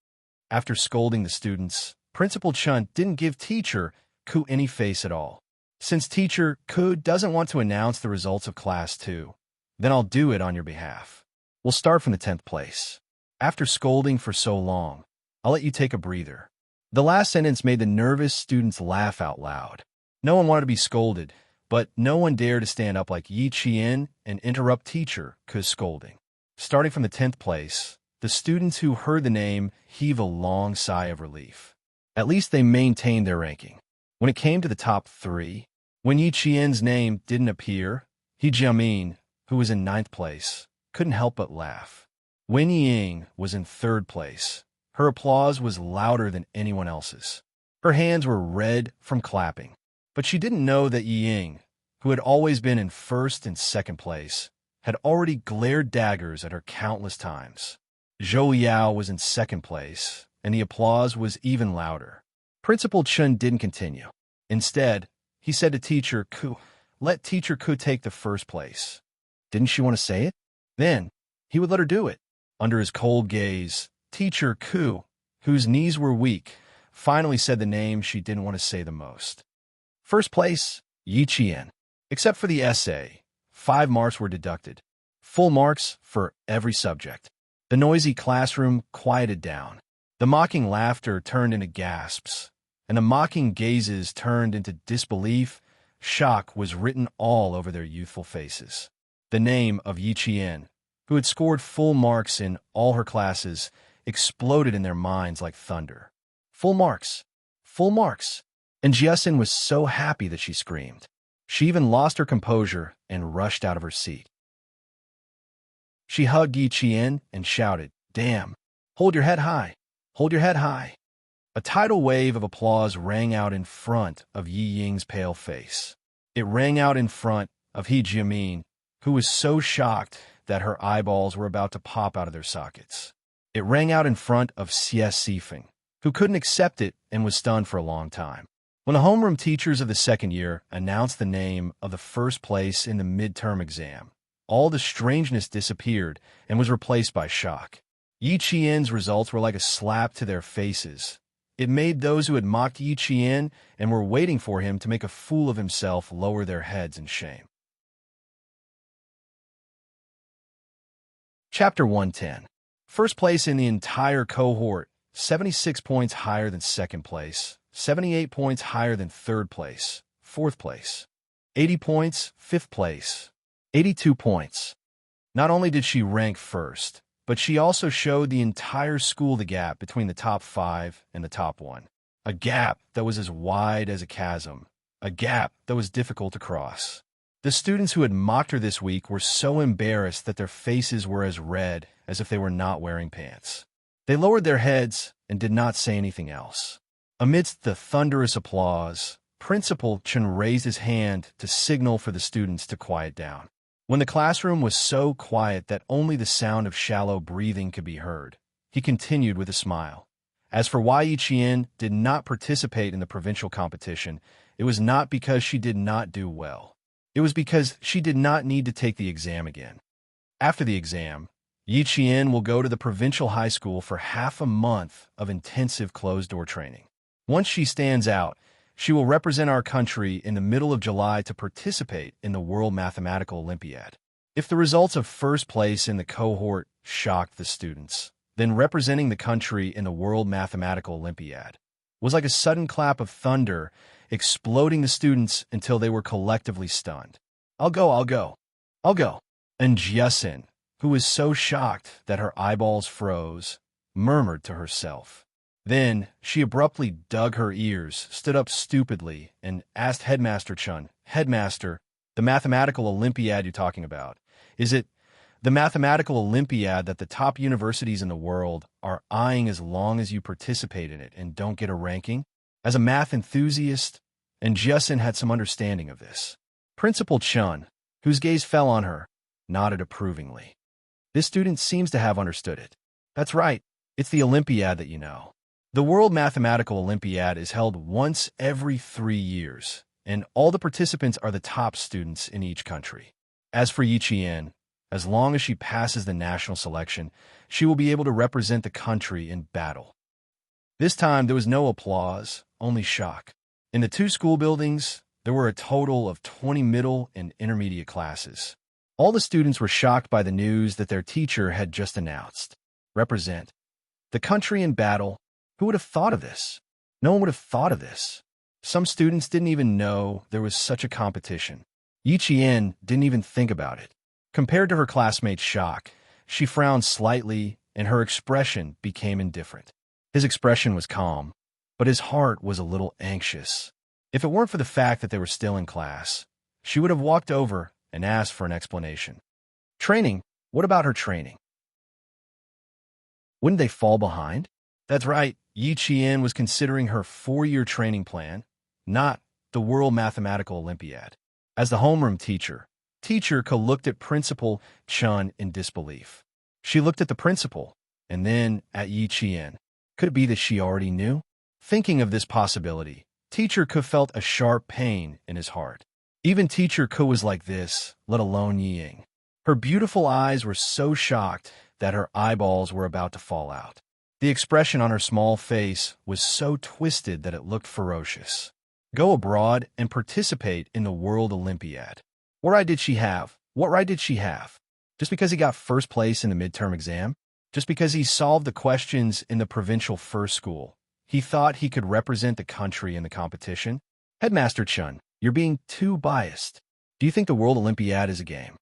After scolding the students, Principal Chun didn't give Teacher Ku any face at all. "Since Teacher Ku doesn't want to announce the results of Class 2, then I'll do it on your behalf. We'll start from the 10th place. After scolding for so long, I'll let you take a breather." The last sentence made the nervous students laugh out loud. No one wanted to be scolded, but no one dared to stand up like Yi Qian and interrupt Teacher Ku's scolding. Starting from the 10th place, the students who heard the name heaved a long sigh of relief. At least they maintained their ranking. When it came to the top 3, when Yi Qian's name didn't appear, He Jiamin, who was in 9th place, couldn't help but laugh. When Ying was in 3rd place, her applause was louder than anyone else's. Her hands were red from clapping, but she didn't know that Ying, who had always been in 1st and 2nd place, had already glared daggers at her countless times. Zhou Yao was in 2nd place, and the applause was even louder. Principal Chun didn't continue. Instead, he said to Teacher Ku, "Let Teacher Ku take the 1st place." Didn't she want to say it? Then, he would let her do it. Under his cold gaze, Teacher Ku, whose knees were weak, finally said the name she didn't want to say the most. 1st place, Yi Qian. Except for the essay, 5 marks were deducted. Full marks for every subject. The noisy classroom quieted down. The mocking laughter turned into gasps, and the mocking gazes turned into disbelief. Shock was written all over their youthful faces. The name of Yi Qian, who had scored full marks in all her classes, exploded in their minds like thunder. Full marks! Full marks! And Jiesin was so happy that she screamed. She even lost her composure and rushed out of her seat. She hugged Yi Qian and shouted, "Damn! Hold your head high! Hold your head high!" A tidal wave of applause rang out in front of Yi Ying's pale face. It rang out in front of He Jiamin, who was so shocked that her eyeballs were about to pop out of their sockets. It rang out in front of Xie Sifeng, who couldn't accept it and was stunned for a long time. When the homeroom teachers of the second year announced the name of the first place in the midterm exam, all the strangeness disappeared and was replaced by shock. Yi Qian's results were like a slap to their faces. It made those who had mocked Yi Qian and were waiting for him to make a fool of himself lower their heads in shame. Chapter 110. First place in the entire cohort, 76 points higher than second place, 78 points higher than third place, fourth place, 80 points, fifth place, 82 points. Not only did she rank first, but she also showed the entire school the gap between the top 5 and the top 1. A gap that was as wide as a chasm, a gap that was difficult to cross. The students who had mocked her this week were so embarrassed that their faces were as red as if they were not wearing pants. They lowered their heads and did not say anything else. Amidst the thunderous applause, Principal Chen raised his hand to signal for the students to quiet down. When the classroom was so quiet that only the sound of shallow breathing could be heard, he continued with a smile. As for why Yi Qian did not participate in the provincial competition, it was not because she did not do well. It was because she did not need to take the exam again. After the exam, Yi Qian will go to the provincial high school for half a month of intensive closed-door training. Once she stands out, she will represent our country in the middle of July to participate in the World Mathematical Olympiad. If the results of first place in the cohort shocked the students, then representing the country in the World Mathematical Olympiad was like a sudden clap of thunder, exploding the students until they were collectively stunned. I'll go. And Jiesin, who was so shocked that her eyeballs froze, murmured to herself. Then she abruptly dug her ears, stood up stupidly, and asked Headmaster Chun, "Headmaster, the mathematical Olympiad you're talking about, is it the mathematical Olympiad that the top universities in the world are eyeing as long as you participate in it and don't get a ranking?" As a math enthusiast, and Jiesin had some understanding of this. Principal Chun, whose gaze fell on her, nodded approvingly. This student seems to have understood it. That's right, it's the Olympiad that you know. The World Mathematical Olympiad is held once every 3 years, and all the participants are the top students in each country. As for Yi Qian, as long as she passes the national selection, she will be able to represent the country in battle. This time, there was no applause, only shock. In the 2 school buildings, there were a total of 20 middle and intermediate classes. All the students were shocked by the news that their teacher had just announced. Represent the country in battle. Who would have thought of this? No one would have thought of this. Some students didn't even know there was such a competition. Yi Qian didn't even think about it. Compared to her classmates' shock, she frowned slightly and her expression became indifferent. His expression was calm, but his heart was a little anxious. If it weren't for the fact that they were still in class, she would have walked over and asked for an explanation. Training? What about her training? Wouldn't they fall behind? That's right, Yi Qian was considering her 4-year training plan, not the World Mathematical Olympiad. As the homeroom teacher, Teacher Ko looked at Principal Chun in disbelief. She looked at the principal, and then at Yi Qian. Could it be that she already knew? Thinking of this possibility, Teacher Ko felt a sharp pain in his heart. Even Teacher Ko was like this, let alone Yi Ying. Her beautiful eyes were so shocked that her eyeballs were about to fall out. The expression on her small face was so twisted that it looked ferocious. Go abroad and participate in the World Olympiad. What right did she have? What right did she have? Just because he got first place in the midterm exam? Just because he solved the questions in the provincial first school? He thought he could represent the country in the competition? Headmaster Chun, you're being too biased. Do you think the World Olympiad is a game?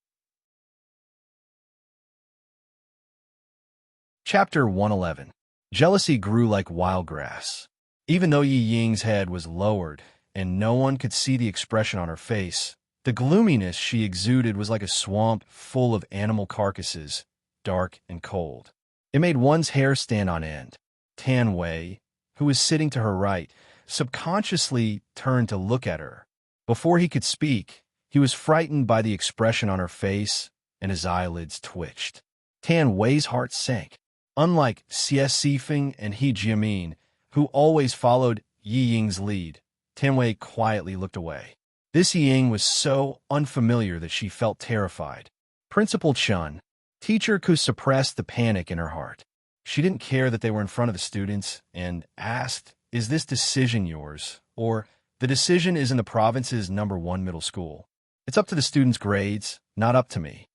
Chapter 111. Jealousy grew like wild grass. Even though Yi Ying's head was lowered and no one could see the expression on her face, the gloominess she exuded was like a swamp full of animal carcasses, dark and cold. It made one's hair stand on end. Tan Wei, who was sitting to her right, subconsciously turned to look at her. Before he could speak, he was frightened by the expression on her face, and his eyelids twitched. Tan Wei's heart sank. Unlike Xie Sifeng and He Jiamin, who always followed Yi Ying's lead, Tan Wei quietly looked away. This Yi Ying was so unfamiliar that she felt terrified. Principal Chun, teacher Ku suppressed the panic in her heart. She didn't care that they were in front of the students and asked, "Is this decision yours?" Or, "The decision is in the province's #1 middle school. It's up to the students' grades, not up to me."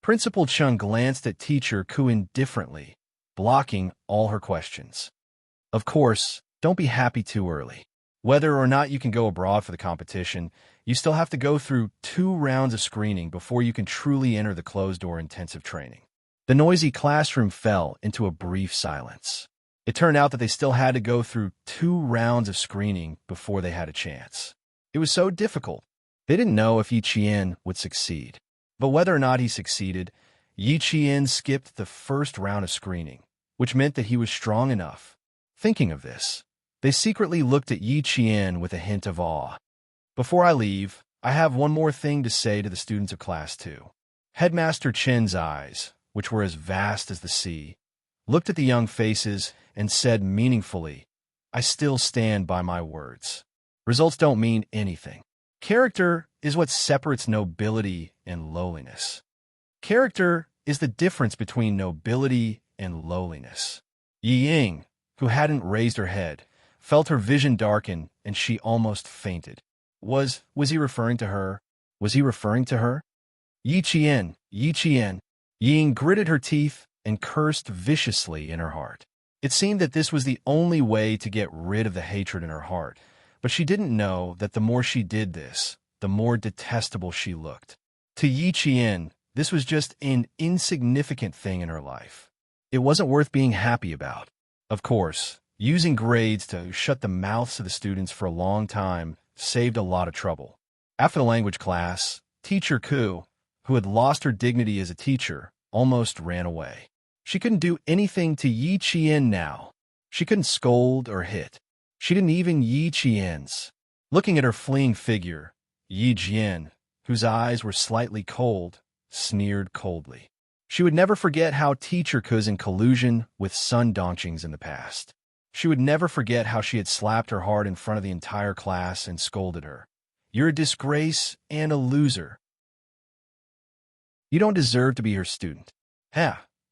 Principal Chun glanced at teacher Ku indifferently, blocking all her questions. Of course, don't be happy too early. Whether or not you can go abroad for the competition, you still have to go through 2 rounds of screening before you can truly enter the closed-door intensive training. The noisy classroom fell into a brief silence. It turned out that they still had to go through 2 rounds of screening before they had a chance. It was so difficult. They didn't know if Yi Qian would succeed. But whether or not he succeeded, Yi Qian skipped the first round of screening, which meant that he was strong enough. Thinking of this, they secretly looked at Yi Qian with a hint of awe. "Before I leave, I have one more thing to say to the students of Class 2. Headmaster Chen's eyes, which were as vast as the sea, looked at the young faces and said meaningfully, "I still stand by my words. Results don't mean anything. Character is what separates nobility and lowliness. Character is the difference between nobility and lowliness." Yi Ying, who hadn't raised her head, felt her vision darken and she almost fainted. Was he referring to her? Was he referring to her? Yi Qian, Yi Qian. Yi Ying gritted her teeth and cursed viciously in her heart. It seemed that this was the only way to get rid of the hatred in her heart, but she didn't know that the more she did this, the more detestable she looked. To Yi Qian, this was just an insignificant thing in her life. It wasn't worth being happy about. Of course, using grades to shut the mouths of the students for a long time saved a lot of trouble. After the language class, teacher Ku, who had lost her dignity as a teacher, almost ran away. She couldn't do anything to Yi Qian now. She couldn't scold or hit. She didn't even Yi Qian's. Looking at her fleeing figure, Yi Jian, whose eyes were slightly cold, sneered coldly. She would never forget how teacher Ku's in collusion with Sun Dongqing's in the past. She would never forget how she had slapped her hard in front of the entire class and scolded her. "You're a disgrace and a loser. You don't deserve to be her student."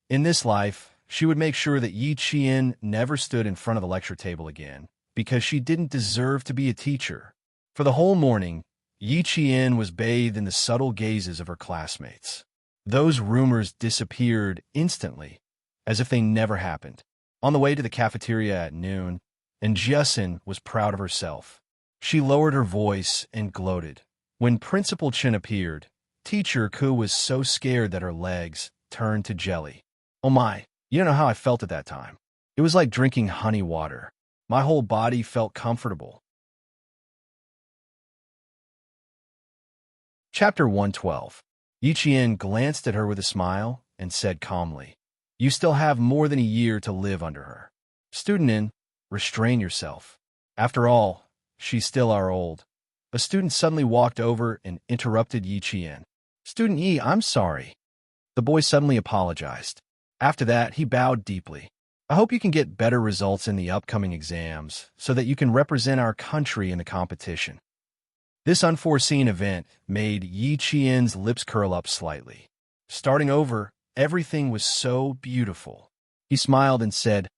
In this life, she would make sure that Yi Qian never stood in front of the lecture table again, because she didn't deserve to be a teacher. For the whole morning, Yi Qian was bathed in the subtle gazes of her classmates. Those rumors disappeared instantly, as if they never happened. On the way to the cafeteria at noon, and Jessen was proud of herself. She lowered her voice and gloated. When Principal Chen appeared, teacher Ku was so scared that her legs turned to jelly. Oh my, you don't know how I felt at that time. It was like drinking honey water. My whole body felt comfortable. Chapter 112. Yi Qian glanced at her with a smile and said calmly, "You still have more than a year to live under her. Student in, restrain yourself. After all, she's still our old." A student suddenly walked over and interrupted Yi Qian. "Student Yi, I'm sorry." The boy suddenly apologized. After that, he bowed deeply. "I hope you can get better results in the upcoming exams so that you can represent our country in the competition." This unforeseen event made Yi Qian's lips curl up slightly. Starting over, everything was so beautiful. He smiled and said,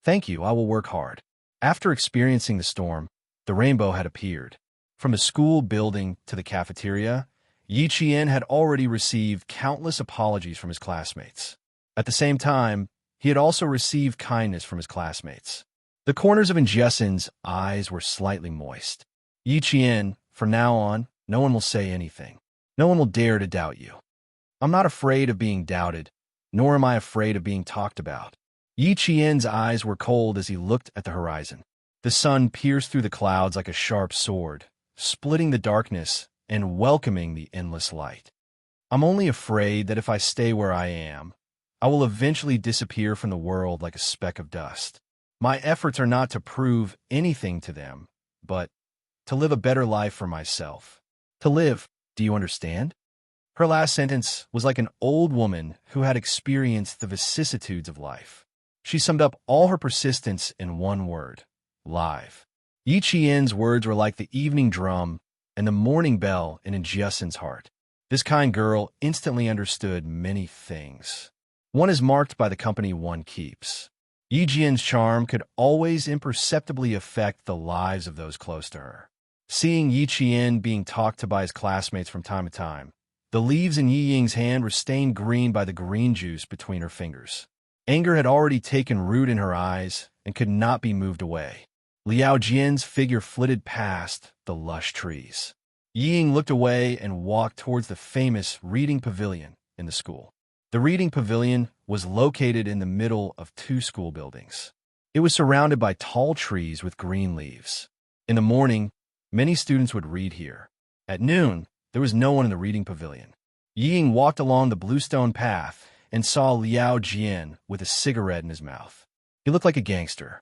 "Thank you, I will work hard." After experiencing the storm, the rainbow had appeared. From the school building to the cafeteria, Yi Qian had already received countless apologies from his classmates. At the same time, he had also received kindness from his classmates. The corners of Jessen's eyes were slightly moist. "Yi Qian, from now on, no one will say anything. No one will dare to doubt you. I'm not afraid of being doubted, nor am I afraid of being talked about. Yi Qian's eyes were cold as he looked at the horizon. The sun pierced through the clouds like a sharp sword, splitting the darkness and welcoming the endless light. I'm only afraid that if I stay where I am, I will eventually disappear from the world like a speck of dust. My efforts are not to prove anything to them, but to live a better life for myself. To live, do you understand? Her last sentence was like an old woman who had experienced the vicissitudes of life. She summed up all her persistence in one word: live. Yi Qian's words were like the evening drum and the morning bell in Jiasen's heart. This kind girl instantly understood many things. One is marked by the company one keeps. Yi Jian's charm could always imperceptibly affect the lives of those close to her. Seeing Yi Qian being talked to by his classmates from time to time, the leaves in Yi Ying's hand were stained green by the green juice between her fingers. Anger had already taken root in her eyes and could not be moved away. Liao Jian's figure flitted past the lush trees. Yi Ying looked away and walked towards the famous reading pavilion in the school. The reading pavilion was located in the middle of two school buildings. It was surrounded by tall trees with green leaves. In the morning, many students would read here. At noon, there was no one in the reading pavilion. Yi Ying walked along the bluestone path and saw Liao Jian with a cigarette in his mouth. He looked like a gangster.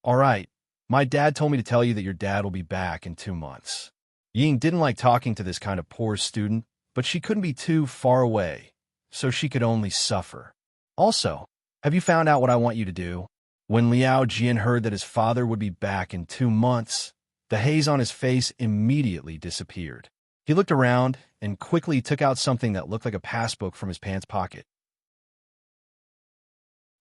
"All right, my dad told me to tell you that your dad will be back in 2 months." Yi Ying didn't like talking to this kind of poor student, but she couldn't be too far away, so she could only suffer. "Also, have you found out what I want you to do?" When Liao Jian heard that his father would be back in 2 months, the haze on his face immediately disappeared. He looked around and quickly took out something that looked like a passbook from his pants pocket.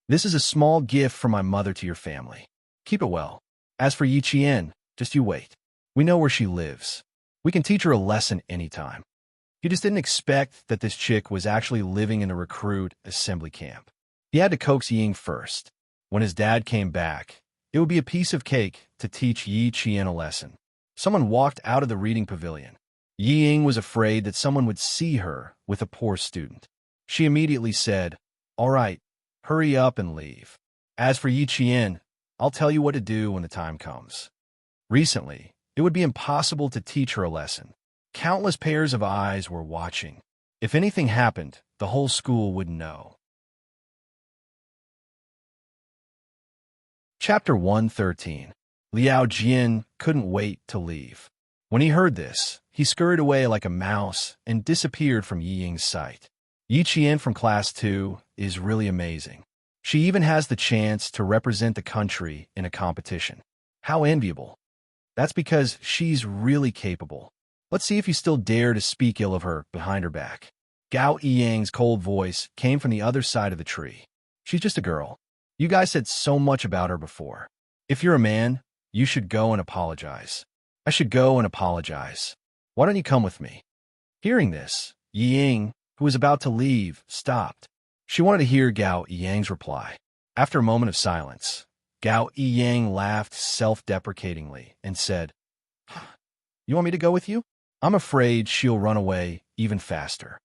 "This is a small gift from my mother to your family. Keep it well. As for Yi Qian, just you wait. We know where she lives. We can teach her a lesson anytime." He just didn't expect that this chick was actually living in a recruit assembly camp. He had to coax Yi Ying first. When his dad came back, it would be a piece of cake to teach Yi Qian a lesson. Someone walked out of the reading pavilion. Yi Ying was afraid that someone would see her with a poor student. She immediately said, "All right, hurry up and leave. As for Yi Qian, I'll tell you what to do when the time comes." Recently, it would be impossible to teach her a lesson. Countless pairs of eyes were watching. If anything happened, the whole school would know. Chapter 113. Liao Jian couldn't wait to leave. When he heard this, he scurried away like a mouse and disappeared from Yi Ying's sight. Yi Qian from Class 2 is really amazing. She even has the chance to represent the country in a competition. How enviable. That's because she's really capable. Let's see if you still dare to speak ill of her behind her back. Gao Yang's cold voice came from the other side of the tree. "She's just a girl. You guys said so much about her before. If you're a man, you should go and apologize." "I should go and apologize. Why don't you come with me?" Hearing this, Yi Ying, who was about to leave, stopped. She wanted to hear Gao Yang's reply. After a moment of silence, Gao Yang laughed self-deprecatingly and said, "You want me to go with you? I'm afraid she'll run away even faster."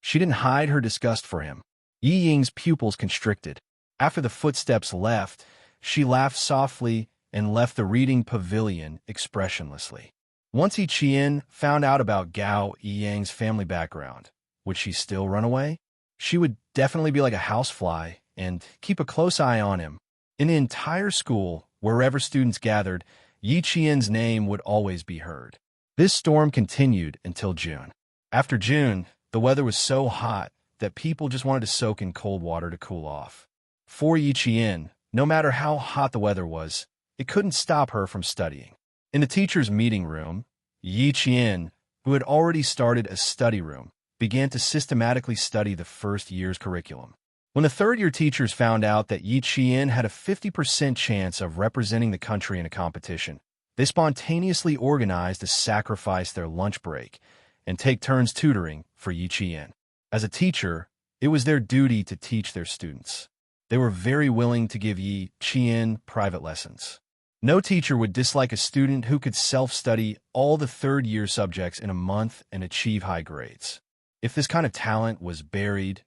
She didn't hide her disgust for him. Yi Ying's pupils constricted. After the footsteps left, she laughed softly and left the reading pavilion expressionlessly. Once Yi Qian found out about Gao Yang's family background, would she still run away? She would definitely be like a housefly and keep a close eye on him. In the entire school, wherever students gathered, Yi Qian's name would always be heard. This storm continued until June. After June, the weather was so hot that people just wanted to soak in cold water to cool off. For Yi Qian, no matter how hot the weather was, it couldn't stop her from studying. In the teacher's meeting room, Yi Qian, who had already started a study room, began to systematically study the first year's curriculum. When the third-year teachers found out that Yi Qian had a 50% chance of representing the country in a competition, they spontaneously organized to sacrifice their lunch break and take turns tutoring for Yi Qian. As a teacher, it was their duty to teach their students. They were very willing to give Yi Qian private lessons. No teacher would dislike a student who could self-study all the third-year subjects in a month and achieve high grades. If this kind of talent was buried,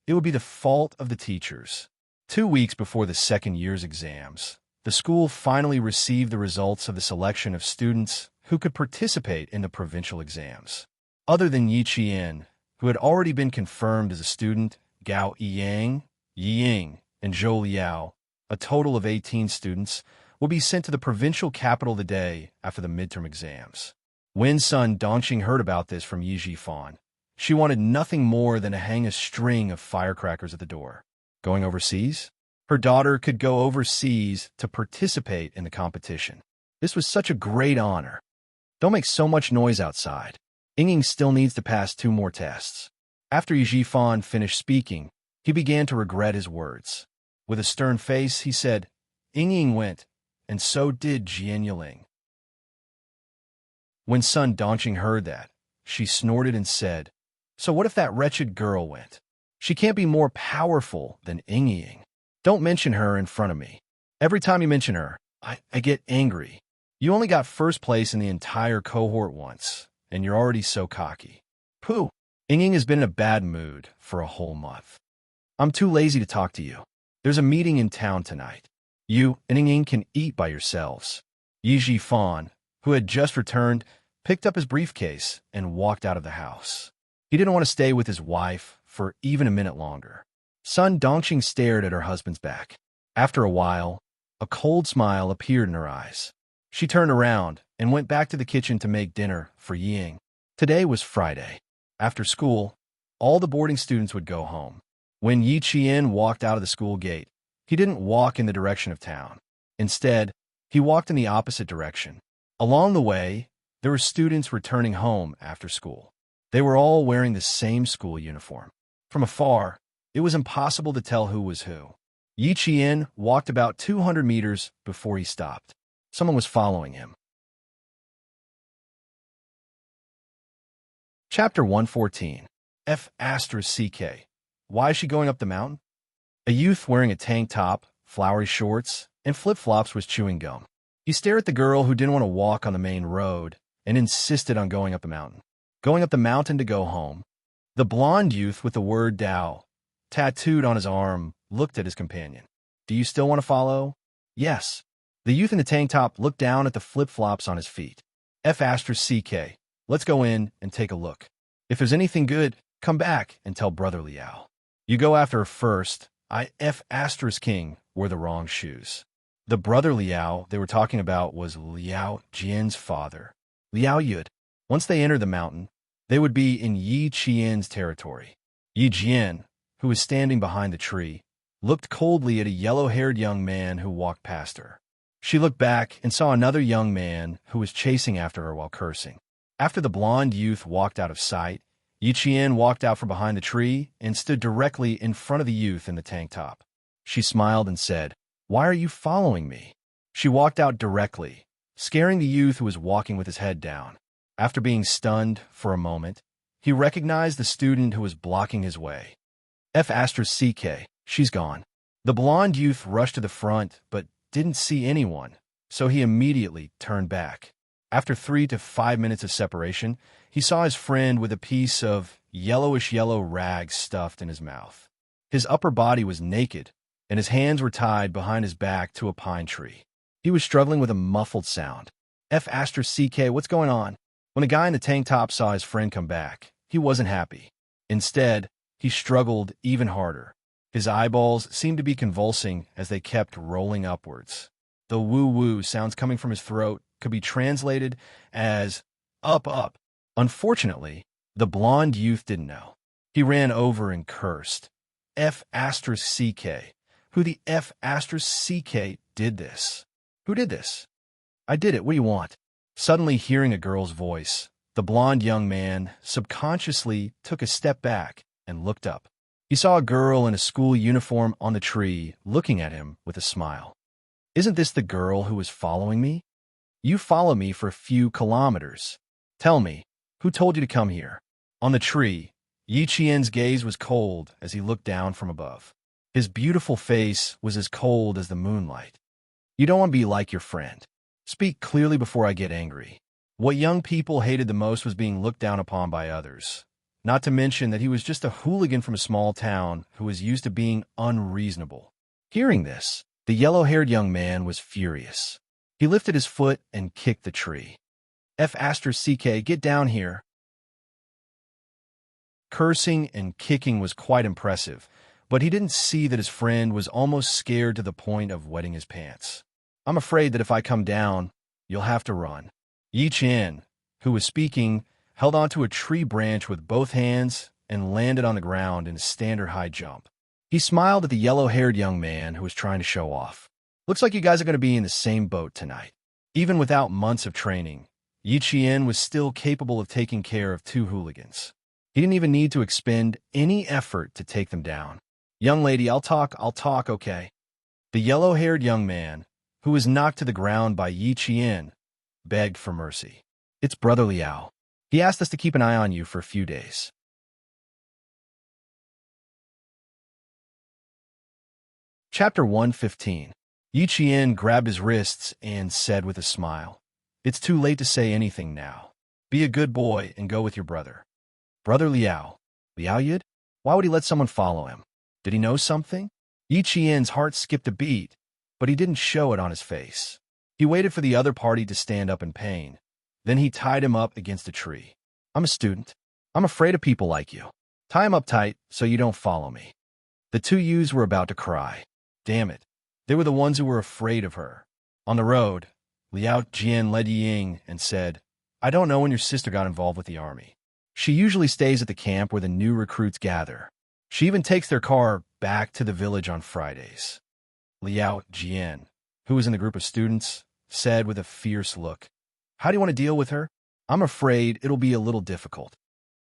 it would be the fault of the teachers. 2 weeks before the second year's exams, the school finally received the results of the selection of students who could participate in the provincial exams. Other than Yi Qian, who had already been confirmed as a student, Gao Yiyang, Yi Ying, and Zhou Liao, a total of 18 students, will be sent to the provincial capital the day after the midterm exams. When Sun Dongqing heard about this from Yi Zhifan, she wanted nothing more than to hang a string of firecrackers at the door. Going overseas? Her daughter could go overseas to participate in the competition. This was such a great honor. Don't make so much noise outside. Ying still needs to pass 2 more tests. After Yi Zhifan finished speaking, he began to regret his words. With a stern face, he said, Ying went, and so did Jian Yiling. When Sun Dongqing heard that, she snorted and said, So what if that wretched girl went? She can't be more powerful than Ying. Don't mention her in front of me. Every time you mention her, I get angry. You only got first place in the entire cohort once, and you're already so cocky. Pooh, Ying has been in a bad mood for a whole month. I'm too lazy to talk to you. There's a meeting in town tonight. You and Ying can eat by yourselves. Yi Zhifan, who had just returned, picked up his briefcase and walked out of the house. He didn't want to stay with his wife for even a minute longer. Sun Dongqing stared at her husband's back. After a while, a cold smile appeared in her eyes. She turned around and went back to the kitchen to make dinner for Ying. Today was Friday. After school, all the boarding students would go home. When Yi Qian walked out of the school gate, he didn't walk in the direction of town. Instead, he walked in the opposite direction. Along the way, there were students returning home after school. They were all wearing the same school uniform. From afar, it was impossible to tell who was who. Yi Qian walked about 200 meters before he stopped. Someone was following him. Chapter 114. F***CK. Why is she going up the mountain? A youth wearing a tank top, flowery shorts, and flip-flops was chewing gum. He stared at the girl who didn't want to walk on the main road and insisted on going up the mountain. Going up the mountain to go home. The blonde youth with the word Dao tattooed on his arm looked at his companion. Do you still want to follow? Yes. The youth in the tank top looked down at the flip-flops on his feet. F***CK. Let's go in and take a look. If there's anything good, come back and tell Brother Liao. You go after her first. F***King wore the wrong shoes. The Brother Liao they were talking about was Liao Jian's father, Liao Yud. Once they entered the mountain, they would be in Yi Qian's territory. Yi Jian, who was standing behind the tree, looked coldly at a yellow-haired young man who walked past her. She looked back and saw another young man who was chasing after her while cursing. After the blonde youth walked out of sight, Yi Qian walked out from behind the tree and stood directly in front of the youth in the tank top. She smiled and said, Why are you following me? She walked out directly, scaring the youth who was walking with his head down. After being stunned for a moment, he recognized the student who was blocking his way. F***CK, she's gone. The blonde youth rushed to the front but didn't see anyone, so he immediately turned back. After 3 to 5 minutes of separation, he saw his friend with a piece of yellowish-yellow rag stuffed in his mouth. His upper body was naked, and his hands were tied behind his back to a pine tree. He was struggling with a muffled sound. F***CK, what's going on? When the guy in the tank top saw his friend come back, he wasn't happy. Instead, he struggled even harder. His eyeballs seemed to be convulsing as they kept rolling upwards. The woo-woo sounds coming from his throat could be translated as up, up. Unfortunately, the blonde youth didn't know. He ran over and cursed. F***CK. Who the F***CK did this? Who did this? I did it. What do you want? Suddenly hearing a girl's voice, the blonde young man subconsciously took a step back and looked up. He saw a girl in a school uniform on the tree looking at him with a smile. Isn't this the girl who was following me? You follow me for a few kilometers. Tell me, who told you to come here? On the tree, Yi Qian's gaze was cold as he looked down from above. His beautiful face was as cold as the moonlight. You don't want to be like your friend. Speak clearly before I get angry. What young people hated the most was being looked down upon by others. Not to mention that he was just a hooligan from a small town who was used to being unreasonable. Hearing this, the yellow-haired young man was furious. He lifted his foot and kicked the tree. F***, get down here. Cursing and kicking was quite impressive, but he didn't see that his friend was almost scared to the point of wetting his pants. I'm afraid that if I come down, you'll have to run. Yi Qian, who was speaking, held onto a tree branch with both hands and landed on the ground in a standard high jump. He smiled at the yellow-haired young man who was trying to show off. Looks like you guys are going to be in the same boat tonight. Even without months of training, Yi Qian was still capable of taking care of two hooligans. He didn't even need to expend any effort to take them down. Young lady, I'll talk, okay? The yellow-haired young man, who was knocked to the ground by Yi Qian, begged for mercy. It's Brother Liao. He asked us to keep an eye on you for a few days. Chapter 115. Yi Qian grabbed his wrists and said with a smile, It's too late to say anything now. Be a good boy and go with your brother. Brother Liao. Liao Yid? Why would he let someone follow him? Did he know something? Yi Qian's heart skipped a beat, but he didn't show it on his face. He waited for the other party to stand up in pain. Then he tied him up against a tree. I'm a student. I'm afraid of people like you. Tie him up tight so you don't follow me. The two youths were about to cry. Damn it. They were the ones who were afraid of her. On the road, Liao Jian led Ying and said, I don't know when your sister got involved with the army. She usually stays at the camp where the new recruits gather. She even takes their car back to the village on Fridays. Liao Jian, who was in the group of students, said with a fierce look, How do you want to deal with her? I'm afraid it'll be a little difficult.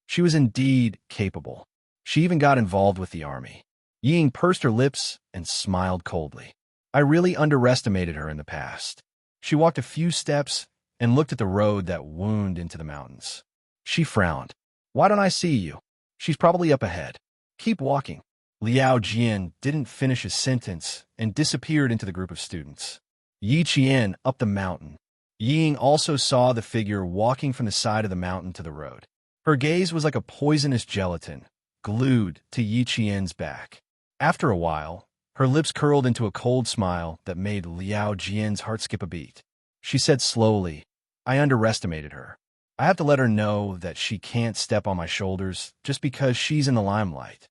She was indeed capable. She even got involved with the army. Ying pursed her lips and smiled coldly. I really underestimated her in the past. She walked a few steps and looked at the road that wound into the mountains. She frowned. Why don't I see you? She's probably up ahead. Keep walking. Liao Jian didn't finish his sentence and disappeared into the group of students. Yi Qian up the mountain. Ying also saw the figure walking from the side of the mountain to the road. Her gaze was like a poisonous gelatin, glued to Yi Qian's back. After a while, her lips curled into a cold smile that made Liao Jian's heart skip a beat. She said slowly, I underestimated her. I have to let her know that she can't step on my shoulders just because she's in the limelight.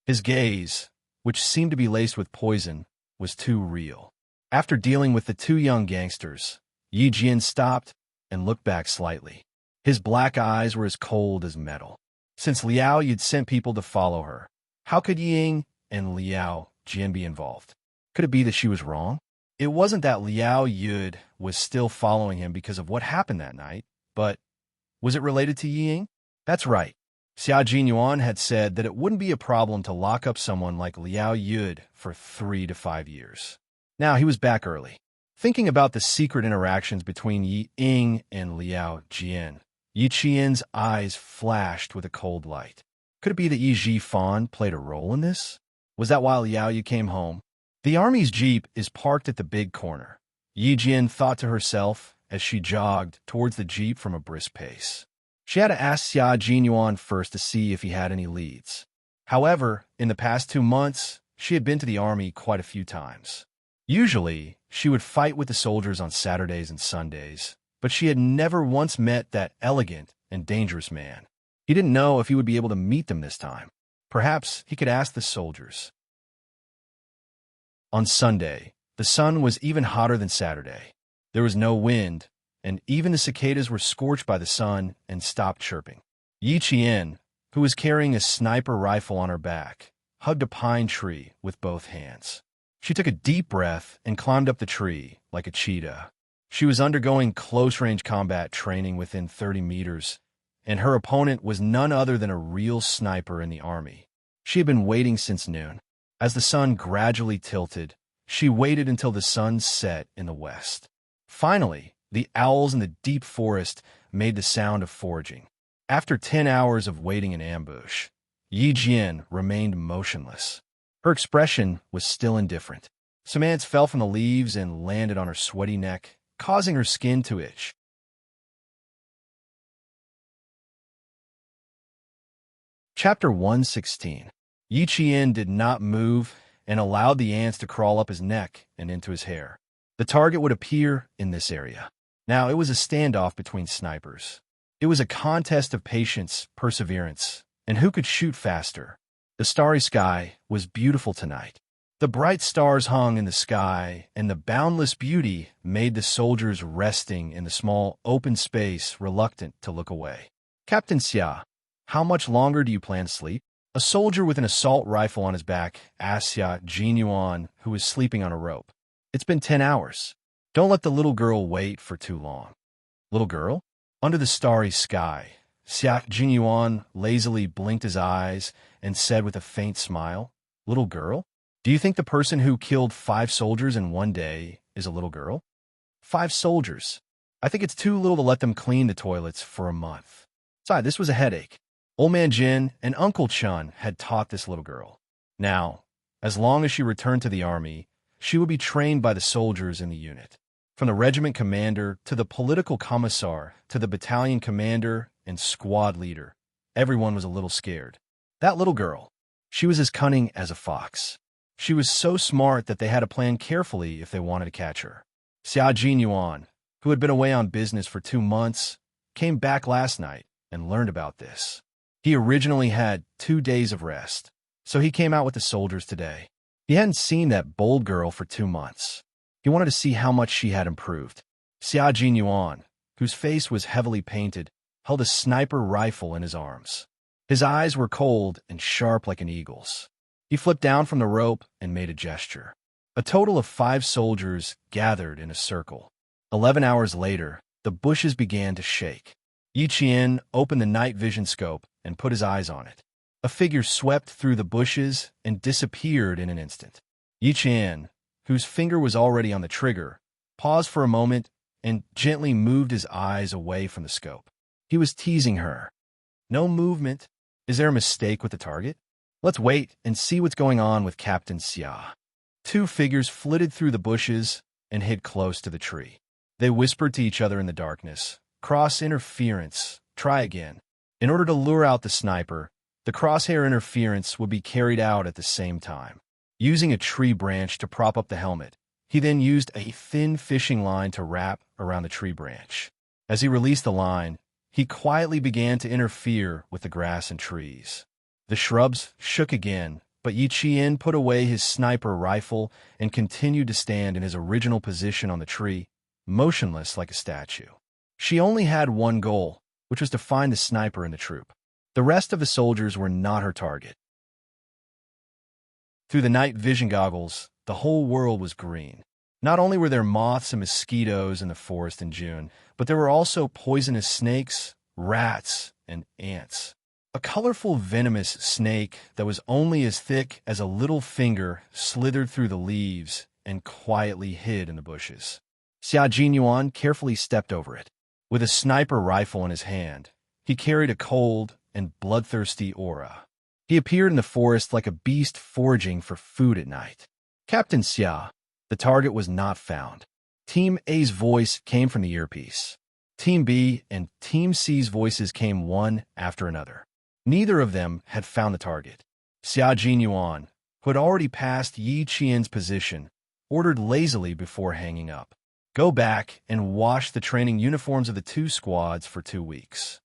His gaze, which seemed to be laced with poison, was too real. After dealing with the two young gangsters, Yi Jian stopped and looked back slightly. His black eyes were as cold as metal. Since Liao Yid sent people to follow her, how could Ying and Liao Jian be involved? Could it be that she was wrong? It wasn't that Liao Yid was still following him because of what happened that night, but was it related to Ying? That's right. Xia Jinyuan had said that it wouldn't be a problem to lock up someone like Liao Yid for 3 to 5 years. Now he was back early. Thinking about the secret interactions between Ying and Liao Jian, Yi Qian's eyes flashed with a cold light. Could it be that Yi Jifan played a role in this? Was that why Liao Yu came home? The army's jeep is parked at the big corner. Yi Jian thought to herself as she jogged towards the jeep from a brisk pace. She had to ask Xia Jinyuan first to see if he had any leads. However, in the past 2 months, she had been to the army quite a few times. Usually, she would fight with the soldiers on Saturdays and Sundays, but she had never once met that elegant and dangerous man. He didn't know if he would be able to meet them this time. Perhaps he could ask the soldiers. On Sunday, the sun was even hotter than Saturday. There was no wind, and even the cicadas were scorched by the sun and stopped chirping. Yi Qian, who was carrying a sniper rifle on her back, hugged a pine tree with both hands. She took a deep breath and climbed up the tree like a cheetah. She was undergoing close-range combat training within 30 meters, and her opponent was none other than a real sniper in the army. She had been waiting since noon. As the sun gradually tilted, she waited until the sun set in the west. Finally, the owls in the deep forest made the sound of foraging. After 10 hours of waiting in ambush, Yi Jian remained motionless. Her expression was still indifferent. Some ants fell from the leaves and landed on her sweaty neck, causing her skin to itch. Chapter 116. Yi Qian did not move and allowed the ants to crawl up his neck and into his hair. The target would appear in this area. Now, it was a standoff between snipers. It was a contest of patience, perseverance, and who could shoot faster. The starry sky was beautiful tonight. The bright stars hung in the sky, and the boundless beauty made the soldiers resting in the small, open space reluctant to look away. "Captain Xia, how much longer do you plan to sleep?" A soldier with an assault rifle on his back asked Xia Jinyuan, who was sleeping on a rope. "It's been 10 hours. Don't let the little girl wait for too long." "Little girl?" Under the starry sky, Xia Jinyuan lazily blinked his eyes and said with a faint smile, "Little girl? Do you think the person who killed 5 soldiers in one day is a little girl?" 5 soldiers. I think it's too little to let them clean the toilets for a month. Besides, this was a headache. Old Man Jin and Uncle Chun had taught this little girl. Now, as long as she returned to the army, she would be trained by the soldiers in the unit. From the regiment commander to the political commissar to the battalion commander and squad leader, everyone was a little scared. That little girl, she was as cunning as a fox. She was so smart that they had to plan carefully if they wanted to catch her. Xia Jinyuan, who had been away on business for 2 months, came back last night and learned about this. He originally had 2 days of rest, so he came out with the soldiers today. He hadn't seen that bold girl for 2 months. He wanted to see how much she had improved. Xia Jinyuan, whose face was heavily painted, held a sniper rifle in his arms. His eyes were cold and sharp like an eagle's. He flipped down from the rope and made a gesture. A total of 5 soldiers gathered in a circle. 11 hours later, the bushes began to shake. Yi Qian opened the night vision scope and put his eyes on it. A figure swept through the bushes and disappeared in an instant. Yi Qian, whose finger was already on the trigger, paused for a moment and gently moved his eyes away from the scope. He was teasing her. "No movement. Is there a mistake with the target? Let's wait and see what's going on with Captain Xia." 2 figures flitted through the bushes and hid close to the tree. They whispered to each other in the darkness. "Cross interference. Try again." In order to lure out the sniper, the crosshair interference would be carried out at the same time. Using a tree branch to prop up the helmet, he then used a thin fishing line to wrap around the tree branch. As he released the line, he quietly began to interfere with the grass and trees. The shrubs shook again, but Yi Qian put away his sniper rifle and continued to stand in his original position on the tree, motionless like a statue. She only had one goal, which was to find the sniper in the troop. The rest of the soldiers were not her target. Through the night vision goggles, the whole world was green. Not only were there moths and mosquitoes in the forest in June, but there were also poisonous snakes, rats, and ants. A colorful, venomous snake that was only as thick as a little finger slithered through the leaves and quietly hid in the bushes. Xia Jinyuan carefully stepped over it. With a sniper rifle in his hand, he carried a cold and bloodthirsty aura. He appeared in the forest like a beast foraging for food at night. "Captain Xia." The target was not found. Team A's voice came from the earpiece. Team B and Team C's voices came one after another. Neither of them had found the target. Xia Jinyuan, who had already passed Yi Qian's position, ordered lazily before hanging up. "Go back and wash the training uniforms of the 2 squads for 2 weeks.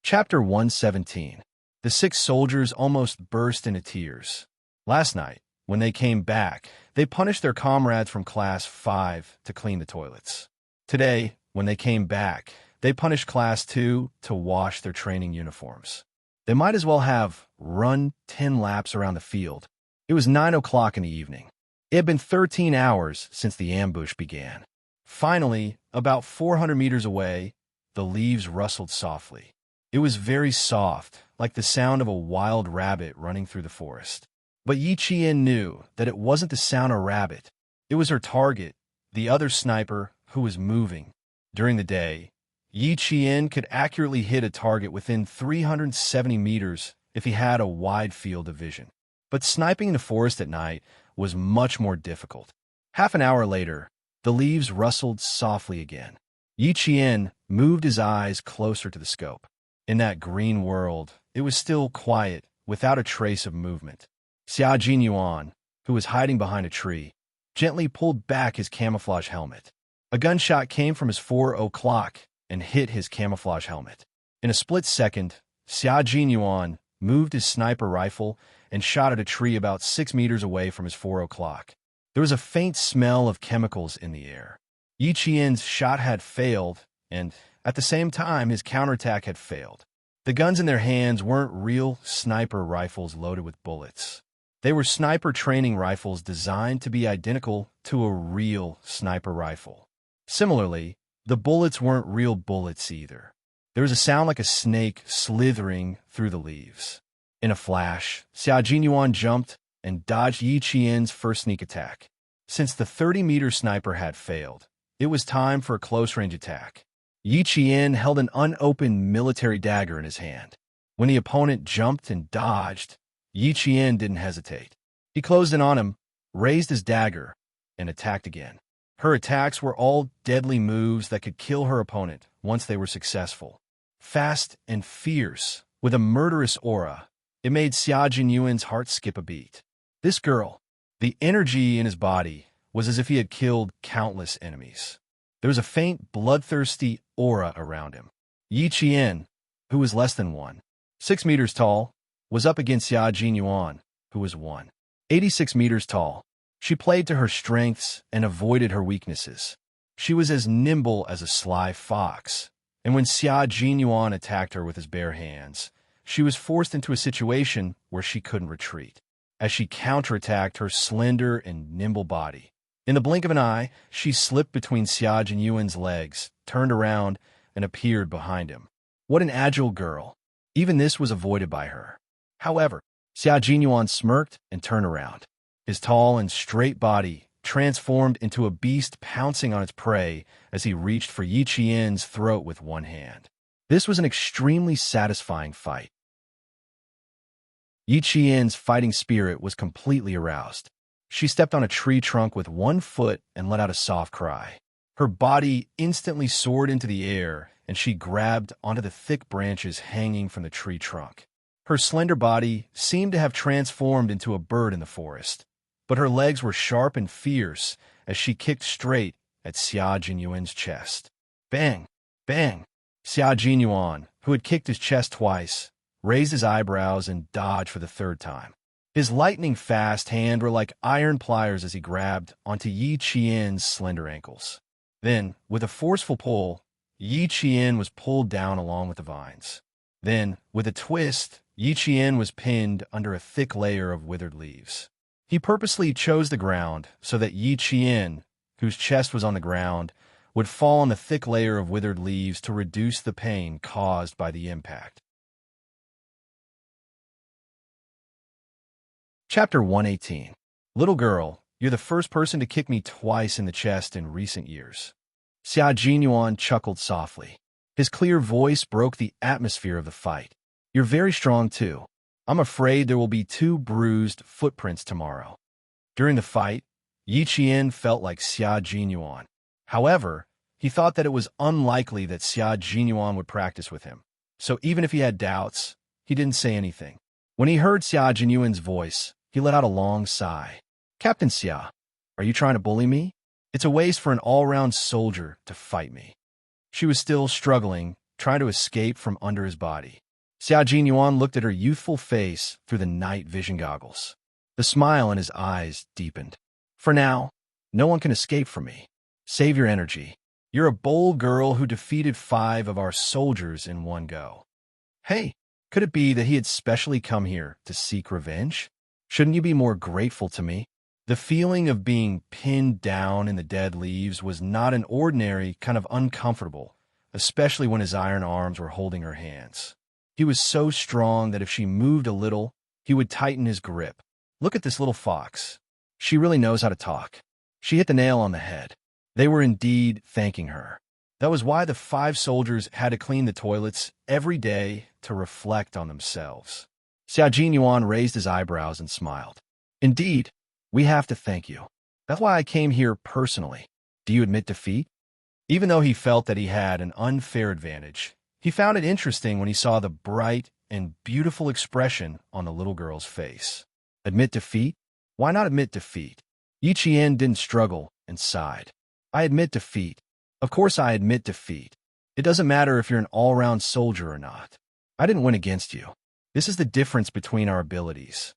Chapter 117. The 6 soldiers almost burst into tears. Last night, when they came back, they punished their comrades from Class 5 to clean the toilets. Today, when they came back, they punished Class 2 to wash their training uniforms. They might as well have run 10 laps around the field. It was 9 o'clock in the evening. It had been 13 hours since the ambush began. Finally, about 400 meters away, the leaves rustled softly. It was very soft, like the sound of a wild rabbit running through the forest. But Yi Qian knew that it wasn't the sound of a rabbit. It was her target, the other sniper, who was moving. During the day, Yi Qian could accurately hit a target within 370 meters if he had a wide field of vision. But sniping in the forest at night was much more difficult. Half an hour later, the leaves rustled softly again. Yi Qian moved his eyes closer to the scope. In that green world, it was still quiet, without a trace of movement. Xia Jinyuan, who was hiding behind a tree, gently pulled back his camouflage helmet. A gunshot came from his 4 o'clock and hit his camouflage helmet. In a split second, Xia Jinyuan moved his sniper rifle and shot at a tree about 6 meters away from his 4 o'clock. There was a faint smell of chemicals in the air. Yi Qian's shot had failed, and at the same time, his counterattack had failed. The guns in their hands weren't real sniper rifles loaded with bullets. They were sniper training rifles designed to be identical to a real sniper rifle. Similarly, the bullets weren't real bullets either. There was a sound like a snake slithering through the leaves. In a flash, Xia Jinyuan jumped and dodged Yi Qian's first sneak attack. Since the 30-meter sniper had failed, it was time for a close-range attack. Yi Qian held an unopened military dagger in his hand. When the opponent jumped and dodged, Yi Qian didn't hesitate. He closed in on him, raised his dagger, and attacked again. Her attacks were all deadly moves that could kill her opponent once they were successful. Fast and fierce, with a murderous aura, it made Xia Jinyuan's heart skip a beat. This girl, the energy in his body, was as if he had killed countless enemies. There was a faint, bloodthirsty aura around him. Yi Qian, who was less than 1.6 meters tall, was up against Xia Jinyuan, who was 1.86 meters tall. She played to her strengths and avoided her weaknesses. She was as nimble as a sly fox, and when Xia Jinyuan attacked her with his bare hands, she was forced into a situation where she couldn't retreat, as she counterattacked her slender and nimble body. In the blink of an eye, she slipped between Xia Jinyuan's legs, turned around, and appeared behind him. What an agile girl! Even this was avoided by her. However, Xia Jinyuan smirked and turned around. His tall and straight body transformed into a beast pouncing on its prey as he reached for Yi Qian's throat with one hand. This was an extremely satisfying fight. Yi Qian's fighting spirit was completely aroused. She stepped on a tree trunk with one foot and let out a soft cry. Her body instantly soared into the air, and she grabbed onto the thick branches hanging from the tree trunk. Her slender body seemed to have transformed into a bird in the forest, but her legs were sharp and fierce as she kicked straight at Xia Jinyuan's chest. Bang! Bang! Xia Jinyuan, who had kicked his chest twice, raised his eyebrows and dodged for the third time. His lightning-fast hand were like iron pliers as he grabbed onto Yi Qian's slender ankles. Then, with a forceful pull, Yi Qian was pulled down along with the vines. Then, with a twist, Yi Qian was pinned under a thick layer of withered leaves. He purposely chose the ground so that Yi Qian, whose chest was on the ground, would fall on the thick layer of withered leaves to reduce the pain caused by the impact. Chapter 118. Little girl, you're the first person to kick me twice in the chest in recent years. Xia Jinyuan chuckled softly. His clear voice broke the atmosphere of the fight. You're very strong, too. I'm afraid there will be 2 bruised footprints tomorrow. During the fight, Yi Qian felt like Xia Jinyuan. However, he thought that it was unlikely that Xia Jinyuan would practice with him. So even if he had doubts, he didn't say anything. When he heard Xia Jinyuan's voice, he let out a long sigh. Captain Xia, are you trying to bully me? It's a waste for an all-round soldier to fight me. She was still struggling, trying to escape from under his body. Xia Jinyuan looked at her youthful face through the night vision goggles. The smile in his eyes deepened. For now, no one can escape from me. Save your energy. You're a bold girl who defeated 5 of our soldiers in one go. Hey, could it be that he had specially come here to seek revenge? Shouldn't you be more grateful to me? The feeling of being pinned down in the dead leaves was not an ordinary kind of uncomfortable, especially when his iron arms were holding her hands. He was so strong that if she moved a little, he would tighten his grip. Look at this little fox. She really knows how to talk. She hit the nail on the head. They were indeed thanking her. That was why the 5 soldiers had to clean the toilets every day to reflect on themselves. Xia Jinyuan raised his eyebrows and smiled. Indeed, we have to thank you. That's why I came here personally. Do you admit defeat? Even though he felt that he had an unfair advantage, he found it interesting when he saw the bright, and beautiful expression on the little girl's face. Admit defeat? Why not admit defeat? Yi Qian didn't struggle and sighed. I admit defeat. Of course I admit defeat. It doesn't matter if you're an all-round soldier or not. I didn't win against you. This is the difference between our abilities.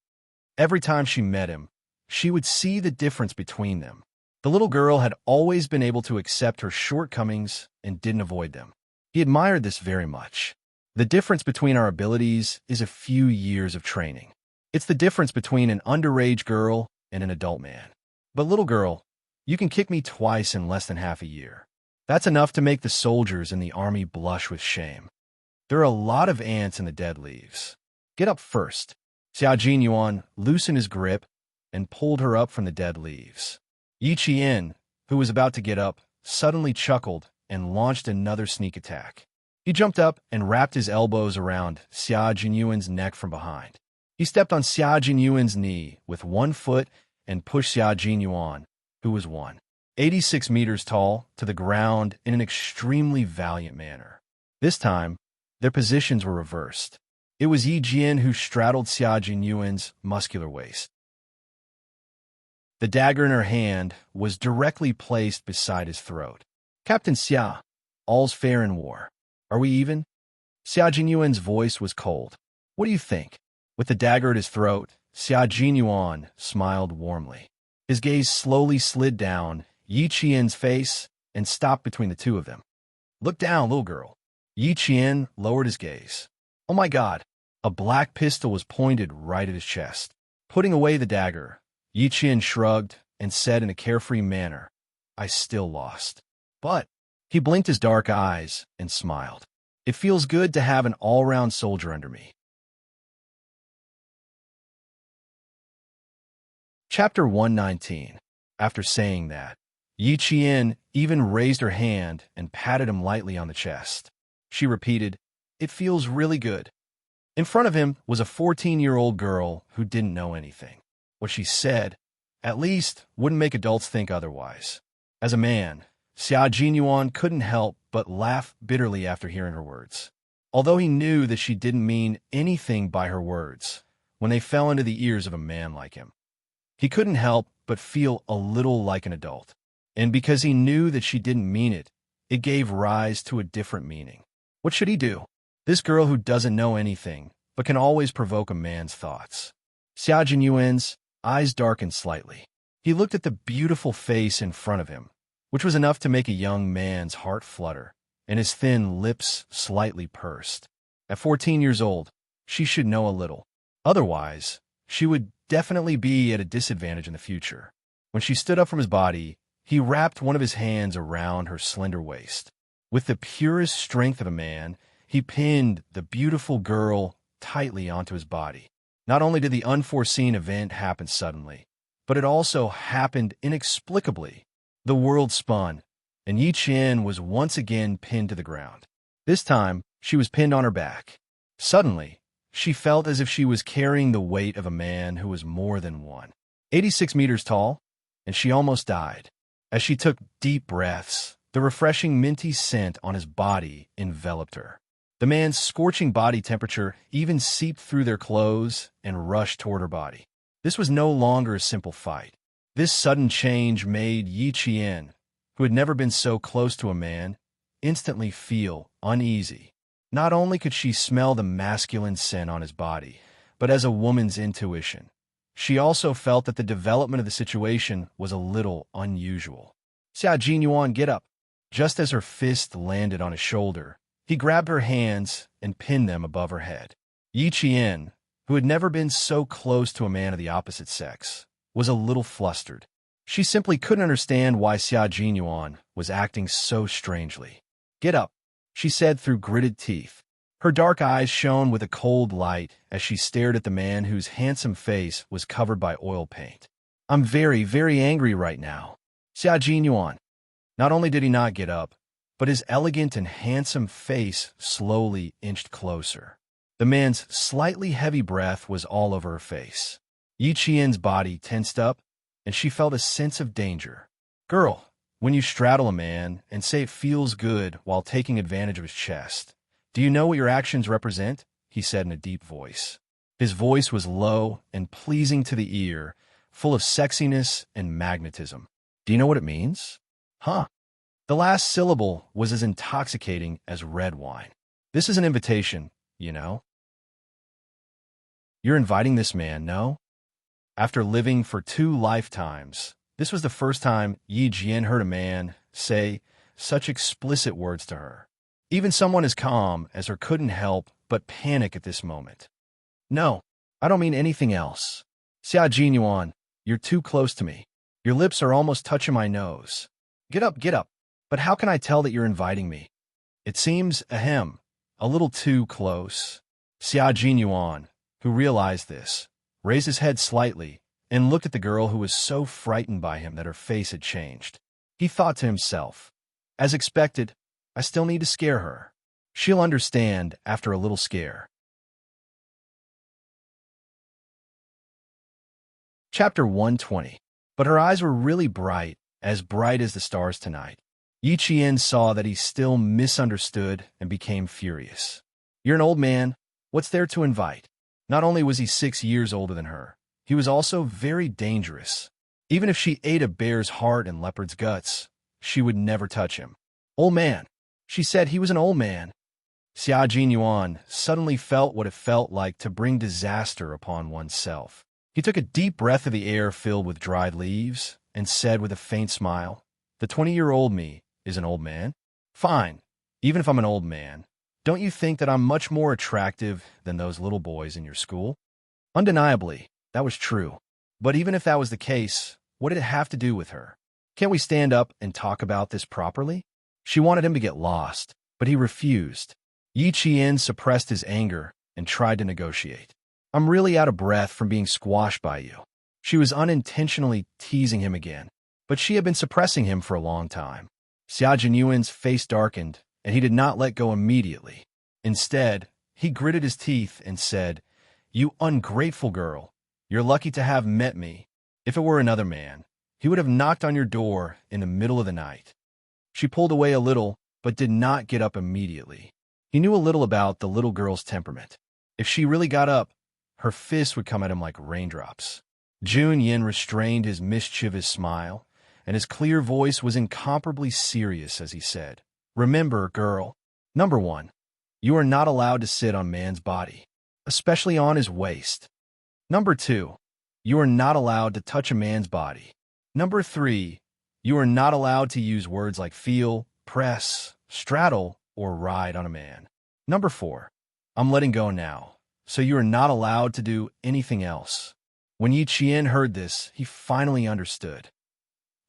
Every time she met him, she would see the difference between them. The little girl had always been able to accept her shortcomings and didn't avoid them. He admired this very much. The difference between our abilities is a few years of training. It's the difference between an underage girl and an adult man. But little girl, you can kick me twice in less than half a year. That's enough to make the soldiers in the army blush with shame. There are a lot of ants in the dead leaves. Get up first. Xiao Jinyuan loosened his grip and pulled her up from the dead leaves. Yi Qian, who was about to get up, suddenly chuckled and launched another sneak attack. He jumped up and wrapped his elbows around Xiao Jinyuan's neck from behind. He stepped on Xiao Jinyuan's knee with one foot and pushed Xiao Jinyuan, who was 186 meters tall, to the ground in an extremely valiant manner. This time, their positions were reversed. It was Yi Jian who straddled Xiao Jinyuan's muscular waist. The dagger in her hand was directly placed beside his throat. Captain Xia, all's fair in war. Are we even? Xiao Jinyuan's voice was cold. What do you think? With the dagger at his throat, Xiao Jinyuan smiled warmly. His gaze slowly slid down Yi Qian's face and stopped between the two of them. Look down, little girl. Yi Qian lowered his gaze. Oh my God! A black pistol was pointed right at his chest. Putting away the dagger, Yi Qian shrugged and said in a carefree manner, I still lost. But he blinked his dark eyes and smiled. It feels good to have an all-round soldier under me. Chapter 119. After saying that, Yi Qian even raised her hand and patted him lightly on the chest. She repeated, It feels really good. In front of him was a 14-year-old girl who didn't know anything. What she said, at least, wouldn't make adults think otherwise. As a man, Xiao Jinyuan couldn't help but laugh bitterly after hearing her words. Although he knew that she didn't mean anything by her words, when they fell into the ears of a man like him, he couldn't help but feel a little like an adult. And because he knew that she didn't mean it, it gave rise to a different meaning. What should he do? This girl who doesn't know anything, but can always provoke a man's thoughts. Xiao Jinyuan's eyes darkened slightly. He looked at the beautiful face in front of him, which was enough to make a young man's heart flutter, and his thin lips slightly pursed. At 14 years old, she should know a little. Otherwise, she would definitely be at a disadvantage in the future. When she stood up from his body, he wrapped one of his hands around her slender waist. With the purest strength of a man, he pinned the beautiful girl tightly onto his body. Not only did the unforeseen event happen suddenly, but it also happened inexplicably. The world spun, and Yi Qian was once again pinned to the ground. This time, she was pinned on her back. Suddenly, she felt as if she was carrying the weight of a man who was more than 186 meters tall, and she almost died. As she took deep breaths, the refreshing minty scent on his body enveloped her. The man's scorching body temperature even seeped through their clothes and rushed toward her body. This was no longer a simple fight. This sudden change made Yi Qian, who had never been so close to a man, instantly feel uneasy. Not only could she smell the masculine scent on his body, but as a woman's intuition, she also felt that the development of the situation was a little unusual. Xiao Jinyuan, get up. Just as her fist landed on his shoulder, he grabbed her hands and pinned them above her head. Yi Qian, who had never been so close to a man of the opposite sex, was a little flustered. She simply couldn't understand why Xiao Jinyuan was acting so strangely. Get up, she said through gritted teeth. Her dark eyes shone with a cold light as she stared at the man whose handsome face was covered by oil paint. I'm very, very angry right now. Xiao Jinyuan. Not only did he not get up, but his elegant and handsome face slowly inched closer. The man's slightly heavy breath was all over her face. Yi Qian's body tensed up, and she felt a sense of danger. Girl, when you straddle a man and say it feels good while taking advantage of his chest, do you know what your actions represent? he said in a deep voice. His voice was low and pleasing to the ear, full of sexiness and magnetism. Do you know what it means? Huh? The last syllable was as intoxicating as red wine. This is an invitation, you know? You're inviting this man, no? After living for 2 lifetimes, this was the first time Yi Jian heard a man say such explicit words to her. Even someone as calm as her couldn't help but panic at this moment. No, I don't mean anything else. Xia Jinyuan, you're too close to me. Your lips are almost touching my nose. Get up, get up. But how can I tell that you're inviting me? It seems, a little too close. Xia Jinyuan, who realized this, raised his head slightly and looked at the girl who was so frightened by him that her face had changed. He thought to himself, as expected, I still need to scare her. She'll understand after a little scare. Chapter 120. But her eyes were really bright as the stars tonight. Yi Qian saw that he still misunderstood and became furious. You're an old man. What's there to invite? Not only was he 6 years older than her, he was also very dangerous. Even if she ate a bear's heart and leopard's guts, she would never touch him. Old man. She said he was an old man. Xia Jinyuan suddenly felt what it felt like to bring disaster upon oneself. He took a deep breath of the air filled with dried leaves and said with a faint smile, the 20-year-old me is an old man? Fine, even if I'm an old man. Don't you think that I'm much more attractive than those little boys in your school? Undeniably, that was true. But even if that was the case, what did it have to do with her? Can't we stand up and talk about this properly? She wanted him to get lost, but he refused. Yi Qian suppressed his anger and tried to negotiate. I'm really out of breath from being squashed by you. She was unintentionally teasing him again, but she had been suppressing him for a long time. Xia Jinyuan's face darkened, and he did not let go immediately. Instead, he gritted his teeth and said, You ungrateful girl, you're lucky to have met me. If it were another man, he would have knocked on your door in the middle of the night. She pulled away a little, but did not get up immediately. He knew a little about the little girl's temperament. If she really got up, her fists would come at him like raindrops. Jun Yin restrained his mischievous smile, and his clear voice was incomparably serious as he said, Remember, girl, number 1, you are not allowed to sit on man's body, especially on his waist. Number 2, you are not allowed to touch a man's body. Number 3, you are not allowed to use words like feel, press, straddle, or ride on a man. Number 4, I'm letting go now, so you are not allowed to do anything else. When Yi Qian heard this, he finally understood.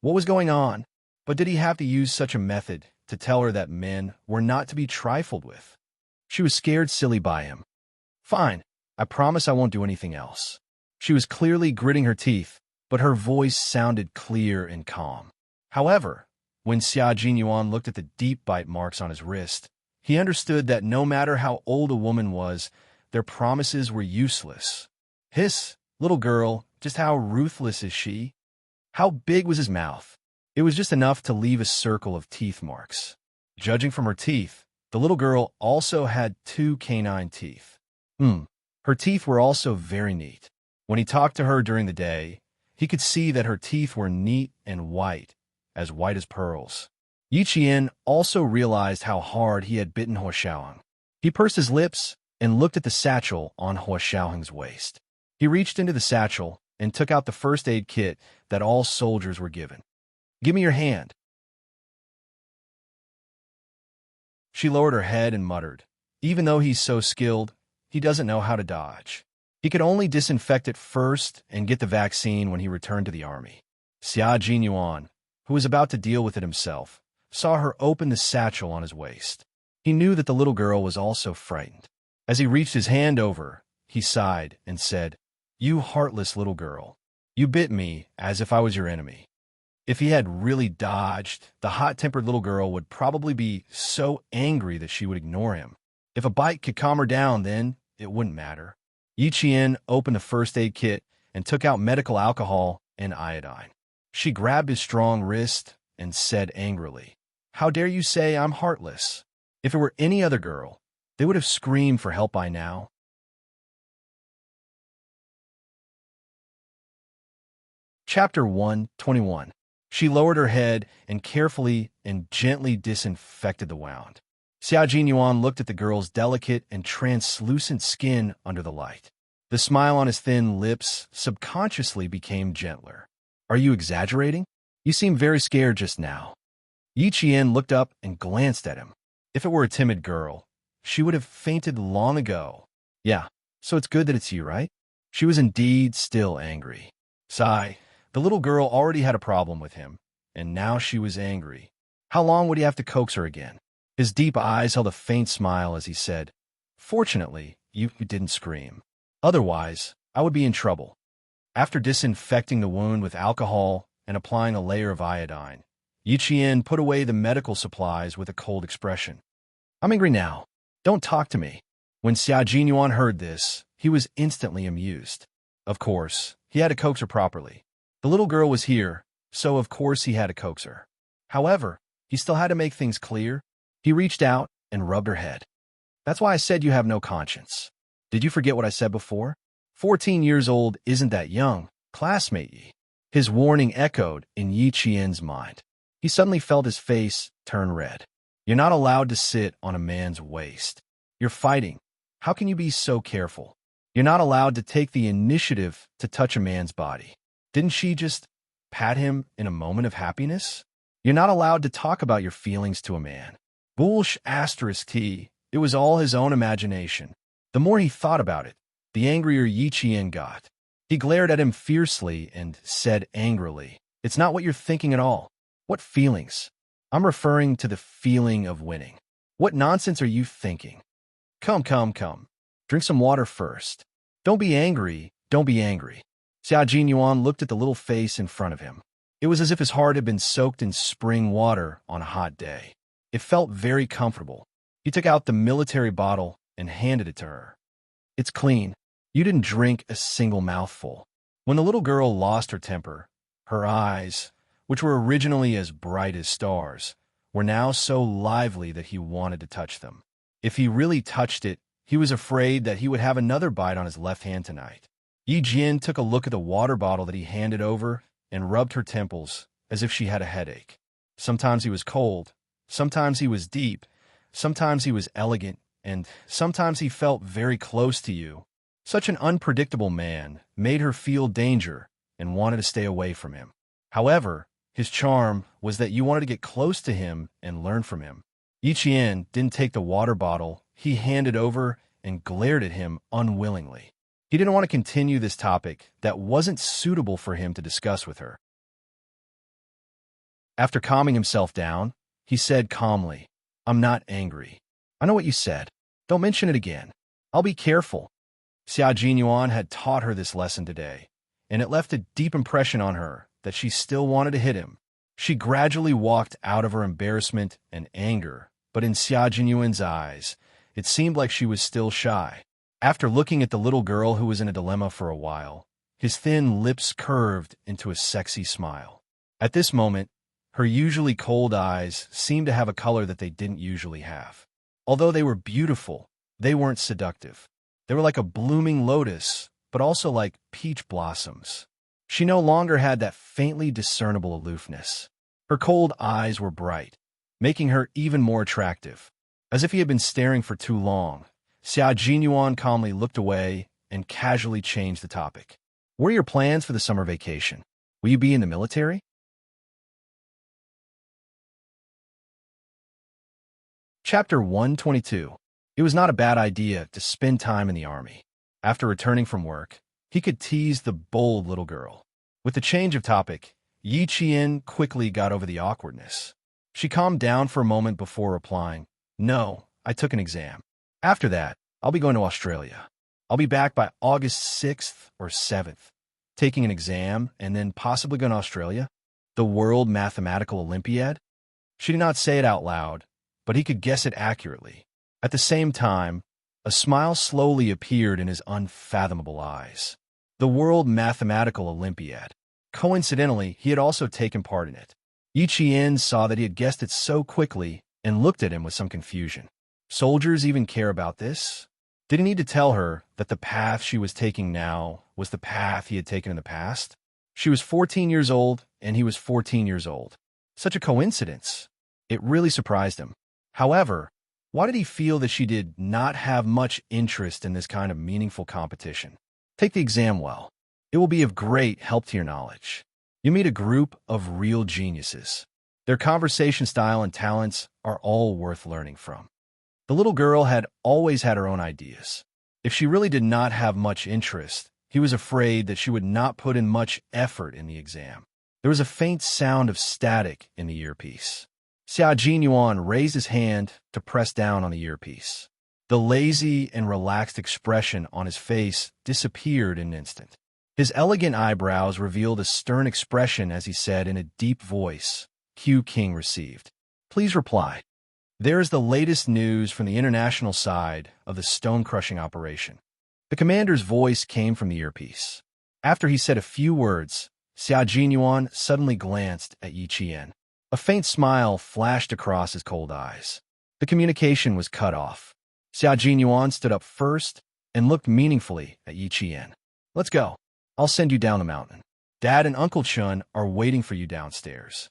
What was going on? But did he have to use such a method to tell her that men were not to be trifled with? She was scared silly by him. Fine, I promise I won't do anything else. She was clearly gritting her teeth, but her voice sounded clear and calm. However, when Xia Jinyuan looked at the deep bite marks on his wrist, he understood that no matter how old a woman was, their promises were useless. Hiss, little girl, just how ruthless is she? How big was his mouth? It was just enough to leave a circle of teeth marks. Judging from her teeth, the little girl also had 2 canine teeth. Her teeth were also very neat. When he talked to her during the day, he could see that her teeth were neat and white as pearls. Yi Qian also realized how hard he had bitten Hua Xiaoheng. He pursed his lips and looked at the satchel on Hua Xiaoheng's waist. He reached into the satchel and took out the first aid kit that all soldiers were given. Give me your hand. She lowered her head and muttered, Even though he's so skilled, he doesn't know how to dodge. He could only disinfect it first and get the vaccine when he returned to the army. Xia Jinyuan, who was about to deal with it himself, saw her open the satchel on his waist. He knew that the little girl was also frightened. As he reached his hand over, he sighed and said, You heartless little girl, you bit me as if I was your enemy. If he had really dodged, the hot-tempered little girl would probably be so angry that she would ignore him. If a bite could calm her down, then it wouldn't matter. Yi Qian opened the first aid kit and took out medical alcohol and iodine. She grabbed his strong wrist and said angrily, How dare you say I'm heartless? If it were any other girl, they would have screamed for help by now. Chapter 121. She lowered her head and carefully and gently disinfected the wound. Xia Jinyuan looked at the girl's delicate and translucent skin under the light. The smile on his thin lips subconsciously became gentler. Are you exaggerating? You seem very scared just now. Yi Qian looked up and glanced at him. If it were a timid girl, she would have fainted long ago. Yeah, so it's good that it's you, right? She was indeed still angry. Sigh, the little girl already had a problem with him, and now she was angry. How long would he have to coax her again? His deep eyes held a faint smile as he said, "Fortunately, you didn't scream. Otherwise, I would be in trouble." After disinfecting the wound with alcohol and applying a layer of iodine, Yi Qian put away the medical supplies with a cold expression. "I'm angry now. Don't talk to me." When Xia Jinyuan heard this, he was instantly amused. Of course, he had to coax her properly. The little girl was here, so of course he had to coax her. However, he still had to make things clear. He reached out and rubbed her head. "That's why I said you have no conscience. Did you forget what I said before? 14 years old isn't that young, classmate Yi." His warning echoed in Yi Qian's mind. He suddenly felt his face turn red. "You're not allowed to sit on a man's waist. You're fighting. How can you be so careful? You're not allowed to take the initiative to touch a man's body. Didn't she just pat him in a moment of happiness? You're not allowed to talk about your feelings to a man." T. It was all his own imagination. The more he thought about it, the angrier Yi Qian got. He glared at him fiercely and said angrily, "It's not what you're thinking at all." "What feelings?" "I'm referring to the feeling of winning." "What nonsense are you thinking?" Come. Drink some water first. Don't be angry. Xia Jinyuan looked at the little face in front of him. It was as if his heart had been soaked in spring water on a hot day. It felt very comfortable. He took out the military bottle and handed it to her. "It's clean. You didn't drink a single mouthful." When the little girl lost her temper, her eyes, which were originally as bright as stars, were now so lively that he wanted to touch them. If he really touched it, he was afraid that he would have another bite on his left hand tonight. Yi Jian took a look at the water bottle that he handed over and rubbed her temples as if she had a headache. Sometimes he was cold, sometimes he was deep, sometimes he was elegant, and sometimes he felt very close to you. Such an unpredictable man made her feel danger and wanted to stay away from him. However, his charm was that you wanted to get close to him and learn from him. Yi Qian didn't take the water bottle he handed over and glared at him unwillingly. He didn't want to continue this topic that wasn't suitable for him to discuss with her. After calming himself down, he said calmly, "I'm not angry. I know what you said. Don't mention it again. I'll be careful." Xia Jinyuan had taught her this lesson today, and it left a deep impression on her that she still wanted to hit him. She gradually walked out of her embarrassment and anger, but in Xia Jinyuan's eyes, it seemed like she was still shy. After looking at the little girl who was in a dilemma for a while, his thin lips curved into a sexy smile. At this moment, her usually cold eyes seemed to have a color that they didn't usually have. Although they were beautiful, they weren't seductive. They were like a blooming lotus, but also like peach blossoms. She no longer had that faintly discernible aloofness. Her cold eyes were bright, making her even more attractive. As if he had been staring for too long, Xia Jinyuan calmly looked away and casually changed the topic. "What are your plans for the summer vacation? Will you be in the military?" Chapter 122. It was not a bad idea to spend time in the army. After returning from work, he could tease the bold little girl. With the change of topic, Yi Qian quickly got over the awkwardness. She calmed down for a moment before replying, "No, I took an exam. After that, I'll be going to Australia. I'll be back by August 6th or 7th. Taking an exam and then possibly going to Australia? The World Mathematical Olympiad?" She did not say it out loud, but he could guess it accurately. At the same time, a smile slowly appeared in his unfathomable eyes. The World Mathematical Olympiad. Coincidentally, he had also taken part in it. Yi Qian saw that he had guessed it so quickly and looked at him with some confusion. Soldiers even care about this? Did he need to tell her that the path she was taking now was the path he had taken in the past? She was 14 years old, and he was 14 years old. Such a coincidence. It really surprised him. However, why did he feel that she did not have much interest in this kind of meaningful competition? Take the exam well. It will be of great help to your knowledge. You meet a group of real geniuses. Their conversation style and talents are all worth learning from. The little girl had always had her own ideas. If she really did not have much interest, he was afraid that she would not put in much effort in the exam. There was a faint sound of static in the earpiece. Xia Jinyuan raised his hand to press down on the earpiece. The lazy and relaxed expression on his face disappeared in an instant. His elegant eyebrows revealed a stern expression as he said in a deep voice, "Q King received. Please reply." There is the latest news from the international side of the stone-crushing operation. The commander's voice came from the earpiece. After he said a few words, Xia Jinyuan suddenly glanced at Yi Qian. A faint smile flashed across his cold eyes. The communication was cut off. Xia Jinyuan stood up first and looked meaningfully at Yi Qian. "Let's go. I'll send you down the mountain. Dad and Uncle Chun are waiting for you downstairs."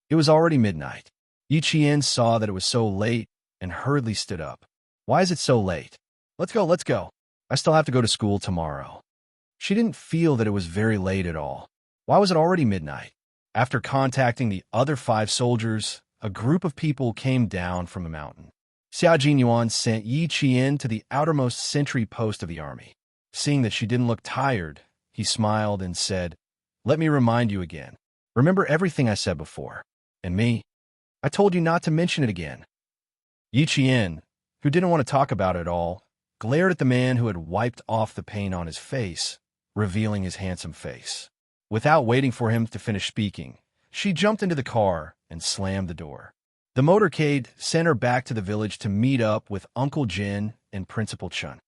It was already midnight. Yi Qian saw that it was so late and hurriedly stood up. "Why is it so late?" Let's go. I still have to go to school tomorrow." She didn't feel that it was very late at all. Why was it already midnight? After contacting the other 5 soldiers, a group of people came down from the mountain. Xia Jinyuan sent Yi Qian to the outermost sentry post of the army. Seeing that she didn't look tired, he smiled and said, "Let me remind you again. Remember everything I said before. And me? I told you not to mention it again." Yi Qian, who didn't want to talk about it all, glared at the man who had wiped off the paint on his face, revealing his handsome face. Without waiting for him to finish speaking, she jumped into the car and slammed the door. The motorcade sent her back to the village to meet up with Uncle Jin and Principal Chun.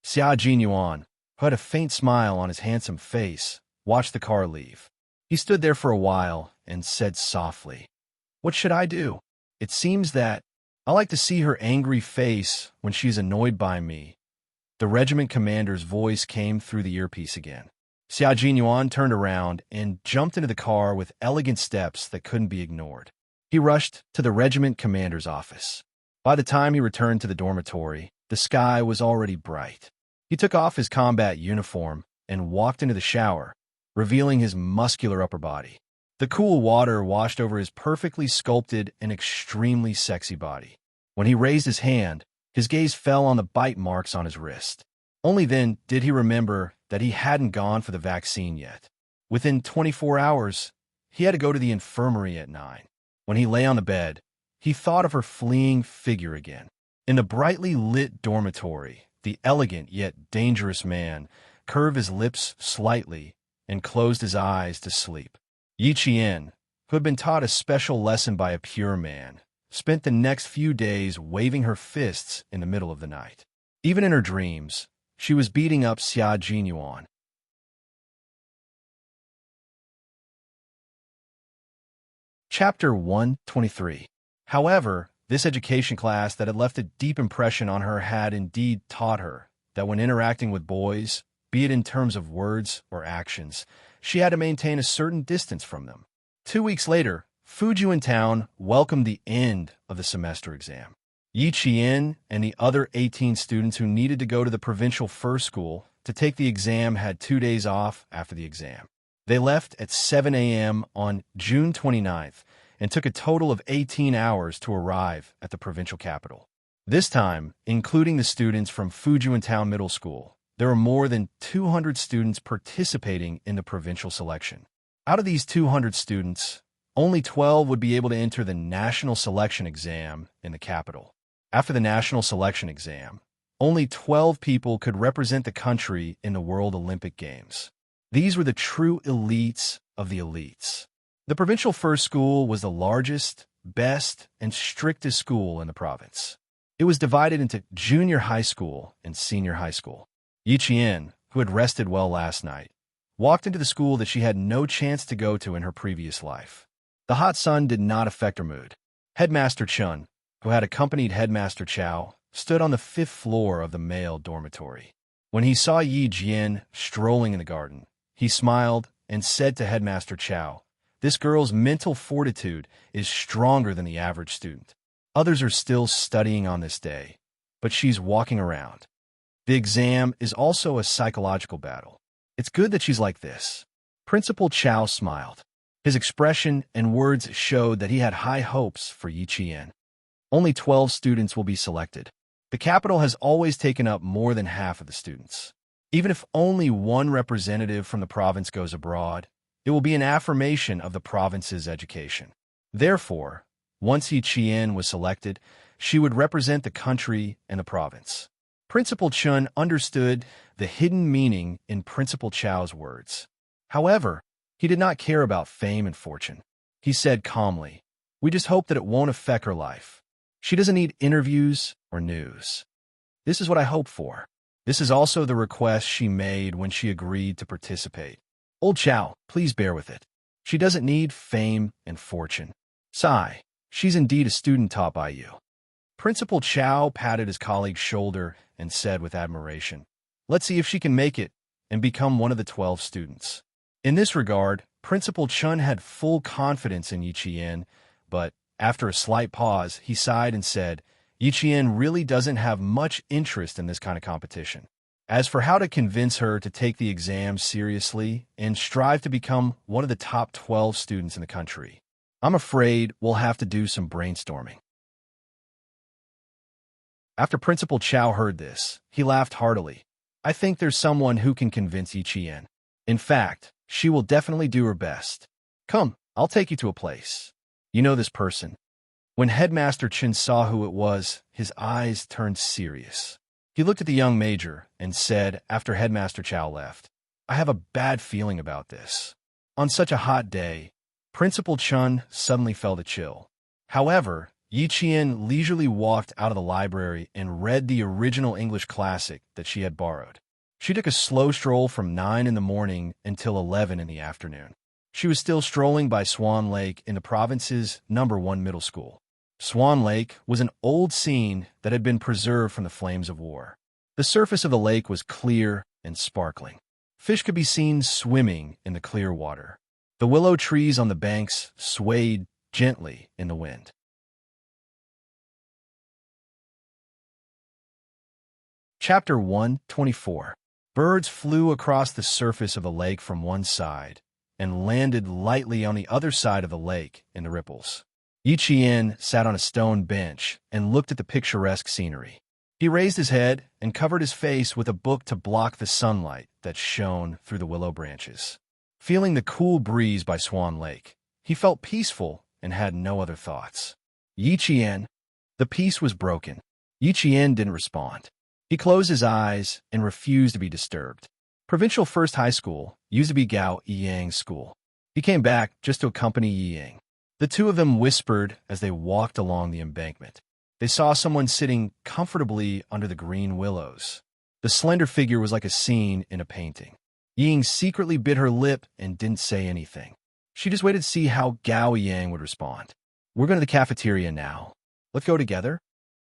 Xia Jinyuan, who had a faint smile on his handsome face, watched the car leave. He stood there for a while and said softly, "What should I do? It seems that I like to see her angry face when she's annoyed by me." The regiment commander's voice came through the earpiece again. Xia Jinyuan turned around and jumped into the car with elegant steps that couldn't be ignored. He rushed to the regiment commander's office. By the time he returned to the dormitory, the sky was already bright. He took off his combat uniform and walked into the shower, revealing his muscular upper body. The cool water washed over his perfectly sculpted and extremely sexy body. When he raised his hand, his gaze fell on the bite marks on his wrist. Only then did he remember that he hadn't gone for the vaccine yet. Within 24 hours, he had to go to the infirmary at 9. When he lay on the bed, he thought of her fleeing figure again. In the brightly lit dormitory, the elegant yet dangerous man curved his lips slightly and closed his eyes to sleep. Yi Qian, who had been taught a special lesson by a pure man, spent the next few days waving her fists in the middle of the night. Even in her dreams, she was beating up Xia Jinyuan. Chapter 123. However, this education class that had left a deep impression on her had indeed taught her that when interacting with boys, be it in terms of words or actions, she had to maintain a certain distance from them. 2 weeks later, Fujian Town welcomed the end of the semester exam. Yi Qian and the other 18 students who needed to go to the provincial first school to take the exam had 2 days off after the exam. They left at 7 a.m. on June 29th and took a total of 18 hours to arrive at the provincial capital. This time, including the students from Fujian Town Middle School, there were more than 200 students participating in the provincial selection. Out of these 200 students, only 12 would be able to enter the national selection exam in the capital. After the national selection exam, only 12 people could represent the country in the World Olympic Games. These were the true elites of the elites. The provincial first school was the largest, best, and strictest school in the province. It was divided into junior high school and senior high school. Yi Qian, who had rested well last night, walked into the school that she had no chance to go to in her previous life. The hot sun did not affect her mood. Headmaster Chun, who had accompanied Headmaster Chow, stood on the 5th floor of the male dormitory. When he saw Yi Jian strolling in the garden, he smiled and said to Headmaster Chow, "This girl's mental fortitude is stronger than the average student. Others are still studying on this day, but she's walking around. The exam is also a psychological battle. It's good that she's like this." Principal Chow smiled. His expression and words showed that he had high hopes for Yi Qian. Only 12 students will be selected. The capital has always taken up more than half of the students. Even if only one representative from the province goes abroad, it will be an affirmation of the province's education. Therefore, once Yi Qian was selected, she would represent the country and the province. Principal Chun understood the hidden meaning in Principal Chow's words. However, he did not care about fame and fortune. He said calmly, "We just hope that it won't affect her life. She doesn't need interviews or news. This is what I hope for." This is also the request she made when she agreed to participate. "Old Chow, please bear with it. She doesn't need fame and fortune. Sigh, she's indeed a student taught by you." Principal Chow patted his colleague's shoulder and said with admiration, "Let's see if she can make it and become one of the 12 students." In this regard, Principal Chun had full confidence in Yi Qian, but after a slight pause, he sighed and said, "Yi Qian really doesn't have much interest in this kind of competition. As for how to convince her to take the exam seriously and strive to become one of the top 12 students in the country, I'm afraid we'll have to do some brainstorming." After Principal Chow heard this, he laughed heartily. "I think there's someone who can convince Yi Qian. In fact, she will definitely do her best. Come, I'll take you to a place. You know this person." When Headmaster Chen saw who it was, his eyes turned serious. He looked at the young major and said, after Headmaster Chow left, "I have a bad feeling about this." On such a hot day, Principal Chun suddenly felt a chill. However, Yi Qian leisurely walked out of the library and read the original English classic that she had borrowed. She took a slow stroll from 9 in the morning until 11 in the afternoon. She was still strolling by Swan Lake in the province's #1 middle school. Swan Lake was an old scene that had been preserved from the flames of war. The surface of the lake was clear and sparkling. Fish could be seen swimming in the clear water. The willow trees on the banks swayed gently in the wind. Chapter 124. Birds flew across the surface of the lake from one side and landed lightly on the other side of the lake in the ripples. Yi Qian sat on a stone bench and looked at the picturesque scenery. He raised his head and covered his face with a book to block the sunlight that shone through the willow branches. Feeling the cool breeze by Swan Lake, he felt peaceful and had no other thoughts. Yi Qian. The peace was broken. Yi Qian didn't respond. He closed his eyes and refused to be disturbed. Provincial First High School used to be Gao Yiyang's school. He came back just to accompany Yiyang. The two of them whispered as they walked along the embankment. They saw someone sitting comfortably under the green willows. The slender figure was like a scene in a painting. Yiyang secretly bit her lip and didn't say anything. She just waited to see how Gao Yiyang would respond. "We're going to the cafeteria now. Let's go together?"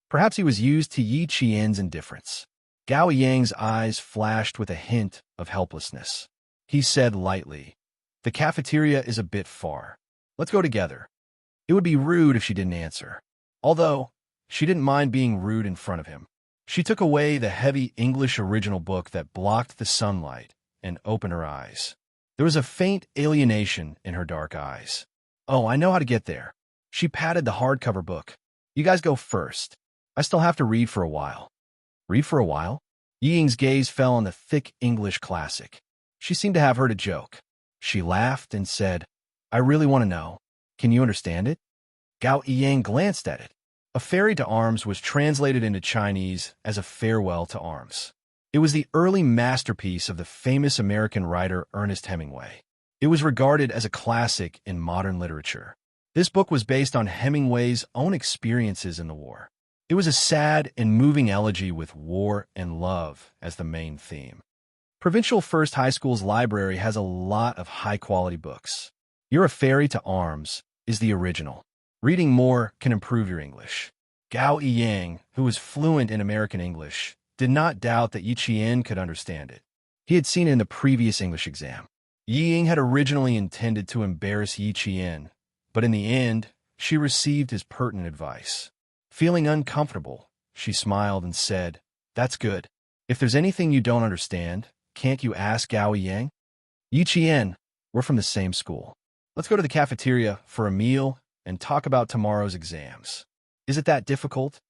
Perhaps he was used to Yi Qian's indifference. Gao Yiyang's eyes flashed with a hint of helplessness. He said lightly, "The cafeteria is a bit far. Let's go together." It would be rude if she didn't answer. Although, she didn't mind being rude in front of him. She took away the heavy English original book that blocked the sunlight and opened her eyes. There was a faint alienation in her dark eyes. "Oh, I know how to get there." She patted the hardcover book. "You guys go first. I still have to read for a while." "Read for a while?" Ying's gaze fell on the thick English classic. She seemed to have heard a joke. She laughed and said, "I really want to know. Can you understand it?" Gao Yiyang glanced at it. A Ferry to Arms was translated into Chinese as A Farewell to Arms. It was the early masterpiece of the famous American writer Ernest Hemingway. It was regarded as a classic in modern literature. This book was based on Hemingway's own experiences in the war. It was a sad and moving elegy with war and love as the main theme. Provincial First High School's library has a lot of high-quality books. You're a Ferry to Arms is the original. Reading more can improve your English. Gao Yiyang, who was fluent in American English, did not doubt that Yi Qian could understand it. He had seen it in the previous English exam. Yi Ying had originally intended to embarrass Yi Qian, but in the end, she received his pertinent advice. Feeling uncomfortable, she smiled and said, "That's good. If there's anything you don't understand, can't you ask Gao Yang?" "Yi Qian, we're from the same school. Let's go to the cafeteria for a meal and talk about tomorrow's exams. Is it that difficult?"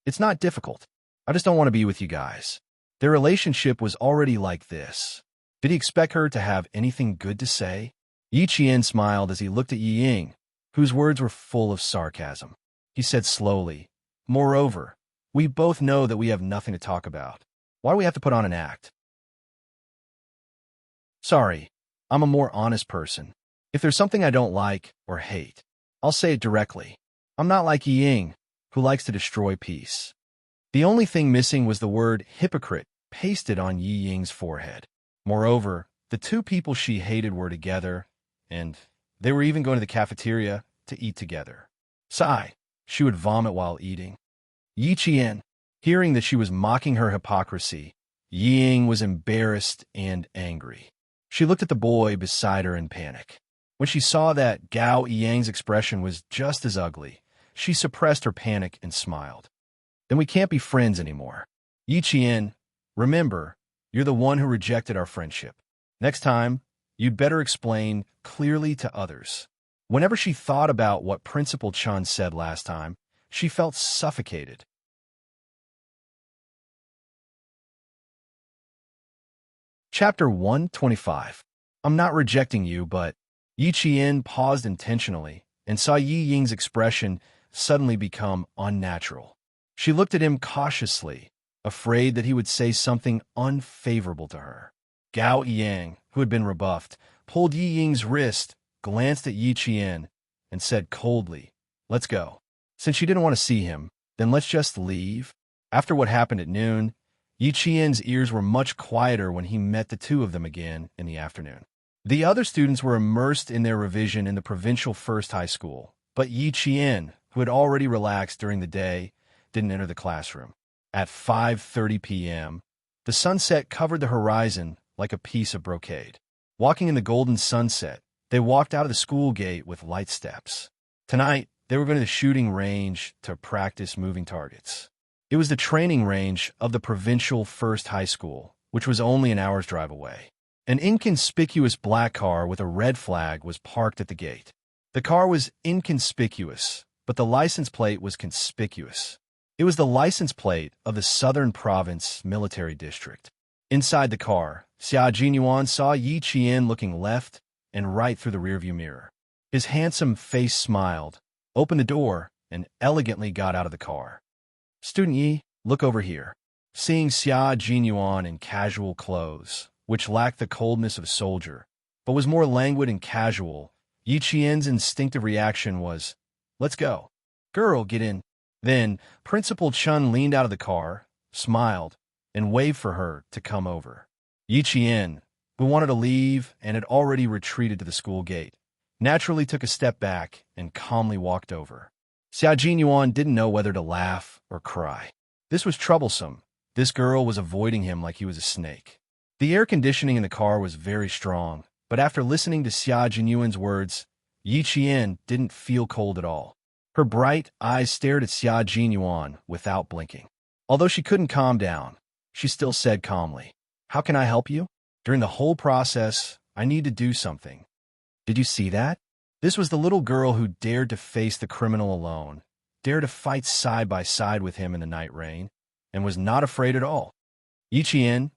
"It's not difficult. I just don't want to be with you guys." Their relationship was already like this. Did he expect her to have anything good to say? Yi Qian smiled as he looked at Yi Ying, whose words were full of sarcasm. He said slowly, "Moreover, we both know that we have nothing to talk about. Why do we have to put on an act?" "Sorry, I'm a more honest person. If there's something I don't like or hate, I'll say it directly. I'm not like Yi Ying, who likes to destroy peace." The only thing missing was the word hypocrite pasted on Yi Ying's forehead. Moreover, the two people she hated were together, and they were even going to the cafeteria to eat together. Sigh, she would vomit while eating. Yi Qian, hearing that she was mocking her hypocrisy, Yi Ying was embarrassed and angry. She looked at the boy beside her in panic. When she saw that Gao Yang's expression was just as ugly, she suppressed her panic and smiled. "Then we can't be friends anymore. Yi Qian, remember, you're the one who rejected our friendship. Next time, you'd better explain clearly to others." Whenever she thought about what Principal Chun said last time, she felt suffocated. Chapter 125. I'm not rejecting you, but... Yi Qian paused intentionally and saw Yi Ying's expression suddenly become unnatural. She looked at him cautiously, afraid that he would say something unfavorable to her. Gao Yang, who had been rebuffed, pulled Yi Ying's wrist, glanced at Yi Qian, and said coldly, "Let's go." Since she didn't want to see him, then let's just leave. After what happened at noon, Yi Qian's ears were much quieter when he met the two of them again in the afternoon. The other students were immersed in their revision in the provincial first high school, but Yi Qian, who had already relaxed during the day, didn't enter the classroom. At 5:30 p.m., the sunset covered the horizon like a piece of brocade. Walking in the golden sunset, they walked out of the school gate with light steps. Tonight, they were going to the shooting range to practice moving targets. It was the training range of the provincial first high school, which was only an hour's drive away. An inconspicuous black car with a red flag was parked at the gate. The car was inconspicuous, but the license plate was conspicuous. It was the license plate of the Southern Province Military District. Inside the car, Xia Jinyuan saw Yi Qian looking left and right through the rearview mirror. His handsome face smiled, opened the door, and elegantly got out of the car. "Student Yi, look over here." Seeing Xia Jinyuan in casual clothes, which lacked the coldness of a soldier, but was more languid and casual, Yi Qian's instinctive reaction was, "Let's go. Girl, get in." Then, Principal Chun leaned out of the car, smiled, and waved for her to come over. Yi Qian, who wanted to leave and had already retreated to the school gate, naturally took a step back and calmly walked over. Xia Jinyuan didn't know whether to laugh or cry. This was troublesome. This girl was avoiding him like he was a snake. The air conditioning in the car was very strong, but after listening to Xia Jinyuan's words, Yi Qian didn't feel cold at all. Her bright eyes stared at Xia Jinyuan without blinking. Although she couldn't calm down, she still said calmly, "How can I help you? During the whole process, I need to do something." Did you see that? This was the little girl who dared to face the criminal alone, dared to fight side by side with him in the night rain, and was not afraid at all. "Yi Qian,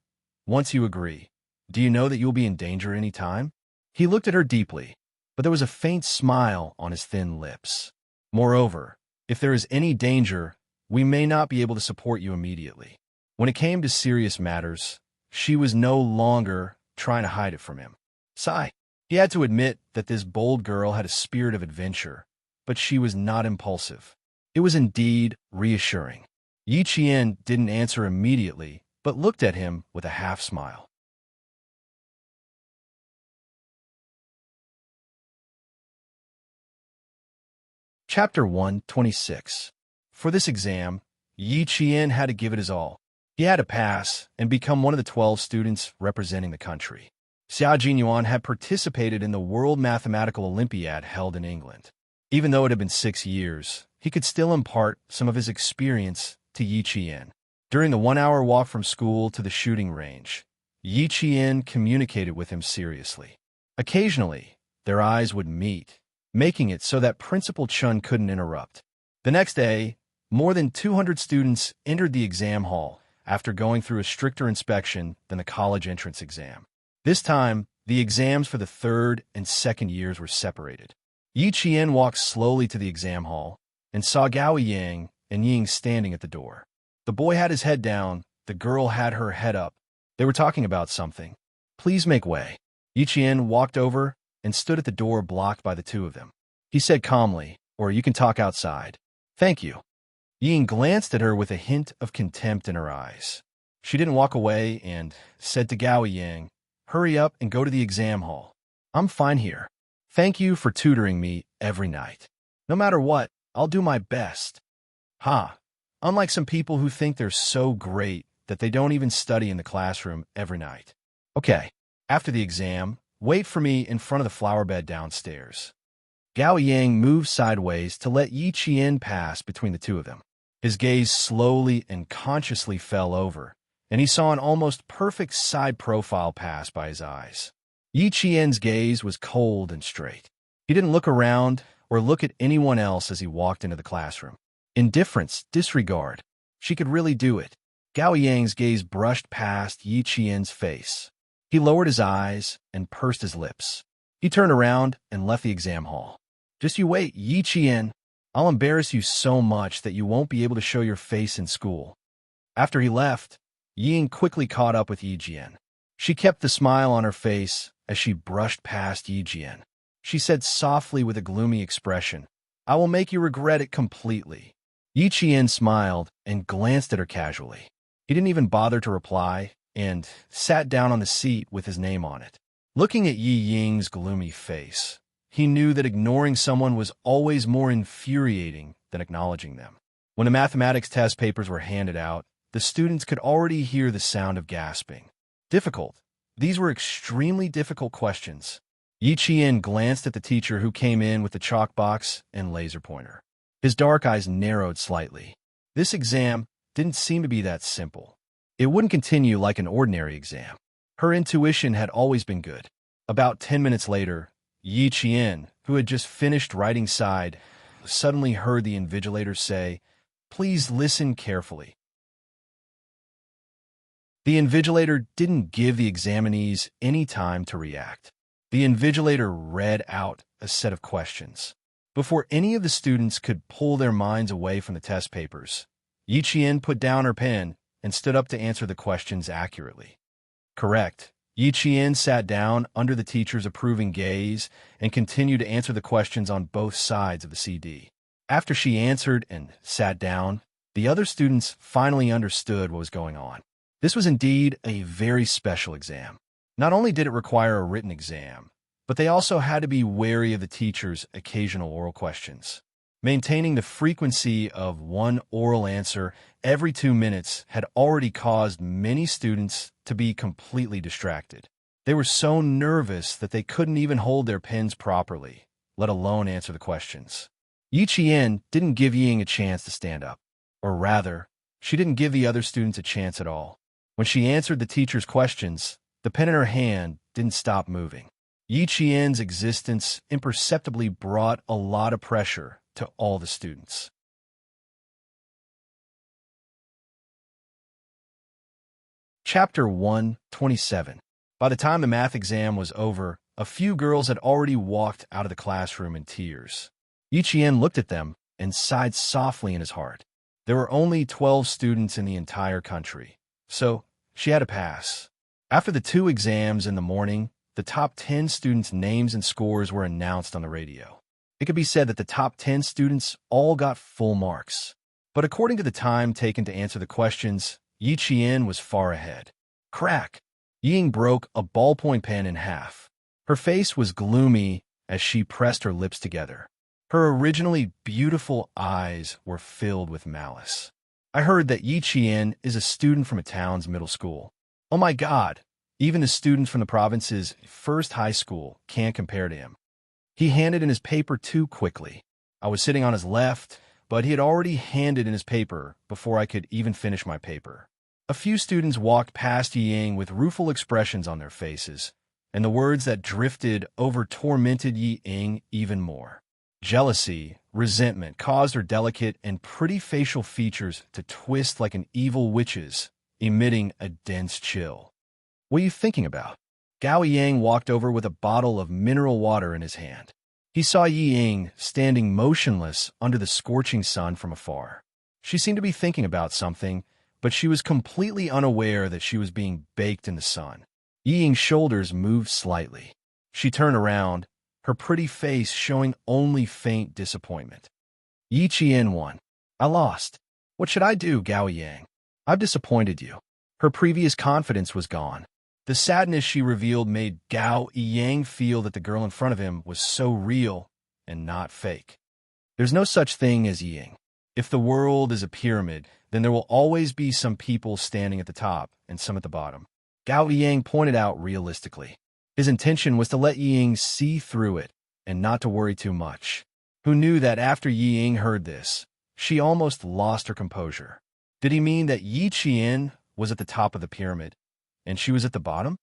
once you agree, do you know that you'll be in danger any time?" He looked at her deeply, but there was a faint smile on his thin lips. "Moreover, if there is any danger, we may not be able to support you immediately." When it came to serious matters, she was no longer trying to hide it from him. Sigh. He had to admit that this bold girl had a spirit of adventure, but she was not impulsive. It was indeed reassuring. Yi Qian didn't answer immediately, but looked at him with a half-smile. Chapter 126. For this exam, Yi Qian had to give it his all. He He had to pass and become one of the 12 students representing the country. Xia Jinyuan had participated in the World Mathematical Olympiad held in England. Even though it had been 6 years, he could still impart some of his experience to Yi Qian. During the 1-hour walk from school to the shooting range, Yi Qian communicated with him seriously. Occasionally, their eyes would meet, making it so that Principal Chun couldn't interrupt. The next day, more than 200 students entered the exam hall after going through a stricter inspection than the college entrance exam. This time, the exams for the 3rd and 2nd years were separated. Yi Qian walked slowly to the exam hall and saw Gao Yang and Ying standing at the door. The boy had his head down, the girl had her head up. They were talking about something. "Please make way." Yi Qian walked over and stood at the door blocked by the two of them. He said calmly, "Or you can talk outside." "Thank you." Ying glanced at her with a hint of contempt in her eyes. She didn't walk away and said to Gao Yang, "Hurry up and go to the exam hall. I'm fine here. Thank you for tutoring me every night. No matter what, I'll do my best." Ha! Unlike some people who think they're so great that they don't even study in the classroom every night. "Okay, after the exam, wait for me in front of the flower bed downstairs." Gao Yang moved sideways to let Yi Qian pass between the two of them. His gaze slowly and consciously fell over, and he saw an almost perfect side profile pass by his eyes. Yi Qian's gaze was cold and straight. He didn't look around or look at anyone else as he walked into the classroom. Indifference, disregard. She could really do it. Gao Yang's gaze brushed past Yi Qian's face. He lowered his eyes and pursed his lips. He turned around and left the exam hall. "Just you wait, Yi Qian. I'll embarrass you so much that you won't be able to show your face in school." After he left, Ying quickly caught up with Yi Qian. She kept the smile on her face as she brushed past Yi Qian. She said softly with a gloomy expression, "I will make you regret it completely." Yi Qian smiled and glanced at her casually. He didn't even bother to reply and sat down on the seat with his name on it. Looking at Yi Ying's gloomy face, he knew that ignoring someone was always more infuriating than acknowledging them. When the mathematics test papers were handed out, the students could already hear the sound of gasping. Difficult. These were extremely difficult questions. Yi Qian glanced at the teacher who came in with the chalk box and laser pointer. His dark eyes narrowed slightly. This exam didn't seem to be that simple. It wouldn't continue like an ordinary exam. Her intuition had always been good. About 10 minutes later, Yi Qian, who had just finished writing sighed, suddenly heard the invigilator say, "Please listen carefully." The invigilator didn't give the examinees any time to react. The invigilator read out a set of questions. Before any of the students could pull their minds away from the test papers, Yi Qian put down her pen and stood up to answer the questions accurately. Correct. Yi Qian sat down under the teacher's approving gaze and continued to answer the questions on both sides of the CD. After she answered and sat down, the other students finally understood what was going on. This was indeed a very special exam. Not only did it require a written exam, but they also had to be wary of the teacher's occasional oral questions. Maintaining the frequency of one oral answer every 2 minutes had already caused many students to be completely distracted. They were so nervous that they couldn't even hold their pens properly, let alone answer the questions. Yi Qian didn't give Ying a chance to stand up. Or rather, she didn't give the other students a chance at all. When she answered the teacher's questions, the pen in her hand didn't stop moving. Yi Qian's existence imperceptibly brought a lot of pressure to all the students. Chapter 127. By the time the math exam was over, a few girls had already walked out of the classroom in tears. Yi Qian looked at them and sighed softly in his heart. There were only 12 students in the entire country, so she had to pass. After the 2 exams in the morning, the top 10 students' names and scores were announced on the radio. It could be said that the top 10 students all got full marks. But according to the time taken to answer the questions, Yi Qian was far ahead. Crack! Ying broke a ballpoint pen in half. Her face was gloomy as she pressed her lips together. Her originally beautiful eyes were filled with malice. I heard that Yi Qian is a student from a town's middle school. Oh my God, even the students from the province's first high school can't compare to him. He handed in his paper too quickly. I was sitting on his left, but he had already handed in his paper before I could even finish my paper. A few students walked past Yi Ying with rueful expressions on their faces, and the words that drifted over tormented Yi Ying even more. Jealousy, resentment caused her delicate and pretty facial features to twist like an evil witch's, emitting a dense chill. What are you thinking about? Gao Yang walked over with a bottle of mineral water in his hand. He saw Yi Ying standing motionless under the scorching sun from afar. She seemed to be thinking about something, but she was completely unaware that she was being baked in the sun. Yi Ying's shoulders moved slightly. She turned around, her pretty face showing only faint disappointment. Yi Qian won. I lost. What should I do, Gao Yang? I've disappointed you. Her previous confidence was gone. The sadness she revealed made Gao Yang feel that the girl in front of him was so real and not fake. There's no such thing as Ying. If the world is a pyramid, then there will always be some people standing at the top and some at the bottom. Gao Yang pointed out realistically. His intention was to let Ying see through it and not to worry too much. Who knew that after Ying heard this, she almost lost her composure? Did he mean that Yi Qian was at the top of the pyramid and she was at the bottom?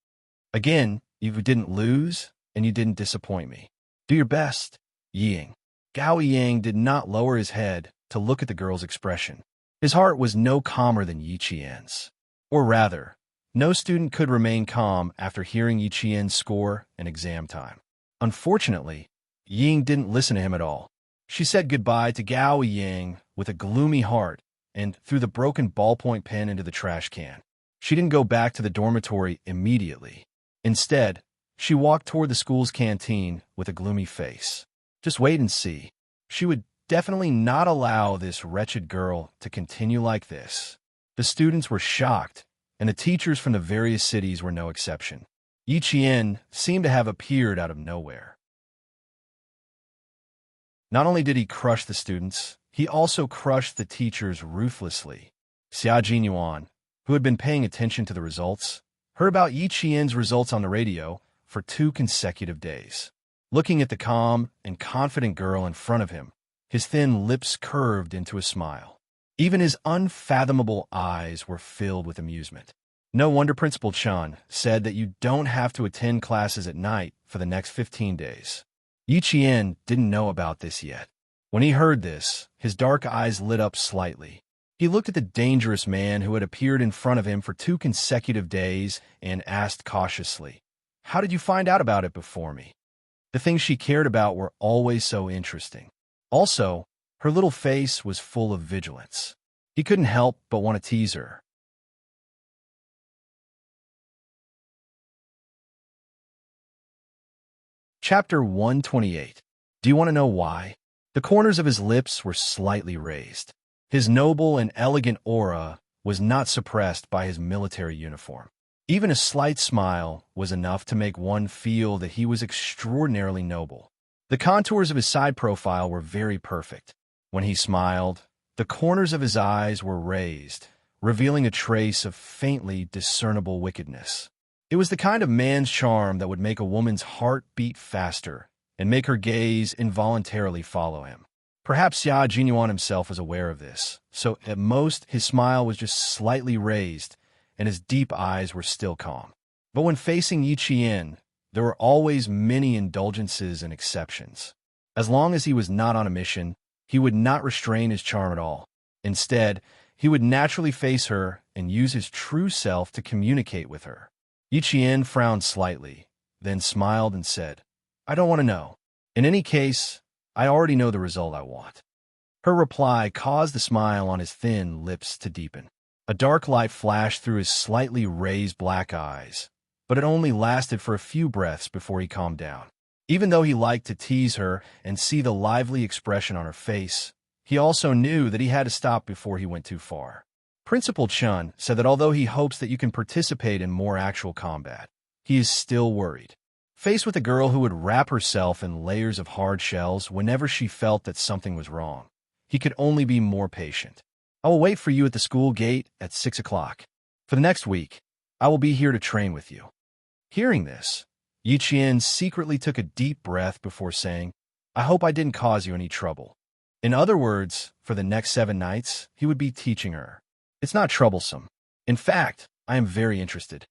Again, you didn't lose and you didn't disappoint me. Do your best, Ying. Gao Yang did not lower his head to look at the girl's expression. His heart was no calmer than Yi Qian's. Or rather, no student could remain calm after hearing Yi Qian's score and exam time. Unfortunately, Ying didn't listen to him at all. She said goodbye to Gao Yang with a gloomy heart and threw the broken ballpoint pen into the trash can. She didn't go back to the dormitory immediately. Instead, she walked toward the school's canteen with a gloomy face. Just wait and see. She would definitely not allow this wretched girl to continue like this. The students were shocked, and the teachers from the various cities were no exception. Yi Qian seemed to have appeared out of nowhere. Not only did he crush the students, he also crushed the teachers ruthlessly. Xia Jinyuan, who had been paying attention to the results, heard about Yi Qian's results on the radio for 2 consecutive days. Looking at the calm and confident girl in front of him, his thin lips curved into a smile. Even his unfathomable eyes were filled with amusement. No wonder Principal Chun said that you don't have to attend classes at night for the next 15 days. Yi Qian didn't know about this yet. When he heard this, his dark eyes lit up slightly. He looked at the dangerous man who had appeared in front of him for 2 consecutive days and asked cautiously, "How did you find out about it before me?" The things she cared about were always so interesting. Also, her little face was full of vigilance. He couldn't help but want to tease her. Chapter 128. Do you want to know why? The corners of his lips were slightly raised. His noble and elegant aura was not suppressed by his military uniform. Even a slight smile was enough to make one feel that he was extraordinarily noble. The contours of his side profile were very perfect. When he smiled, the corners of his eyes were raised, revealing a trace of faintly discernible wickedness. It was the kind of man's charm that would make a woman's heart beat faster and make her gaze involuntarily follow him. Perhaps Xia Jinyuan himself was aware of this, so at most his smile was just slightly raised and his deep eyes were still calm. But when facing Yi Qian, there were always many indulgences and exceptions. As long as he was not on a mission, he would not restrain his charm at all. Instead, he would naturally face her and use his true self to communicate with her. Yi Qian frowned slightly, then smiled and said, "I don't want to know. In any case, I already know the result I want." Her reply caused the smile on his thin lips to deepen. A dark light flashed through his slightly raised black eyes, but it only lasted for a few breaths before he calmed down. Even though he liked to tease her and see the lively expression on her face, he also knew that he had to stop before he went too far. Principal Chun said that although he hopes that you can participate in more actual combat, he is still worried. Faced with a girl who would wrap herself in layers of hard shells whenever she felt that something was wrong, he could only be more patient. I will wait for you at the school gate at 6 o'clock. For the next week, I will be here to train with you." Hearing this, Yi Qian secretly took a deep breath before saying, "I hope I didn't cause you any trouble." In other words, for the next 7 nights, he would be teaching her. "It's not troublesome. In fact, I am very interested,"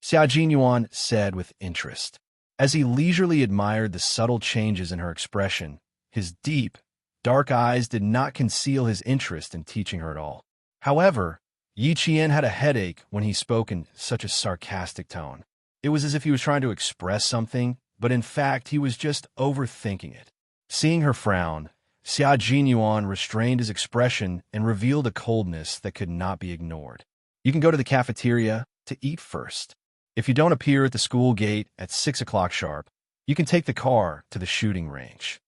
Xia Jinyuan said with interest. As he leisurely admired the subtle changes in her expression, his deep, dark eyes did not conceal his interest in teaching her at all. However, Yi Qian had a headache when he spoke in such a sarcastic tone. It was as if he was trying to express something, but in fact he was just overthinking it. Seeing her frown, Xia Jinyuan restrained his expression and revealed a coldness that could not be ignored. "You can go to the cafeteria to eat first. If you don't appear at the school gate at 6 o'clock sharp, you can take the car to the shooting range."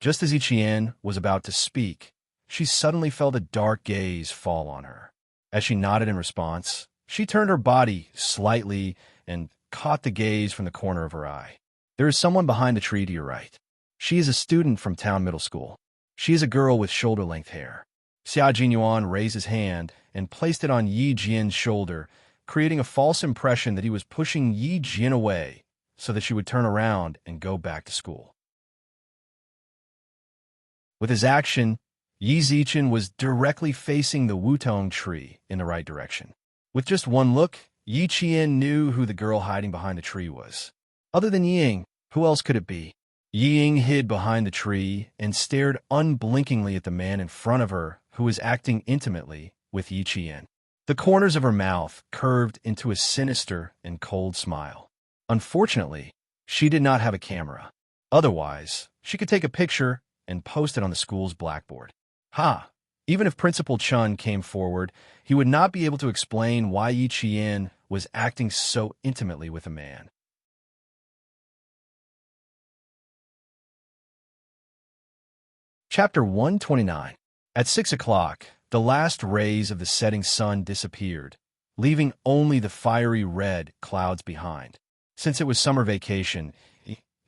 Just as Yi Qian was about to speak, she suddenly felt a dark gaze fall on her. As she nodded in response, she turned her body slightly and caught the gaze from the corner of her eye. "There is someone behind the tree to your right. She is a student from town middle school. She is a girl with shoulder-length hair." Xia Jinyuan raised his hand and placed it on Yi Jian's shoulder, creating a false impression that he was pushing Yi Jian away so that she would turn around and go back to school. With his action, Yi Zichen was directly facing the Wutong tree in the right direction. With just one look, Yi Qian knew who the girl hiding behind the tree was. Other than Ying, who else could it be? Ying hid behind the tree and stared unblinkingly at the man in front of her who was acting intimately with Yi Qian. The corners of her mouth curved into a sinister and cold smile. Unfortunately, she did not have a camera. Otherwise, she could take a picture and post it on the school's blackboard. Even if Principal Chun came forward, he would not be able to explain why Yi Qian was acting so intimately with a man. Chapter 129. At 6 o'clock, the last rays of the setting sun disappeared, leaving only the fiery red clouds behind. Since it was summer vacation,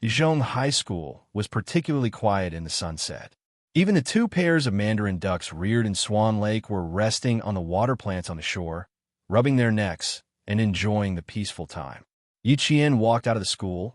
Yizhong High School was particularly quiet in the sunset. Even the 2 pairs of mandarin ducks reared in Swan Lake were resting on the water plants on the shore, rubbing their necks and enjoying the peaceful time. Yi Qian walked out of the school,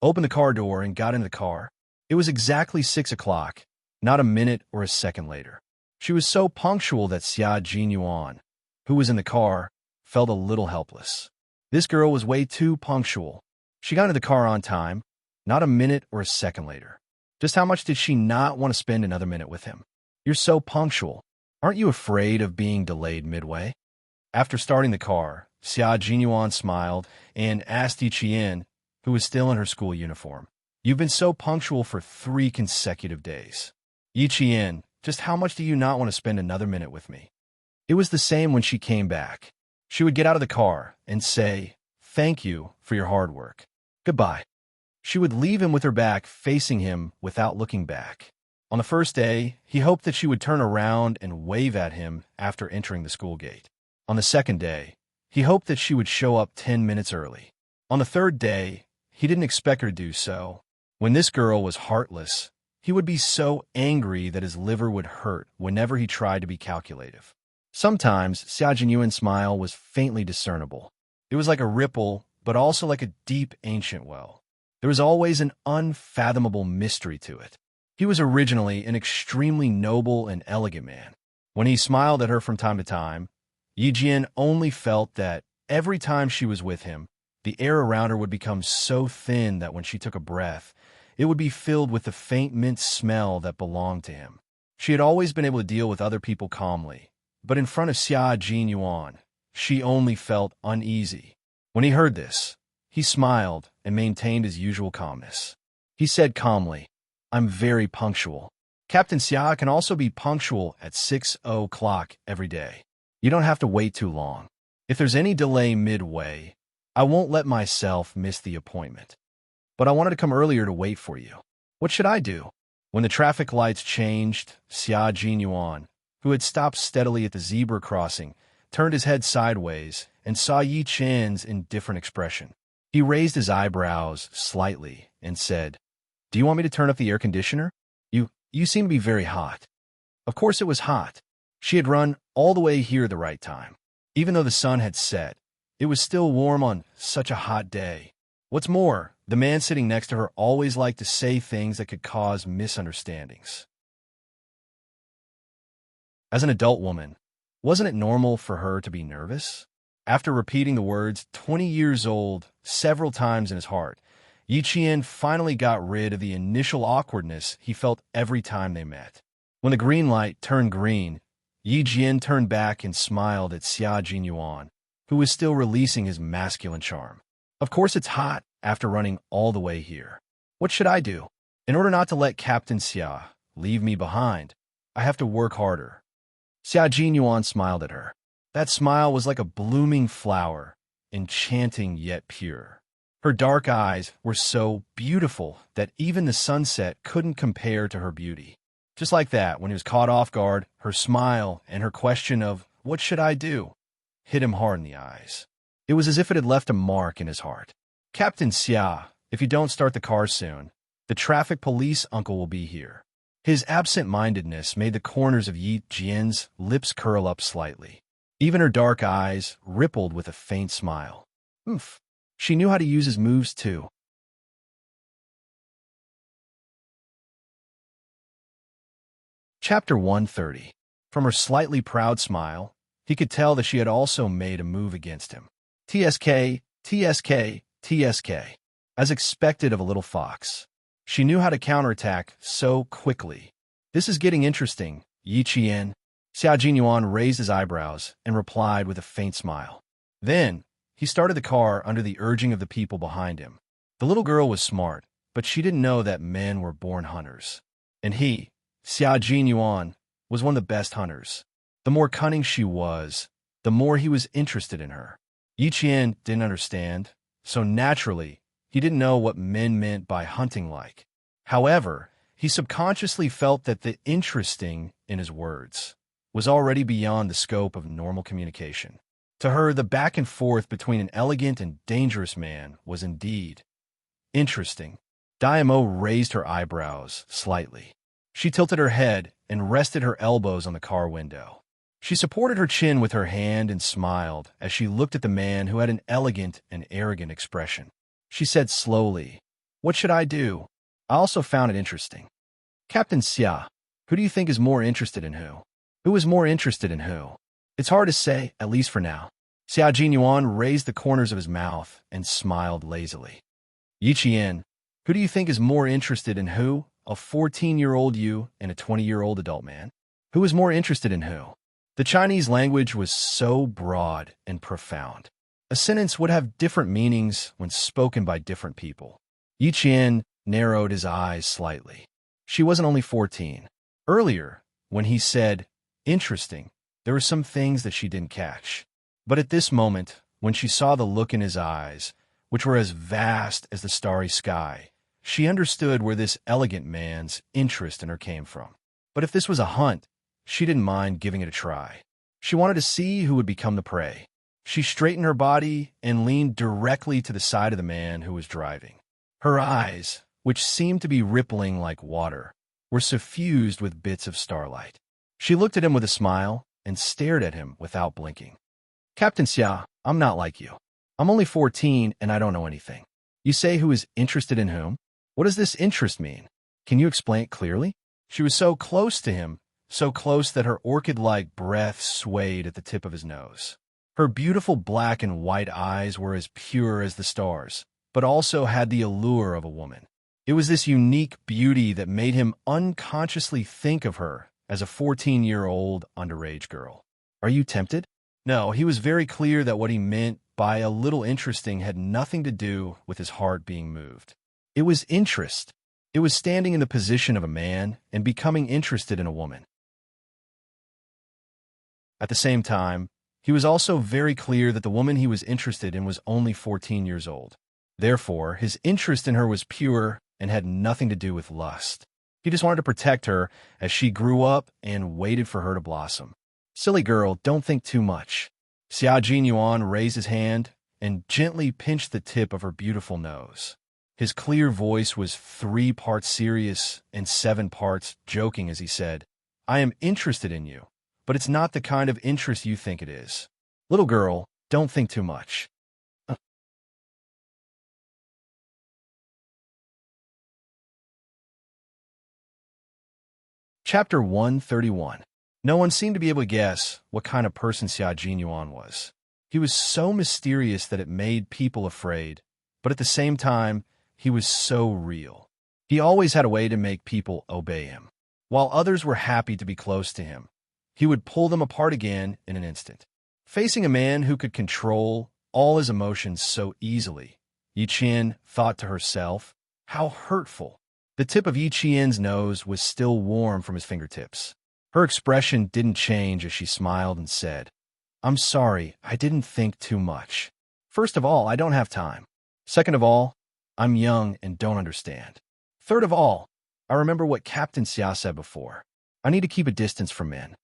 opened the car door, and got into the car. It was exactly 6 o'clock, not a minute or a second later. She was so punctual that Xia Jinyuan, who was in the car, felt a little helpless. This girl was way too punctual. She got into the car on time, not a minute or a second later. Just how much did she not want to spend another minute with him? "You're so punctual. Aren't you afraid of being delayed midway?" After starting the car, Xia Jinyuan smiled and asked Yi Qian, who was still in her school uniform, "You've been so punctual for 3 consecutive days. Yi Qian, just how much do you not want to spend another minute with me?" It was the same when she came back. She would get out of the car and say, "Thank you for your hard work. Goodbye." She would leave him with her back facing him without looking back. On the first day, he hoped that she would turn around and wave at him after entering the school gate. On the second day, he hoped that she would show up 10 minutes early. On the third day, he didn't expect her to do so. When this girl was heartless, he would be so angry that his liver would hurt whenever he tried to be calculative. Sometimes, Xia Jinyuan's smile was faintly discernible. It was like a ripple, but also like a deep ancient well. There was always an unfathomable mystery to it. He was originally an extremely noble and elegant man. When he smiled at her from time to time, Yi Jian only felt that every time she was with him, the air around her would become so thin that when she took a breath, it would be filled with the faint mint smell that belonged to him. She had always been able to deal with other people calmly, but in front of Xia Jinyuan, she only felt uneasy. When he heard this, he smiled and maintained his usual calmness. He said calmly, "I'm very punctual. Captain Xia can also be punctual at 6 o'clock every day. You don't have to wait too long. If there's any delay midway, I won't let myself miss the appointment. But I wanted to come earlier to wait for you. What should I do?" When the traffic lights changed, Xia Jinyuan, who had stopped steadily at the zebra crossing, turned his head sideways and saw Yi Qian's indifferent expression. He raised his eyebrows slightly and said, "Do you want me to turn up the air conditioner? You seem to be very hot." Of course it was hot. She had run all the way here at the right time. Even though the sun had set, it was still warm on such a hot day. What's more, the man sitting next to her always liked to say things that could cause misunderstandings. As an adult woman, wasn't it normal for her to be nervous? After repeating the words 20 years old several times in his heart, Yi Qian finally got rid of the initial awkwardness he felt every time they met. When the green light turned green, Yi Jian turned back and smiled at Xia Jinyuan, who was still releasing his masculine charm. Of course it's hot after running all the way here. What should I do? In order not to let Captain Xia leave me behind, I have to work harder. Xia Jinyuan smiled at her. That smile was like a blooming flower, enchanting yet pure. Her dark eyes were so beautiful that even the sunset couldn't compare to her beauty. Just like that, when he was caught off guard, her smile and her question of, "What should I do?" hit him hard in the eyes. It was as if it had left a mark in his heart. "Captain Xia, if you don't start the car soon, the traffic police uncle will be here." His absent-mindedness made the corners of Yi Jian's lips curl up slightly. Even her dark eyes rippled with a faint smile. Oof. She knew how to use his moves too. Chapter 130. From her slightly proud smile, he could tell that she had also made a move against him. TSK, TSK, TSK. As expected of a little fox. She knew how to counterattack so quickly. This is getting interesting, Yi Qian. Xia Jinyuan raised his eyebrows and replied with a faint smile. Then, he started the car under the urging of the people behind him. The little girl was smart, but she didn't know that men were born hunters. And he, Xia Jinyuan, was one of the best hunters. The more cunning she was, the more he was interested in her. Yi Qian didn't understand, so naturally, he didn't know what men meant by hunting like. However, he subconsciously felt that the interesting in his words was already beyond the scope of normal communication. To her, the back and forth between an elegant and dangerous man was indeed interesting. Diamo raised her eyebrows slightly. She tilted her head and rested her elbows on the car window. She supported her chin with her hand and smiled as she looked at the man who had an elegant and arrogant expression. She said slowly, "What should I do?" I also found it interesting. Captain Xia, who do you think is more interested in who? Who is more interested in who? It's hard to say, at least for now. Xia Jinyuan raised the corners of his mouth and smiled lazily. Yi Qian, who do you think is more interested in who? A 14-year-old you and a 20-year-old adult man? Who is more interested in who? The Chinese language was so broad and profound. A sentence would have different meanings when spoken by different people. Yi Qian narrowed his eyes slightly. She wasn't only 14. Earlier, when he said, "interesting," there were some things that she didn't catch. But at this moment, when she saw the look in his eyes, which were as vast as the starry sky, she understood where this elegant man's interest in her came from. But if this was a hunt, she didn't mind giving it a try. She wanted to see who would become the prey. She straightened her body and leaned directly to the side of the man who was driving. Her eyes, which seemed to be rippling like water, were suffused with bits of starlight. She looked at him with a smile and stared at him without blinking. "Captain Xia, I'm not like you. I'm only 14 and I don't know anything. You say who is interested in whom? What does this interest mean? Can you explain it clearly?" She was so close to him, so close that her orchid-like breath swayed at the tip of his nose. Her beautiful black and white eyes were as pure as the stars, but also had the allure of a woman. It was this unique beauty that made him unconsciously think of her as a 14-year-old underage girl. "Are you tempted?" No, he was very clear that what he meant by a little interesting had nothing to do with his heart being moved. It was interest. It was standing in the position of a man and becoming interested in a woman. At the same time, he was also very clear that the woman he was interested in was only 14 years old. Therefore, his interest in her was pure and had nothing to do with lust. He just wanted to protect her as she grew up and waited for her to blossom. "Silly girl, don't think too much." Xia Jinyuan raised his hand and gently pinched the tip of her beautiful nose. His clear voice was 3 parts serious and 7 parts joking as he said, "I am interested in you. but it's not the kind of interest you think it is. Little girl, don't think too much. Chapter 131. No one seemed to be able to guess what kind of person Xia Jinyuan was. He was so mysterious that it made people afraid, but at the same time, he was so real. He always had a way to make people obey him. While others were happy to be close to him, he would pull them apart again in an instant. Facing a man who could control all his emotions so easily, Yi Qian thought to herself, how hurtful. The tip of Yi Qian's nose was still warm from his fingertips. Her expression didn't change as she smiled and said, I'm sorry, I didn't think too much. First of all, I don't have time. Second of all, I'm young and don't understand. Third of all, I remember what Captain Xia said before. I need to keep a distance from men.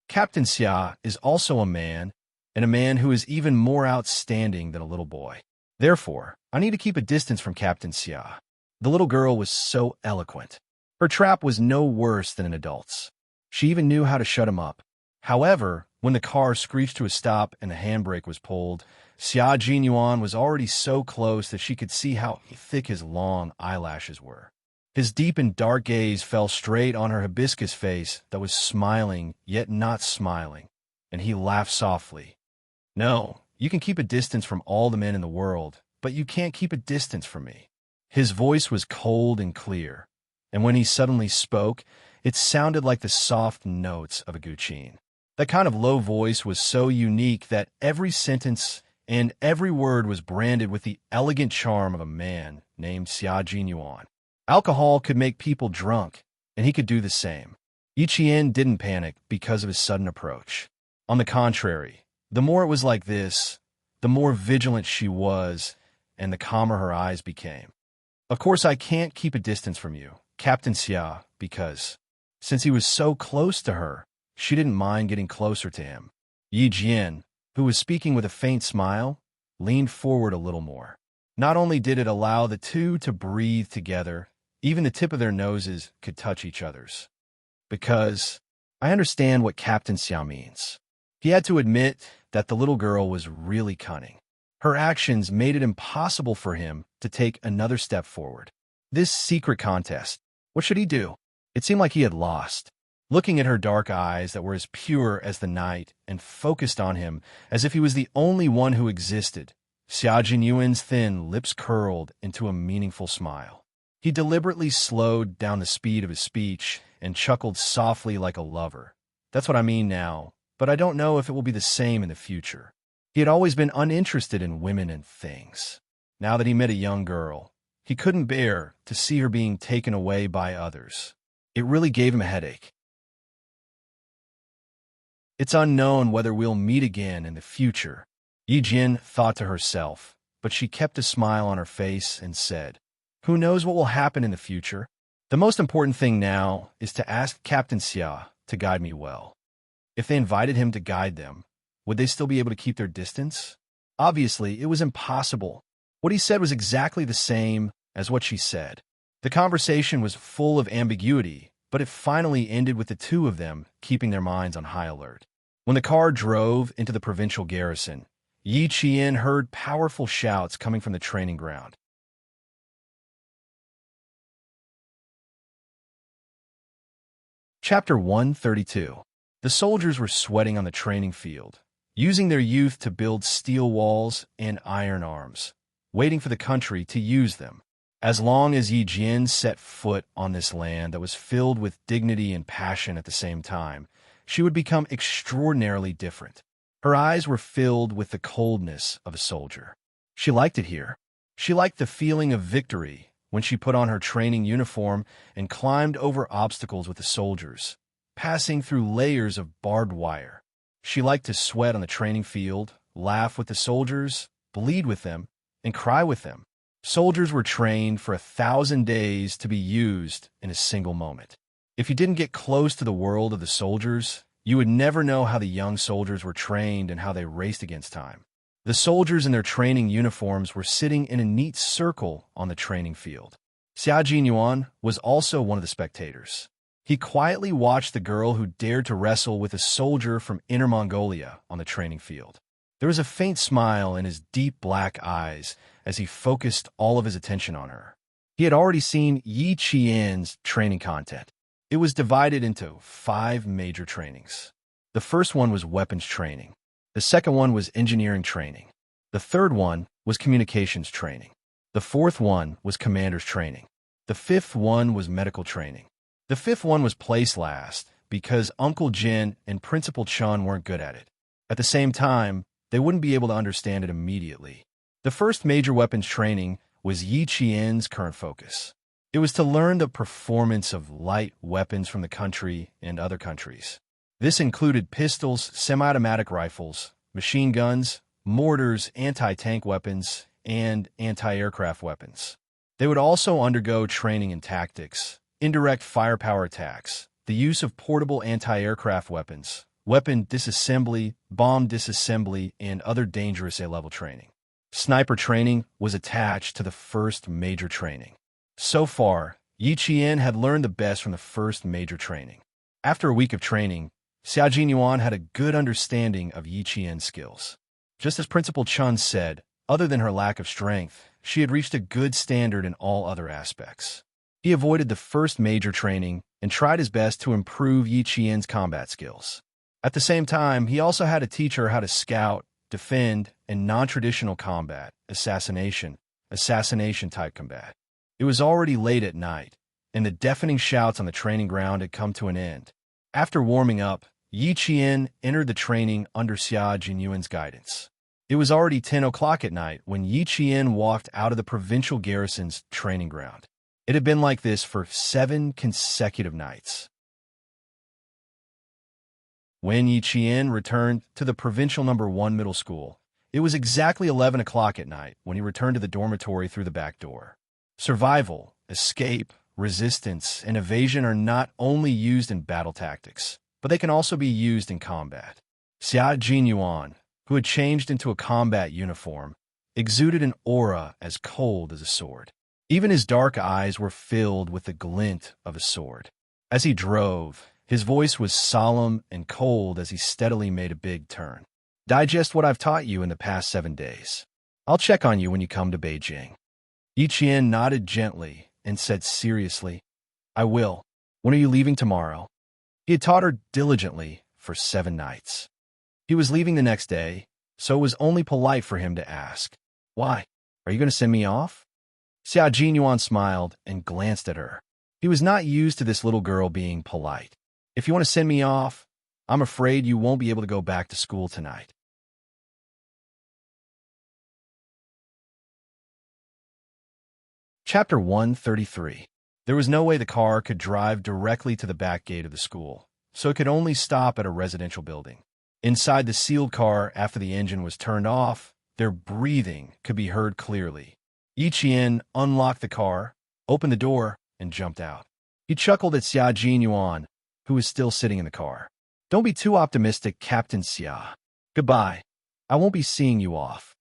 Captain Xia is also a man, and a man who is even more outstanding than a little boy. Therefore, I need to keep a distance from Captain Xia. The little girl was so eloquent. Her trap was no worse than an adult's. She even knew how to shut him up. However, when the car screeched to a stop and the handbrake was pulled, Xia Jinyuan was already so close that she could see how thick his long eyelashes were. His deep and dark gaze fell straight on her hibiscus face that was smiling yet not smiling, and he laughed softly. No, you can keep a distance from all the men in the world, but you can't keep a distance from me. His voice was cold and clear, and when he suddenly spoke, it sounded like the soft notes of a guqin. That kind of low voice was so unique that every sentence and every word was branded with the elegant charm of a man named Xia Jinyuan. Alcohol could make people drunk, and he could do the same. Yi Qian didn't panic because of his sudden approach. On the contrary, the more it was like this, the more vigilant she was, and the calmer her eyes became. Of course, I can't keep a distance from you, Captain Xia, because, since he was so close to her, she didn't mind getting closer to him. Yi Jian, who was speaking with a faint smile, leaned forward a little more. Not only did it allow the two to breathe together, even the tip of their noses could touch each other's. Because I understand what Captain Xia means. He had to admit that the little girl was really cunning. Her actions made it impossible for him to take another step forward. This secret contest, what should he do? It seemed like he had lost. Looking at her dark eyes that were as pure as the night and focused on him as if he was the only one who existed, Xia Jinyuan's thin lips curled into a meaningful smile. He deliberately slowed down the speed of his speech and chuckled softly like a lover. That's what I mean now, but I don't know if it will be the same in the future. He had always been uninterested in women and things. Now that he met a young girl, he couldn't bear to see her being taken away by others. It really gave him a headache. It's unknown whether we'll meet again in the future, Yi Jin thought to herself, but she kept a smile on her face and said, who knows what will happen in the future? The most important thing now is to ask Captain Xia to guide me well. If they invited him to guide them, would they still be able to keep their distance? Obviously, it was impossible. What he said was exactly the same as what she said. The conversation was full of ambiguity, but it finally ended with the two of them keeping their minds on high alert. When the car drove into the provincial garrison, Yi Qian heard powerful shouts coming from the training ground. Chapter 132. The soldiers were sweating on the training field, using their youth to build steel walls and iron arms, waiting for the country to use them. As long as Yi Jian set foot on this land that was filled with dignity and passion at the same time, she would become extraordinarily different. Her eyes were filled with the coldness of a soldier. She liked it here. She liked the feeling of victory when she put on her training uniform and climbed over obstacles with the soldiers, passing through layers of barbed wire. She liked to sweat on the training field, laugh with the soldiers, bleed with them, and cry with them. Soldiers were trained for 1,000 days to be used in a single moment. If you didn't get close to the world of the soldiers, you would never know how the young soldiers were trained and how they raced against time. The soldiers in their training uniforms were sitting in a neat circle on the training field. Xia Jinyuan was also one of the spectators. He quietly watched the girl who dared to wrestle with a soldier from Inner Mongolia on the training field. There was a faint smile in his deep black eyes as he focused all of his attention on her. He had already seen Yi Qian's training content. It was divided into 5 major trainings. The first one was weapons training. The second one was engineering training. The third one was communications training. The fourth one was commander's training. The fifth one was medical training. The fifth one was placed last because Uncle Jin and Principal Chun weren't good at it. At the same time, they wouldn't be able to understand it immediately. The first major weapons training was Yi Qian's current focus. It was to learn the performance of light weapons from the country and other countries. This included pistols, semi-automatic rifles, machine guns, mortars, anti-tank weapons, and anti-aircraft weapons. They would also undergo training in tactics, indirect firepower attacks, the use of portable anti-aircraft weapons, weapon disassembly, bomb disassembly, and other dangerous A-level training. Sniper training was attached to the first major training. So far, Yi Qian had learned the best from the first major training. After a week of training, Xia Jinyuan had a good understanding of Yi Qian's skills. Just as Principal Chun said, other than her lack of strength, she had reached a good standard in all other aspects. He avoided the first major training and tried his best to improve Yi Qian's combat skills. At the same time, he also had to teach her how to scout, defend, and non-traditional combat, assassination type combat. It was already late at night, and the deafening shouts on the training ground had come to an end. After warming up, Yi Qian entered the training under Xia Jinyuan's guidance. It was already 10 o'clock at night when Yi Qian walked out of the provincial garrison's training ground. It had been like this for 7 consecutive nights. When Yi Qian returned to the provincial number 1 middle school, it was exactly 11 o'clock at night when he returned to the dormitory through the back door. Survival, escape, resistance, and evasion are not only used in battle tactics, but they can also be used in combat. Xia Jinyuan, who had changed into a combat uniform, exuded an aura as cold as a sword. Even his dark eyes were filled with the glint of a sword. As he drove, his voice was solemn and cold as he steadily made a big turn. Digest what I've taught you in the past 7 days. I'll check on you when you come to Beijing. Yi Qian nodded gently and said seriously, I will. When are you leaving tomorrow? He had taught her diligently for 7 nights. He was leaving the next day, so it was only polite for him to ask, Why? Are you going to send me off? Xia Jinyuan smiled and glanced at her. He was not used to this little girl being polite. If you want to send me off, I'm afraid you won't be able to go back to school tonight. Chapter 133. There was no way the car could drive directly to the back gate of the school, so it could only stop at a residential building. Inside the sealed car, after the engine was turned off, their breathing could be heard clearly. Yi Qian unlocked the car, opened the door, and jumped out. He chuckled at Xia Jinyuan, who was still sitting in the car. Don't be too optimistic, Captain Xia. Goodbye. I won't be seeing you off.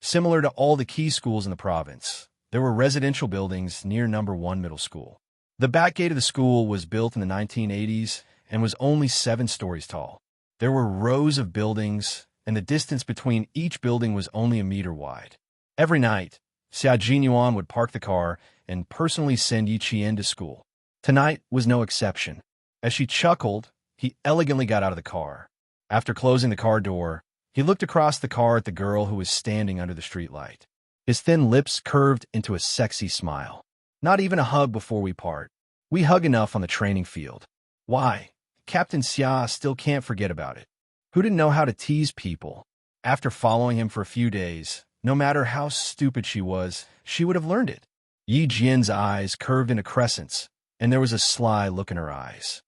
Similar to all the key schools in the province, there were residential buildings near number 1 middle school. The back gate of the school was built in the 1980s and was only 7 stories tall. There were rows of buildings, and the distance between each building was only a meter wide. Every night, Xia Jinyuan would park the car and personally send Yi Qian to school. Tonight was no exception. As she chuckled, he elegantly got out of the car. After closing the car door, he looked across the car at the girl who was standing under the streetlight. His thin lips curved into a sexy smile. Not even a hug before we part. We hug enough on the training field. Why? Captain Xia still can't forget about it. Who didn't know how to tease people? After following him for a few days, no matter how stupid she was, she would have learned it. Yi Jian's eyes curved into crescents, and there was a sly look in her eyes.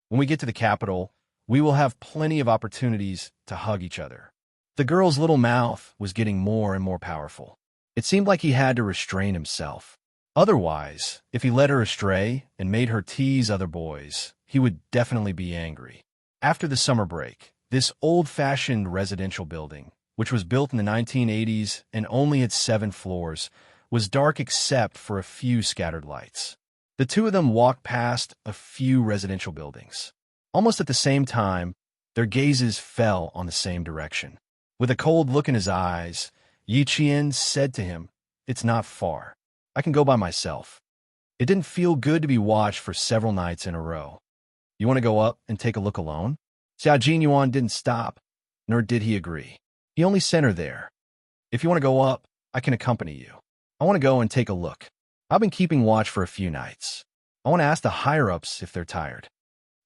When we get to the capital, we will have plenty of opportunities to hug each other. The girl's little mouth was getting more and more powerful. It seemed like he had to restrain himself. Otherwise, if he led her astray and made her tease other boys, he would definitely be angry. After the summer break, this old-fashioned residential building, which was built in the 1980s and only had 7 floors, was dark except for a few scattered lights. The two of them walked past a few residential buildings. Almost at the same time, their gazes fell on the same direction. With a cold look in his eyes, Yi Qian said to him, "It's not far. I can go by myself." It didn't feel good to be watched for several nights in a row. "You want to go up and take a look alone?" Xia Jinyuan didn't stop, nor did he agree. He only sent her there. "If you want to go up, I can accompany you. I want to go and take a look. I've been keeping watch for a few nights. I want to ask the higher-ups if they're tired."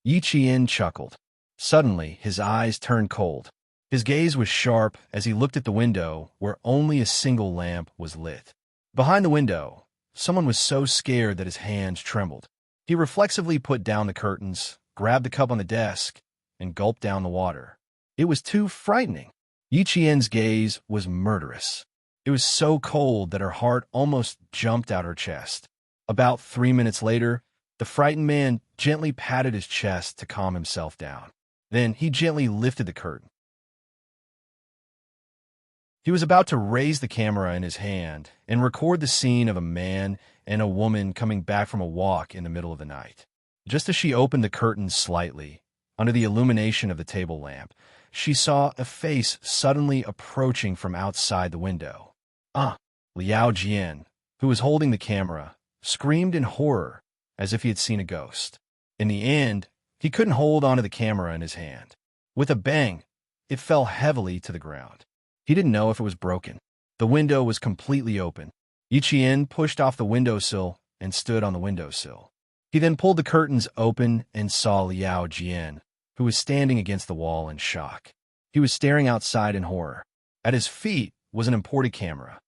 Yi Qian chuckled. Suddenly, his eyes turned cold. His gaze was sharp as he looked at the window where only a single lamp was lit. Behind the window, someone was so scared that his hands trembled. He reflexively put down the curtains, grabbed the cup on the desk, and gulped down the water. It was too frightening. Yi Qian's gaze was murderous. It was so cold that her heart almost jumped out her chest. About 3 minutes later, the frightened man gently patted his chest to calm himself down. Then he gently lifted the curtain. He was about to raise the camera in his hand and record the scene of a man and a woman coming back from a walk in the middle of the night. Just as she opened the curtain slightly, under the illumination of the table lamp, she saw a face suddenly approaching from outside the window. Liao Jian, who was holding the camera, screamed in horror as if he had seen a ghost. In the end, he couldn't hold onto the camera in his hand. With a bang, it fell heavily to the ground. He didn't know if it was broken. The window was completely open. Yi Qian pushed off the windowsill and stood on the windowsill. He then pulled the curtains open and saw Liao Jian, who was standing against the wall in shock. He was staring outside in horror. At his feet was an imported camera.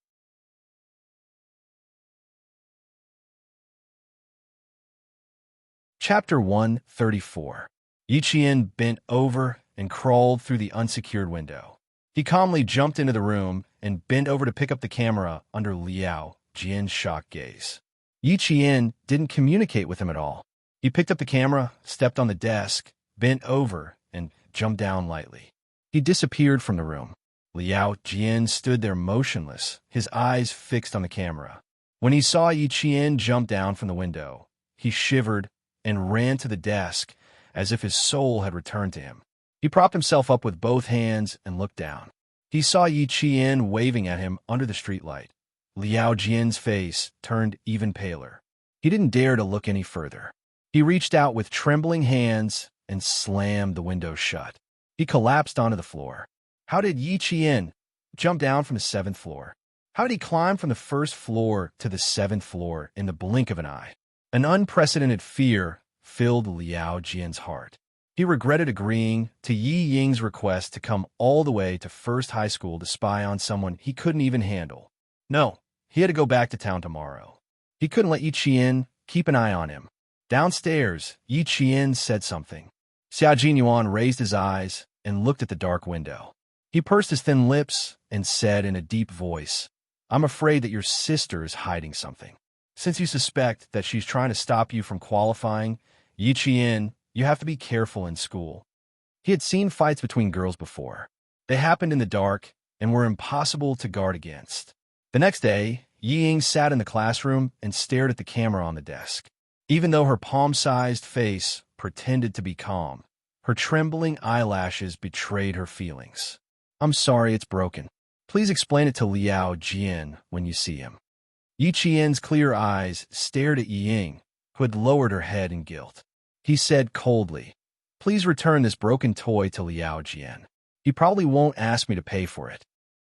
Chapter 134. Yi Qian bent over and crawled through the unsecured window. He calmly jumped into the room and bent over to pick up the camera under Liao Jian's shocked gaze. Yi Qian didn't communicate with him at all. He picked up the camera, stepped on the desk, bent over, and jumped down lightly. He disappeared from the room. Liao Jian stood there motionless, his eyes fixed on the camera. When he saw Yi Qian jump down from the window, he shivered and ran to the desk as if his soul had returned to him. He propped himself up with both hands and looked down. He saw Yi Qian waving at him under the streetlight. Liao Jian's face turned even paler. He didn't dare to look any further. He reached out with trembling hands and slammed the window shut. He collapsed onto the floor. How did Yi Qian jump down from the 7th floor? How did he climb from the 1st floor to the 7th floor in the blink of an eye? An unprecedented fear filled Liao Jian's heart. He regretted agreeing to Yi Ying's request to come all the way to First High School to spy on someone he couldn't even handle. No, he had to go back to town tomorrow. He couldn't let Yi Qian keep an eye on him. Downstairs, Yi Qian said something. Xia Jinyuan raised his eyes and looked at the dark window. He pursed his thin lips and said in a deep voice, "I'm afraid that your sister is hiding something. Since you suspect that she's trying to stop you from qualifying, Yi Qian, you have to be careful in school." He had seen fights between girls before. They happened in the dark and were impossible to guard against. The next day, Yi Ying sat in the classroom and stared at the camera on the desk. Even though her palm-sized face pretended to be calm, her trembling eyelashes betrayed her feelings. "I'm sorry it's broken. Please explain it to Liao Jian when you see him." Yi Qian's clear eyes stared at Yi Ying, who had lowered her head in guilt. He said coldly, "Please return this broken toy to Liao Jian. He probably won't ask me to pay for it."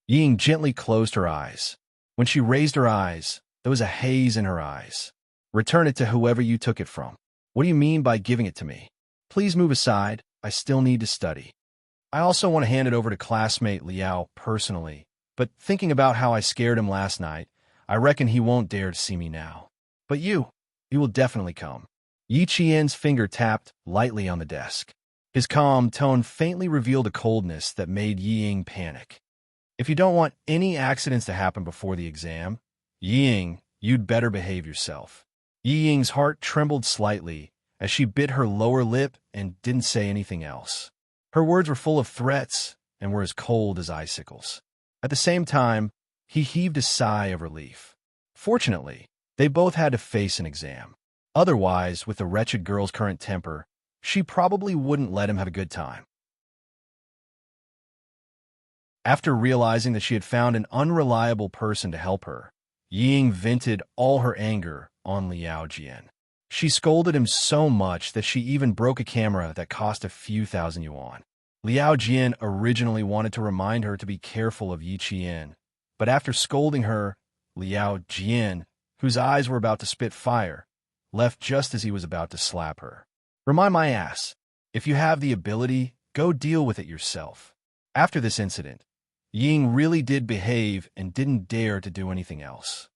Yi Ying gently closed her eyes. When she raised her eyes, there was a haze in her eyes. "Return it to whoever you took it from. What do you mean by giving it to me? Please move aside. I still need to study. I also want to hand it over to classmate Liao personally, but thinking about how I scared him last night, I reckon he won't dare to see me now. But you will definitely come." Yi Qian's finger tapped lightly on the desk. His calm tone faintly revealed a coldness that made Yi Ying panic. "If you don't want any accidents to happen before the exam, Yi Ying, you'd better behave yourself." Yi Ying's heart trembled slightly as she bit her lower lip and didn't say anything else. Her words were full of threats and were as cold as icicles. At the same time, he heaved a sigh of relief. Fortunately, they both had to face an exam. Otherwise, with the wretched girl's current temper, she probably wouldn't let him have a good time. After realizing that she had found an unreliable person to help her, Ying vented all her anger on Liao Jian. She scolded him so much that she even broke a camera that cost a few thousand yuan. Liao Jian originally wanted to remind her to be careful of Yi Qian, but after scolding her, Liao Jian, whose eyes were about to spit fire, left just as he was about to slap her. "Remind my ass. If you have the ability, go deal with it yourself." After this incident, Ying really did behave and didn't dare to do anything else.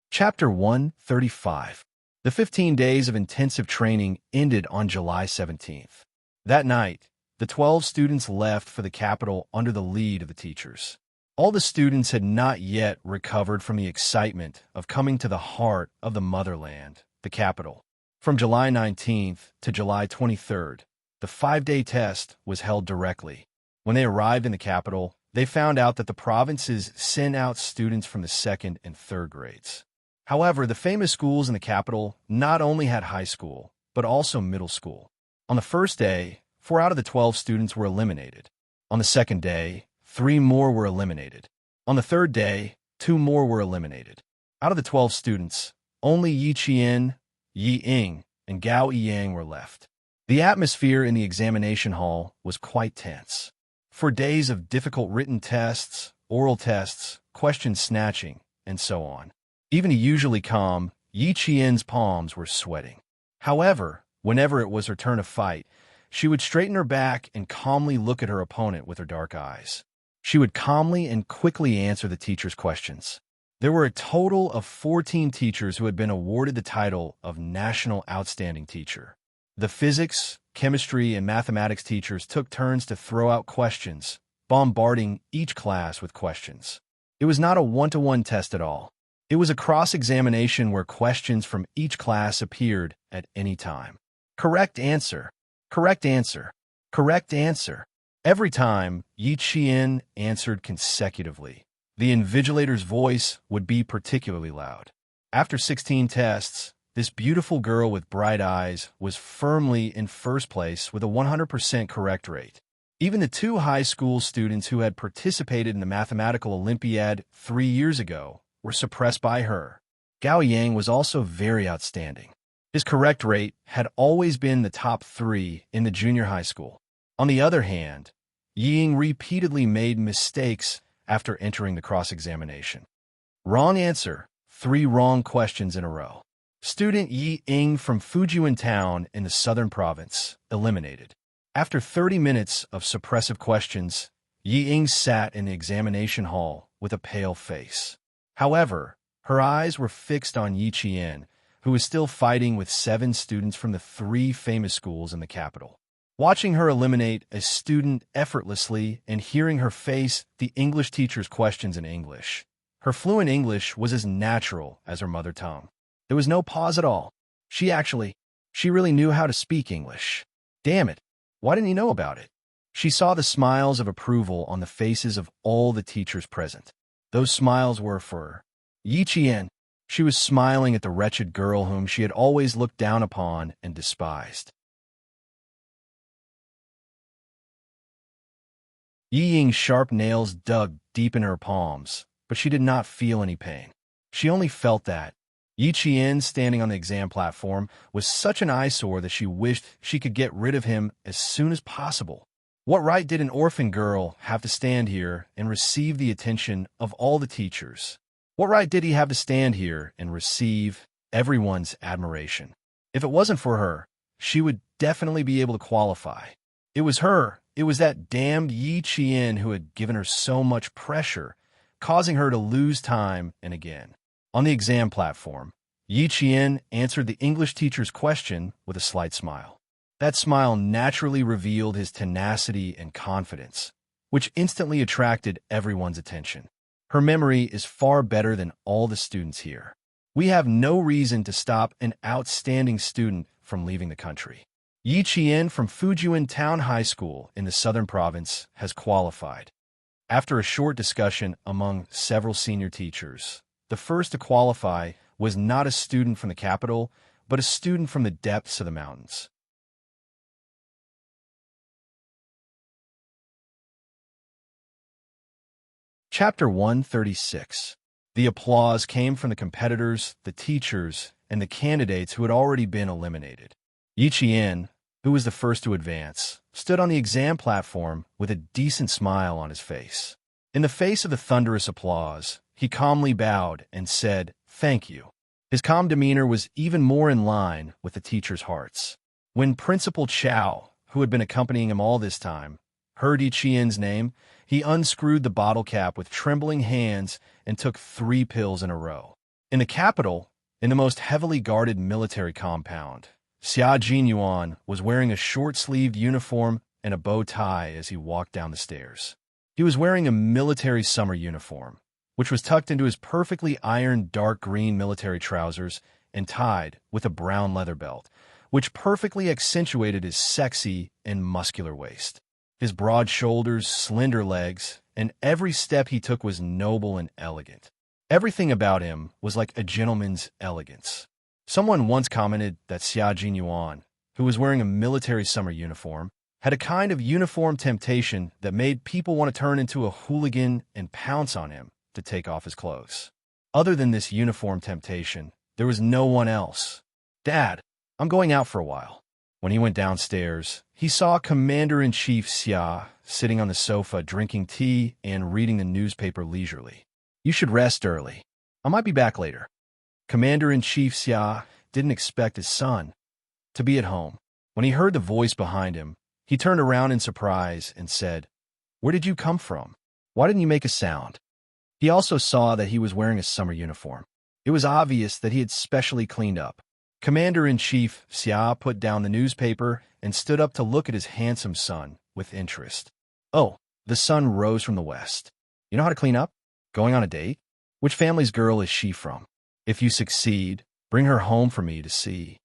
Chapter 135. The 15 days of intensive training ended on July 17th. That night, the 12 students left for the capital under the lead of the teachers. All the students had not yet recovered from the excitement of coming to the heart of the motherland, the capital. From July 19th to July 23rd, the 5-day test was held directly. When they arrived in the capital, they found out that the provinces sent out students from the 2nd and 3rd grades. However, the famous schools in the capital not only had high school, but also middle school. On the first day, 4 out of the 12 students were eliminated. On the second day, 3 more were eliminated. On the third day, 2 more were eliminated. Out of the 12 students, only Yi Qian, Yi Ying, and Gao Yiyang were left. The atmosphere in the examination hall was quite tense. For days of difficult written tests, oral tests, question snatching, and so on. Even the usually calm, Yi Qian's palms were sweating. However, whenever it was her turn to fight, she would straighten her back and calmly look at her opponent with her dark eyes. She would calmly and quickly answer the teacher's questions. There were a total of 14 teachers who had been awarded the title of National Outstanding Teacher. The physics, chemistry, and mathematics teachers took turns to throw out questions, bombarding each class with questions. It was not a one-to-one test at all. It was a cross-examination where questions from each class appeared at any time. Correct answer. Correct answer. Correct answer. Every time, Yi Qian answered consecutively. The invigilator's voice would be particularly loud. After 16 tests, this beautiful girl with bright eyes was firmly in first place with a 100% correct rate. Even the 2 high school students who had participated in the mathematical Olympiad 3 years ago were suppressed by her. Gao Yang was also very outstanding. His correct rate had always been the top 3 in the junior high school. On the other hand, Ying repeatedly made mistakes after entering the cross-examination. Wrong answer, 3 wrong questions in a row. Student Yi Ying from Fujian Town in the southern province, eliminated. After 30 minutes of suppressive questions, Yi Ying sat in the examination hall with a pale face. However, her eyes were fixed on Yi Qian, who was still fighting with 7 students from the 3 famous schools in the capital. Watching her eliminate a student effortlessly and hearing her face the English teacher's questions in English, her fluent English was as natural as her mother tongue. There was no pause at all. She really knew how to speak English. Damn it, why didn't you know about it? She saw the smiles of approval on the faces of all the teachers present. Those smiles were for Yi Qian. She was smiling at the wretched girl whom she had always looked down upon and despised. Yi Ying's sharp nails dug deep in her palms, but she did not feel any pain. She only felt that Yi Qian, standing on the exam platform, was such an eyesore that she wished she could get rid of him as soon as possible. What right did an orphan girl have to stand here and receive the attention of all the teachers? What right did he have to stand here and receive everyone's admiration? If it wasn't for her, she would definitely be able to qualify. It was that damned Yi Qian who had given her so much pressure, causing her to lose time and again. On the exam platform, Yi Qian answered the English teacher's question with a slight smile. That smile naturally revealed his tenacity and confidence, which instantly attracted everyone's attention. Her memory is far better than all the students here. We have no reason to stop an outstanding student from leaving the country. Yi Qian from Fujian Town High School in the southern province has qualified. After a short discussion among several senior teachers, the first to qualify was not a student from the capital, but a student from the depths of the mountains. Chapter 136. The applause came from the competitors, the teachers, and the candidates who had already been eliminated. Yi Qian, who was the first to advance, stood on the exam platform with a decent smile on his face. In the face of the thunderous applause, he calmly bowed and said, "Thank you." His calm demeanor was even more in line with the teachers' hearts. When Principal Chow, who had been accompanying him all this time, heard Yi Qian's name, he unscrewed the bottle cap with trembling hands and took 3 pills in a row. In the capital, in the most heavily guarded military compound, Xia Jinyuan was wearing a short-sleeved uniform and a bow tie as he walked down the stairs. He was wearing a military summer uniform, which was tucked into his perfectly ironed dark green military trousers and tied with a brown leather belt, which perfectly accentuated his sexy and muscular waist. His broad shoulders, slender legs, and every step he took was noble and elegant. Everything about him was like a gentleman's elegance. Someone once commented that Xia Jinyuan, who was wearing a military summer uniform, had a kind of uniform temptation that made people want to turn into a hooligan and pounce on him to take off his clothes. Other than this uniform temptation, there was no one else. "Dad, I'm going out for a while." When he went downstairs, he saw Commander-in-Chief Xia sitting on the sofa drinking tea and reading the newspaper leisurely. "You should rest early. I might be back later." Commander-in-Chief Xia didn't expect his son to be at home. When he heard the voice behind him, he turned around in surprise and said, "Where did you come from? Why didn't you make a sound?" He also saw that he was wearing a summer uniform. It was obvious that he had specially cleaned up. Commander-in-Chief Xia put down the newspaper and stood up to look at his handsome son with interest. "Oh," the sun rose from the west. "You know how to clean up? Going on a date? Which family's girl is she from? If you succeed, bring her home for me to see."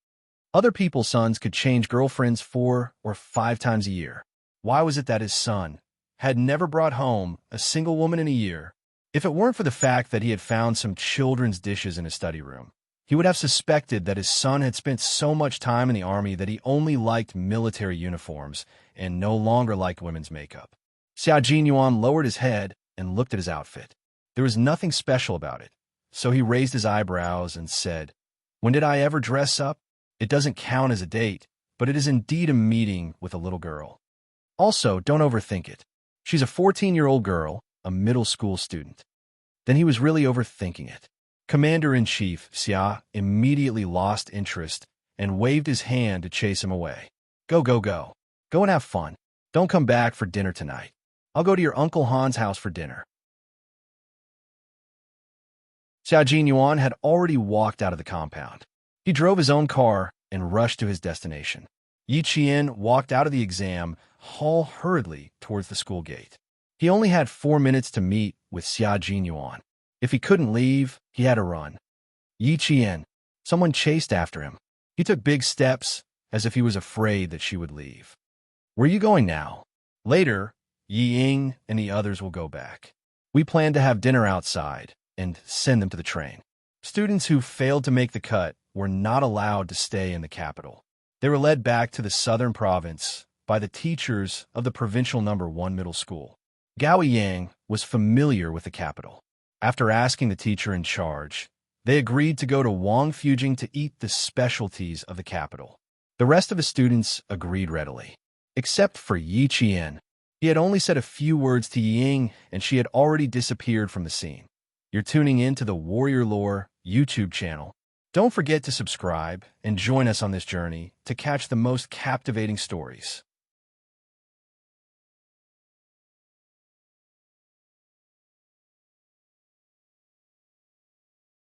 Other people's sons could change girlfriends 4 or 5 times a year. Why was it that his son had never brought home a single woman in a year? If it weren't for the fact that he had found some children's dishes in his study room, he would have suspected that his son had spent so much time in the army that he only liked military uniforms and no longer liked women's makeup. Xia Jinyuan lowered his head and looked at his outfit. There was nothing special about it, so he raised his eyebrows and said, "When did I ever dress up? It doesn't count as a date, but it is indeed a meeting with a little girl. Also, don't overthink it. She's a 14-year-old girl, a middle school student." Then he was really overthinking it. Commander-in-Chief Xia immediately lost interest and waved his hand to chase him away. "Go, go, go. Go and have fun. Don't come back for dinner tonight. I'll go to your Uncle Han's house for dinner." Xia Jinyuan had already walked out of the compound. He drove his own car and rushed to his destination. Yi Qian walked out of the exam hall hurriedly towards the school gate. He only had 4 minutes to meet with Xia Jinyuan. If he couldn't leave, he had to run. "Yi Qian." Someone chased after him. He took big steps, as if he was afraid that she would leave. "Where are you going now?" "Later, Yi Ying and the others will go back. We plan to have dinner outside and send them to the train." Students who failed to make the cut were not allowed to stay in the capital. They were led back to the southern province by the teachers of the provincial No. 1 middle school. Gao Yang was familiar with the capital. After asking the teacher in charge, they agreed to go to Wangfujing to eat the specialties of the capital. The rest of the students agreed readily, except for Yi Qian. He had only said a few words to Ying, and she had already disappeared from the scene. You're tuning in to the Warrior Lore YouTube channel. Don't forget to subscribe and join us on this journey to catch the most captivating stories.